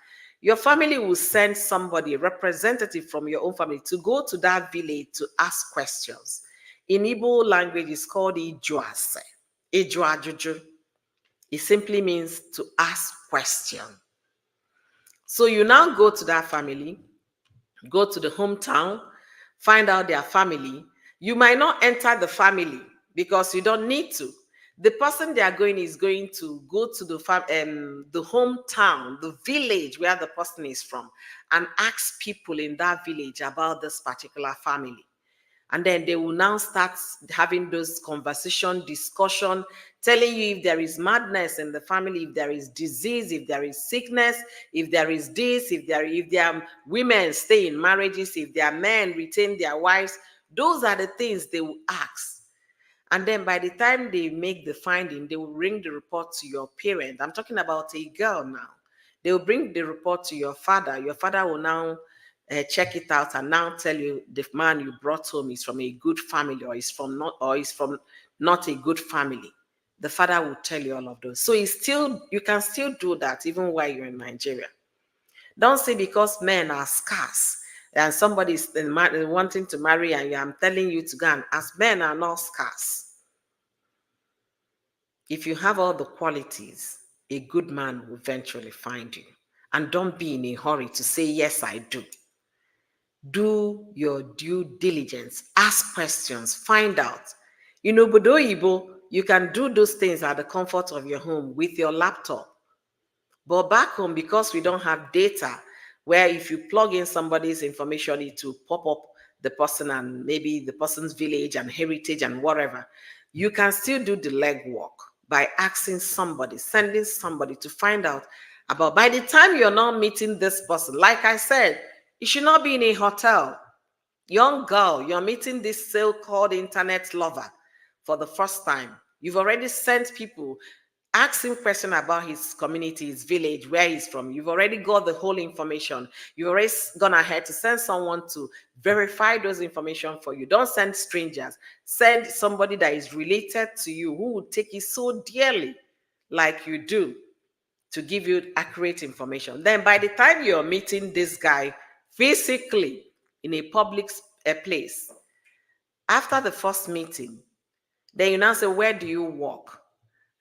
Your family will send somebody, a representative from your own family, to go to that village to ask questions. In Igbo language, it's called Ijuase, Ijuajuju. It simply means to ask question. So you now go to that family, go to the hometown, find out their family. You might not enter the family because you don't need to. The person they are going is going to go to the hometown, the village where the person is from, and ask people in that village about this particular family. And then they will now start having those conversation, discussion, telling you if there is madness in the family, if there is disease, if there is sickness, if there is this, if their women stay in marriages, if their men retain their wives. Those are the things they will ask. And then by the time they make the finding, they will bring the report to your parent. I'm talking about a girl now. They will bring the report to your father. Your father will now check it out and now tell you the man you brought home is from a good family or is from not a good family. The father will tell you all of those. So you can still do that even while you're in Nigeria. Don't say because men are scarce and somebody is wanting to marry and I'm telling you to go and ask. Men are not scarce. If you have all the qualities, a good man will eventually find you. And don't be in a hurry to say, yes, I do. Do your due diligence. Ask questions. Find out. In Obodo Igbo, you can do those things at the comfort of your home with your laptop. But back home, because we don't have data, where if you plug in somebody's information, it will pop up the person and maybe the person's village and heritage and whatever, you can still do the legwork by asking somebody, sending somebody to find out about. By the time you're not meeting this person, like I said, it should not be in a hotel. Young girl, you're meeting this so-called internet lover for the first time. You've already sent people, ask him question about his community, his village, where he's from. You've already got the whole information. You've already gone ahead to send someone to verify those information for you. Don't send strangers. Send somebody that is related to you, who would take it so dearly like you do, to give you accurate information. Then by the time you're meeting this guy physically in a public place, After the first meeting, then you now say, where do you work?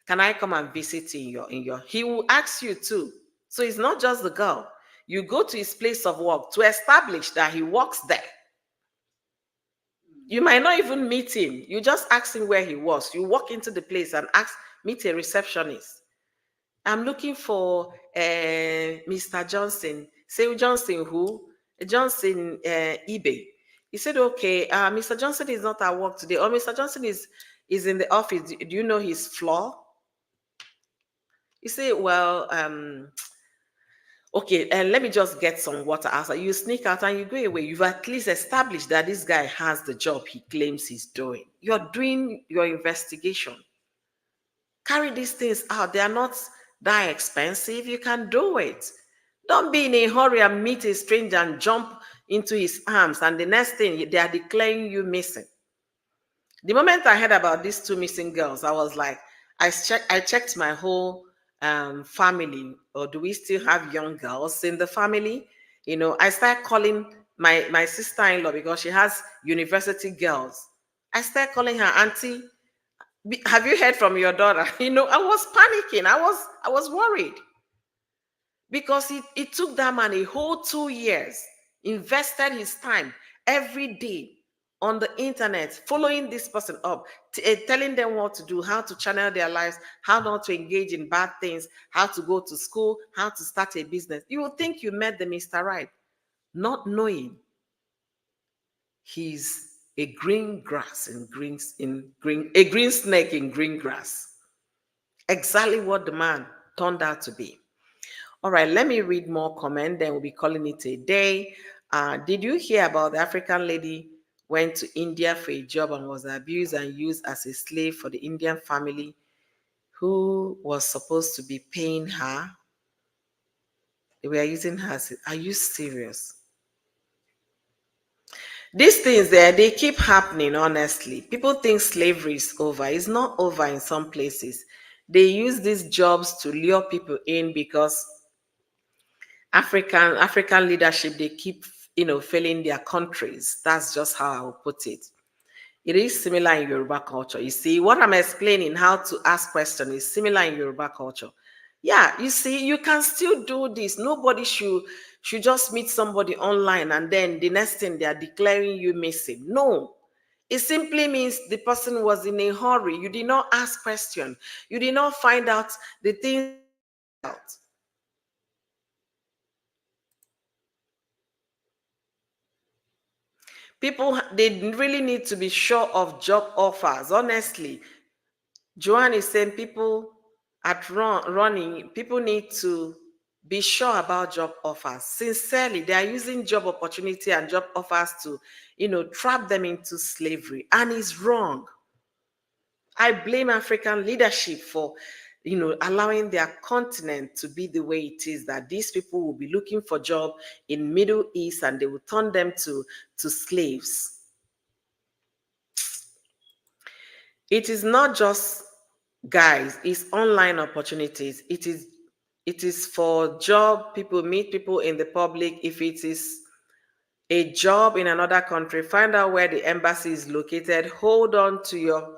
Can I come and visit in your he will ask you too. So it's not just the girl. You go to his place of work to establish that he works there. You might not even meet him. You just ask him where he was. You walk into the place and meet a receptionist. I'm looking for Mr. Johnson. Say Johnson who? Johnson eBay. He said, okay, Mr. Johnson is not at work today. Or Mr. Johnson is in the office. Do you know his floor? You say, well, okay, and let me just get some water outside. You sneak out and you go away. You've at least established that this guy has the job he claims he's doing. You're doing your investigation. Carry these things out. They are not that expensive. You can do it. Don't be in a hurry and meet a stranger and jump into his arms. And the next thing, they are declaring you missing. The moment I heard about these two missing girls, I was like, I checked my whole family. Or do we still have young girls in the family? I started calling my sister-in-law because she has university girls. I started calling her auntie. Have you heard from your daughter? I was panicking. I was worried because it took that man a whole 2 years, invested his time every day on the internet, following this person up, telling them what to do, how to channel their lives, how not to engage in bad things, how to go to school, how to start a business. You would think you met the Mr. Right, not knowing he's a green grass a green snake in green grass. Exactly what the man turned out to be. All right, let me read more comment, then we'll be calling it a day. Did you hear about the African lady went to India for a job and was abused and used as a slave for the Indian family who was supposed to be paying her? They were using her. Are you serious? These things there, they keep happening, honestly. People think slavery is over. It's not over in some places. They use these jobs to lure people in because African leadership, they keep failing their countries. That's just how I will put it. It is similar in Yoruba culture. You see, what I'm explaining, how to ask questions, is similar in Yoruba culture. Yeah, you see, you can still do this. Nobody should just meet somebody online and then the next thing they are declaring you missing. No. It simply means the person was in a hurry. You did not ask questions. You did not find out the things out. People, they really need to be sure of job offers. Honestly, Joanne is saying people running, people need to be sure about job offers. Sincerely, they are using job opportunity and job offers to, trap them into slavery. And it's wrong. I blame African leadership for, allowing their continent to be the way it is, that these people will be looking for job in Middle East and they will turn them to slaves. It is not just guys, it's online opportunities. It is for job. People meet people in the public. If it is a job in another country, find out where the embassy is located. Hold on to your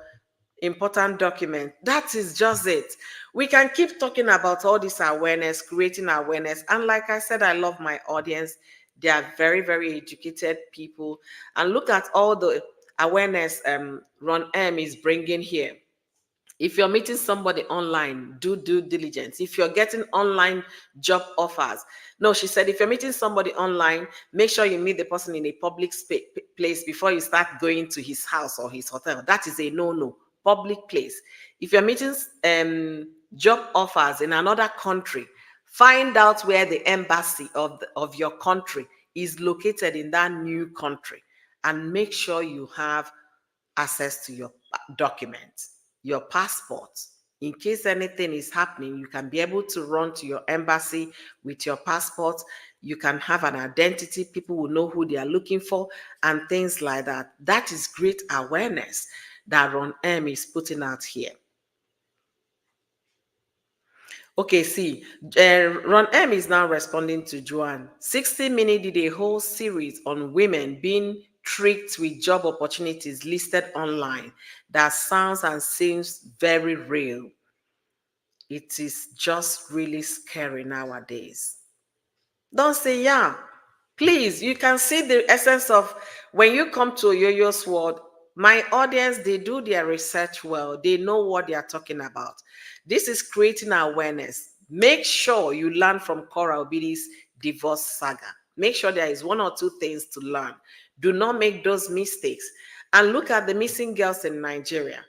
important document. That is just it. We can keep talking about all this awareness, creating awareness. And like I said, I love my audience. They are very, very educated people. And look at all the awareness Ron M is bringing here. If you're meeting somebody online, do due diligence. If you're getting online job offers, no, she said, if you're meeting somebody online, make sure you meet the person in a public place before you start going to his house or his hotel. That is a no-no. Public place. If you're meeting job offers in another country, find out where the embassy of your country is located in that new country, and make sure you have access to your documents, your passport. In case anything is happening, you can be able to run to your embassy with your passport. You can have an identity. People will know who they are looking for and things like that. That is great awareness that Ron M is putting out here. Okay, see, Ron M is now responding to Joanne. 60 Minutes did a whole series on women being tricked with job opportunities listed online that sounds and seems very real. It is just really scary nowadays. Don't say, yeah. Please, you can see the essence of when you come to Yo-Yo's world. My audience, they do their research well. They know what they are talking about. This is creating awareness. Make sure you learn from Cora Obidi's divorce saga. Make sure there is one or two things to learn. Do not make those mistakes. And look at the missing girls in Nigeria.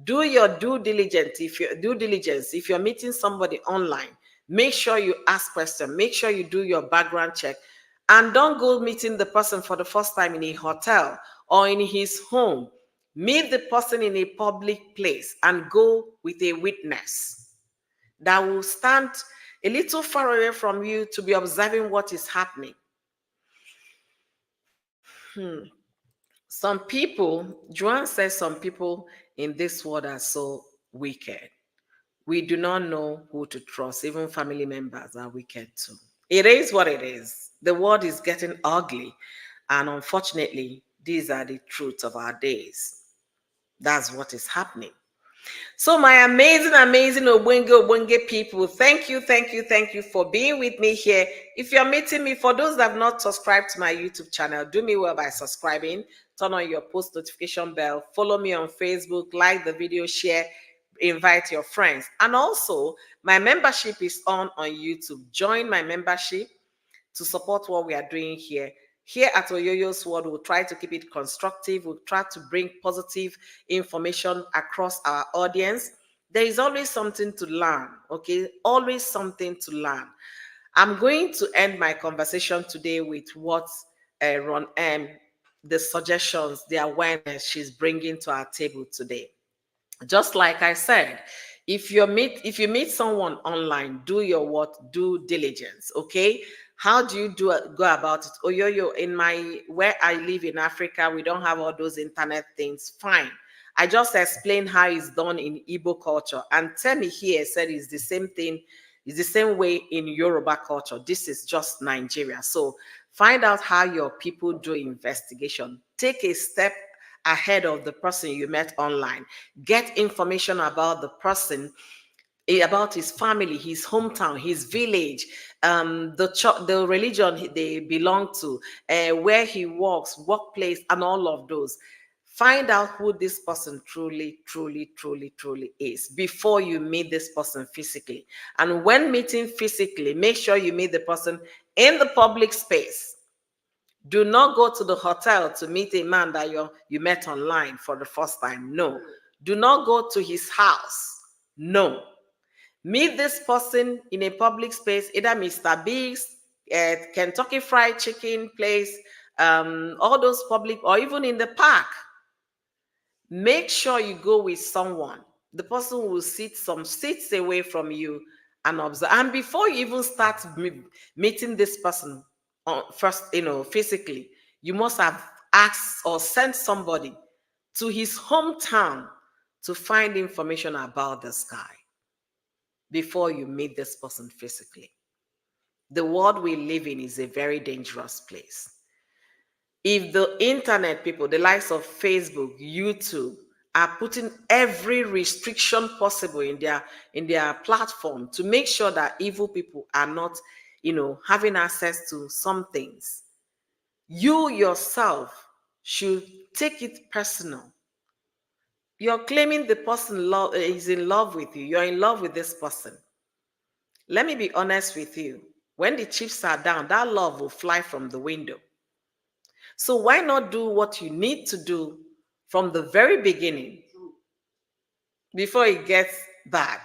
Do your due diligence. If you're meeting somebody online, make sure you ask questions. Make sure you do your background check. And don't go meeting the person for the first time in a hotel or in his home. Meet the person in a public place and go with a witness that will stand a little far away from you to be observing what is happening. Some people, Joanne says some people in this world are so wicked. We do not know who to trust. Even family members are wicked too. It is what it is. The world is getting ugly. And unfortunately, these are the truths of our days. That's what is happening. So my amazing Obwenge people, thank you for being with me here. If you're meeting me, for those that have not subscribed to my YouTube channel, do me well by subscribing, turn on your post notification bell, follow me on Facebook, like the video, share, invite your friends. And also, my membership is on YouTube. Join my membership to support what we are doing here. Here at Oyoyo's World, we'll try to keep it constructive. We'll try to bring positive information across our audience. There is always something to learn, okay? Always something to learn. I'm going to end my conversation today with what Ron M, the suggestions, the awareness she's bringing to our table today. Just like I said, if you meet someone online, do your what? Due diligence, okay? How do you go about it? Oh, in where I live in Africa, we don't have all those internet things. Fine. I just explained how it's done in Igbo culture. And tell me here said it's the same thing, it's the same way in Yoruba culture. This is just Nigeria. So find out how your people do investigation. Take a step ahead of the person you met online. Get information about the person, about his family, his hometown, his village, the religion they belong to, where he works, workplace, and all of those. Find out who this person truly is before you meet this person physically. And when meeting physically, make sure you meet the person in the public space. Do not go to the hotel to meet a man that you met online for the first time. No. Do not go to his house. No. Meet this person in a public space, either Mr. Biggs, Kentucky Fried Chicken place, all those public, or even in the park. Make sure you go with someone. The person will sit some seats away from you and observe. And before you even start meeting this person first, physically, you must have asked or sent somebody to his hometown to find information about this guy before you meet this person physically. The world we live in is a very dangerous place. If the internet people, the likes of Facebook, YouTube, are putting every restriction possible in their platform to make sure that evil people are not, having access to some things, you yourself should take it personal. You're claiming the person is in love with you. You're in love with this person. Let me be honest with you. When the chips are down, that love will fly from the window. So why not do what you need to do from the very beginning before it gets bad?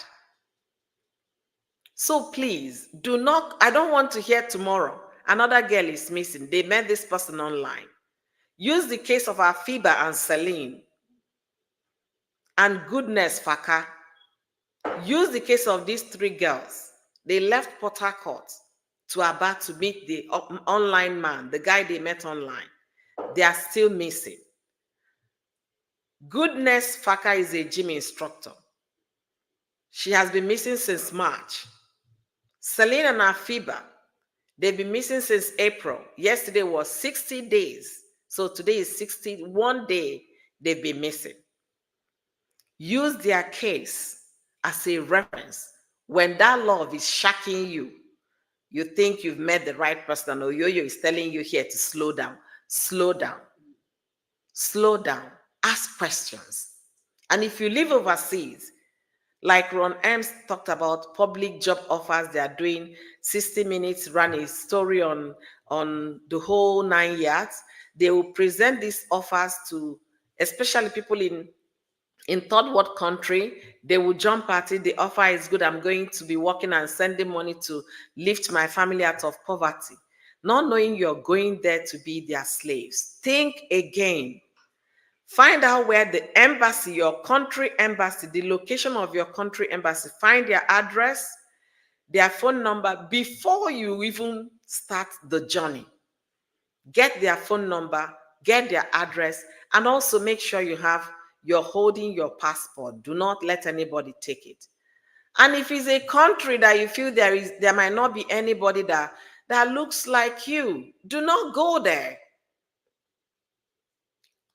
So please, I don't want to hear tomorrow another girl is missing. They met this person online. Use the case of Afiba and Celine and Goodness Faka. Use the case of these three girls. They left Port Harcourt to Aba to meet the online man, the guy they met online. They are still missing. Goodness Faka is a gym instructor. She has been missing since March. Celine and Afiba, they've been missing since April. Yesterday was 60 days So today is 61 day they've been missing. Use their case as a reference. When that love is shocking you, you think you've met the right person, or yo-yo is telling you here to slow down. Slow down. Slow down. Ask questions. And if you live overseas, like Ron Ems talked about public job offers, they are doing 60 minutes, run a story on the whole 9 yards. They will present these offers to especially people in third world country. They will jump at it. The offer is good. I'm going to be working and sending money to lift my family out of poverty. Not knowing you're going there to be their slaves. Think again. Find out where the embassy, your country embassy, the location of your country embassy, find their address, their phone number before you even start the journey. Get their phone number, get their address, and also make sure you're holding your passport. Do not let anybody take it. And if it's a country that you feel there might not be anybody that looks like you, do not go there.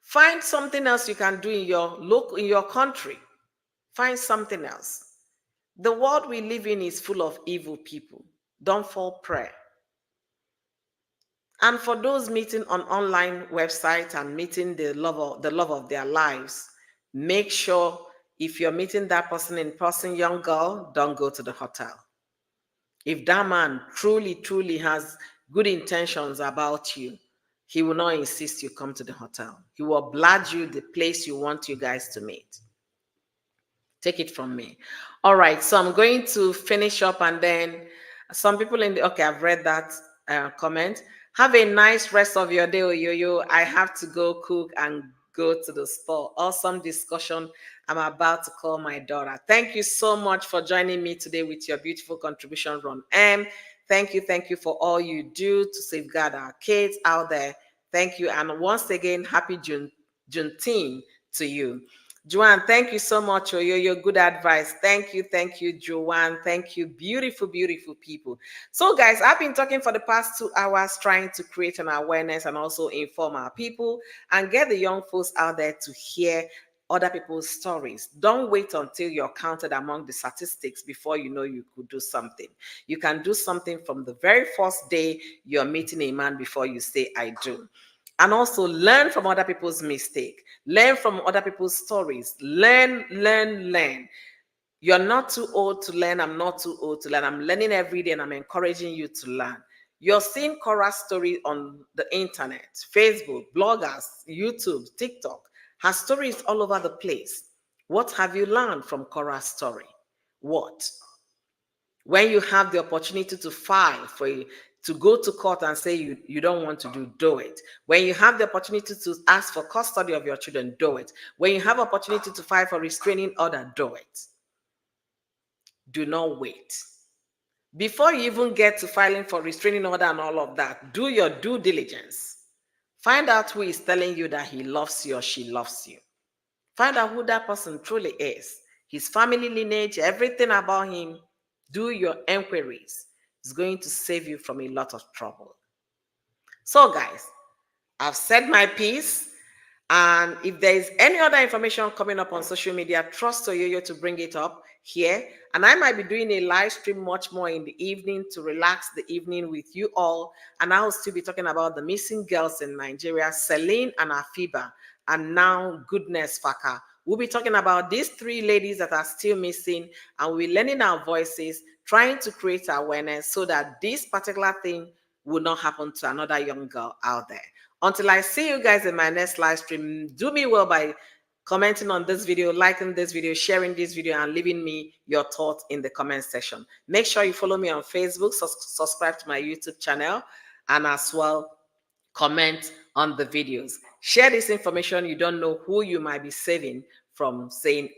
Find something else you can do in your country. Find something else. The world we live in is full of evil people. Don't fall prey. And for those meeting on online websites and meeting the love of their lives, make sure if you're meeting that person in person, young girl, don't go to the hotel. If that man truly, truly has good intentions about you, he will not insist you come to the hotel. He will oblige you the place you want you guys to meet. Take it from me. All right, so I'm going to finish up, and then some people okay, I've read that comment. Have a nice rest of your day, Oyoyo. I have to go cook and go to the store. Awesome discussion. I'm about to call my daughter. Thank you so much for joining me today with your beautiful contribution, Ron M. Thank you for all you do to safeguard our kids out there. Thank you, and once again, happy Juneteenth to you. Joanne, thank you so much for your good advice. Thank you, Joanne. Thank you, beautiful, beautiful people. So, guys, I've been talking for the past 2 hours trying to create an awareness and also inform our people and get the young folks out there to hear other people's stories. Don't wait until you're counted among the statistics before you know you could do something. You can do something from the very first day you're meeting a man before you say, I do. And also learn from other people's mistake. Learn from other people's stories. Learn. You're not too old to learn. I'm not too old to learn. I'm learning every day, and I'm encouraging you to learn. You're seeing Cora's story on the internet, Facebook, bloggers, YouTube, TikTok. Her story is all over the place. What have you learned from Cora's story? What? When you have the opportunity to file to go to court and say you don't want to do it. When you have the opportunity to ask for custody of your children, do it. When you have opportunity to file for restraining order, do it. Do not wait. Before you even get to filing for restraining order and all of that, do your due diligence. Find out who is telling you that he loves you or she loves you. Find out who that person truly is. His family lineage, everything about him. Do your inquiries. It's going to save you from a lot of trouble. So, guys, I've said my piece. And if there is any other information coming up on social media, trust Oyoyo to bring it up here. And I might be doing a live stream much more in the evening to relax the evening with you all. And I will still be talking about the missing girls in Nigeria, Celine and Afiba, and now Goodness Faka. We'll be talking about these 3 ladies that are still missing, and we're lending our voices, trying to create awareness so that this particular thing will not happen to another young girl out there. Until I see you guys in my next live stream, do me well by commenting on this video, liking this video, sharing this video, and leaving me your thoughts in the comment section. Make sure you follow me on Facebook, subscribe to my YouTube channel, and as well, comment on the videos. Share this information. You don't know who you might be saving from saying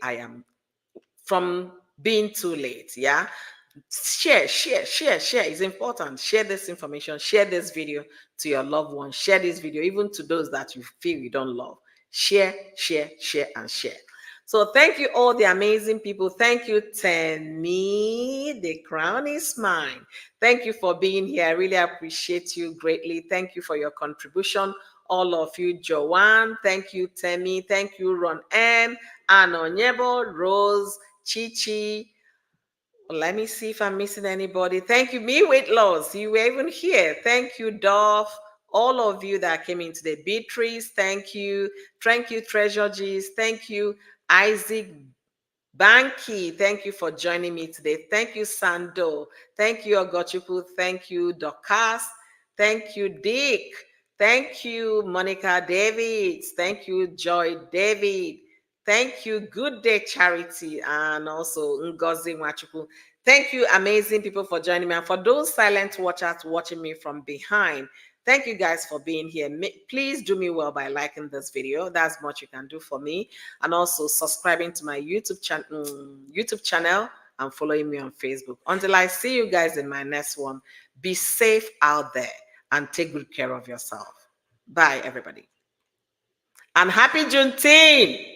from being too late. Yeah. Share. It's important. Share this information. Share this video to your loved ones. Share this video even to those that you feel you don't love. Share, and share. So thank you all the amazing people. Thank you, Tenny. The crown is mine. Thank you for being here. I really appreciate you greatly. Thank you for your contribution all of you. Joanne, thank you. Temi, thank you. Ron N, Anonyebo, Rose, Chichi. Let me see if I'm missing anybody. Thank you. Me weight loss. You were even here. Thank you, Dove. All of you that came in today. Beatrice, thank you. Thank you, Treasure G's. Thank you, Isaac Banky. Thank you for joining me today. Thank you, Sando. Thank you, Ogochukwu. Thank you, Dorcas. Thank you, Dick. Thank you, Monica Davids. Thank you, Joy David. Thank you, Good Day Charity, and also Ngozi Nwachukwu. Thank you, amazing people, for joining me. And for those silent watchers watching me from behind, thank you guys for being here. Please do me well by liking this video. That's much you can do for me. And also subscribing to my YouTube channel and following me on Facebook. Until I see you guys in my next one, be safe out there and take good care of yourself. Bye, everybody. And happy Juneteenth!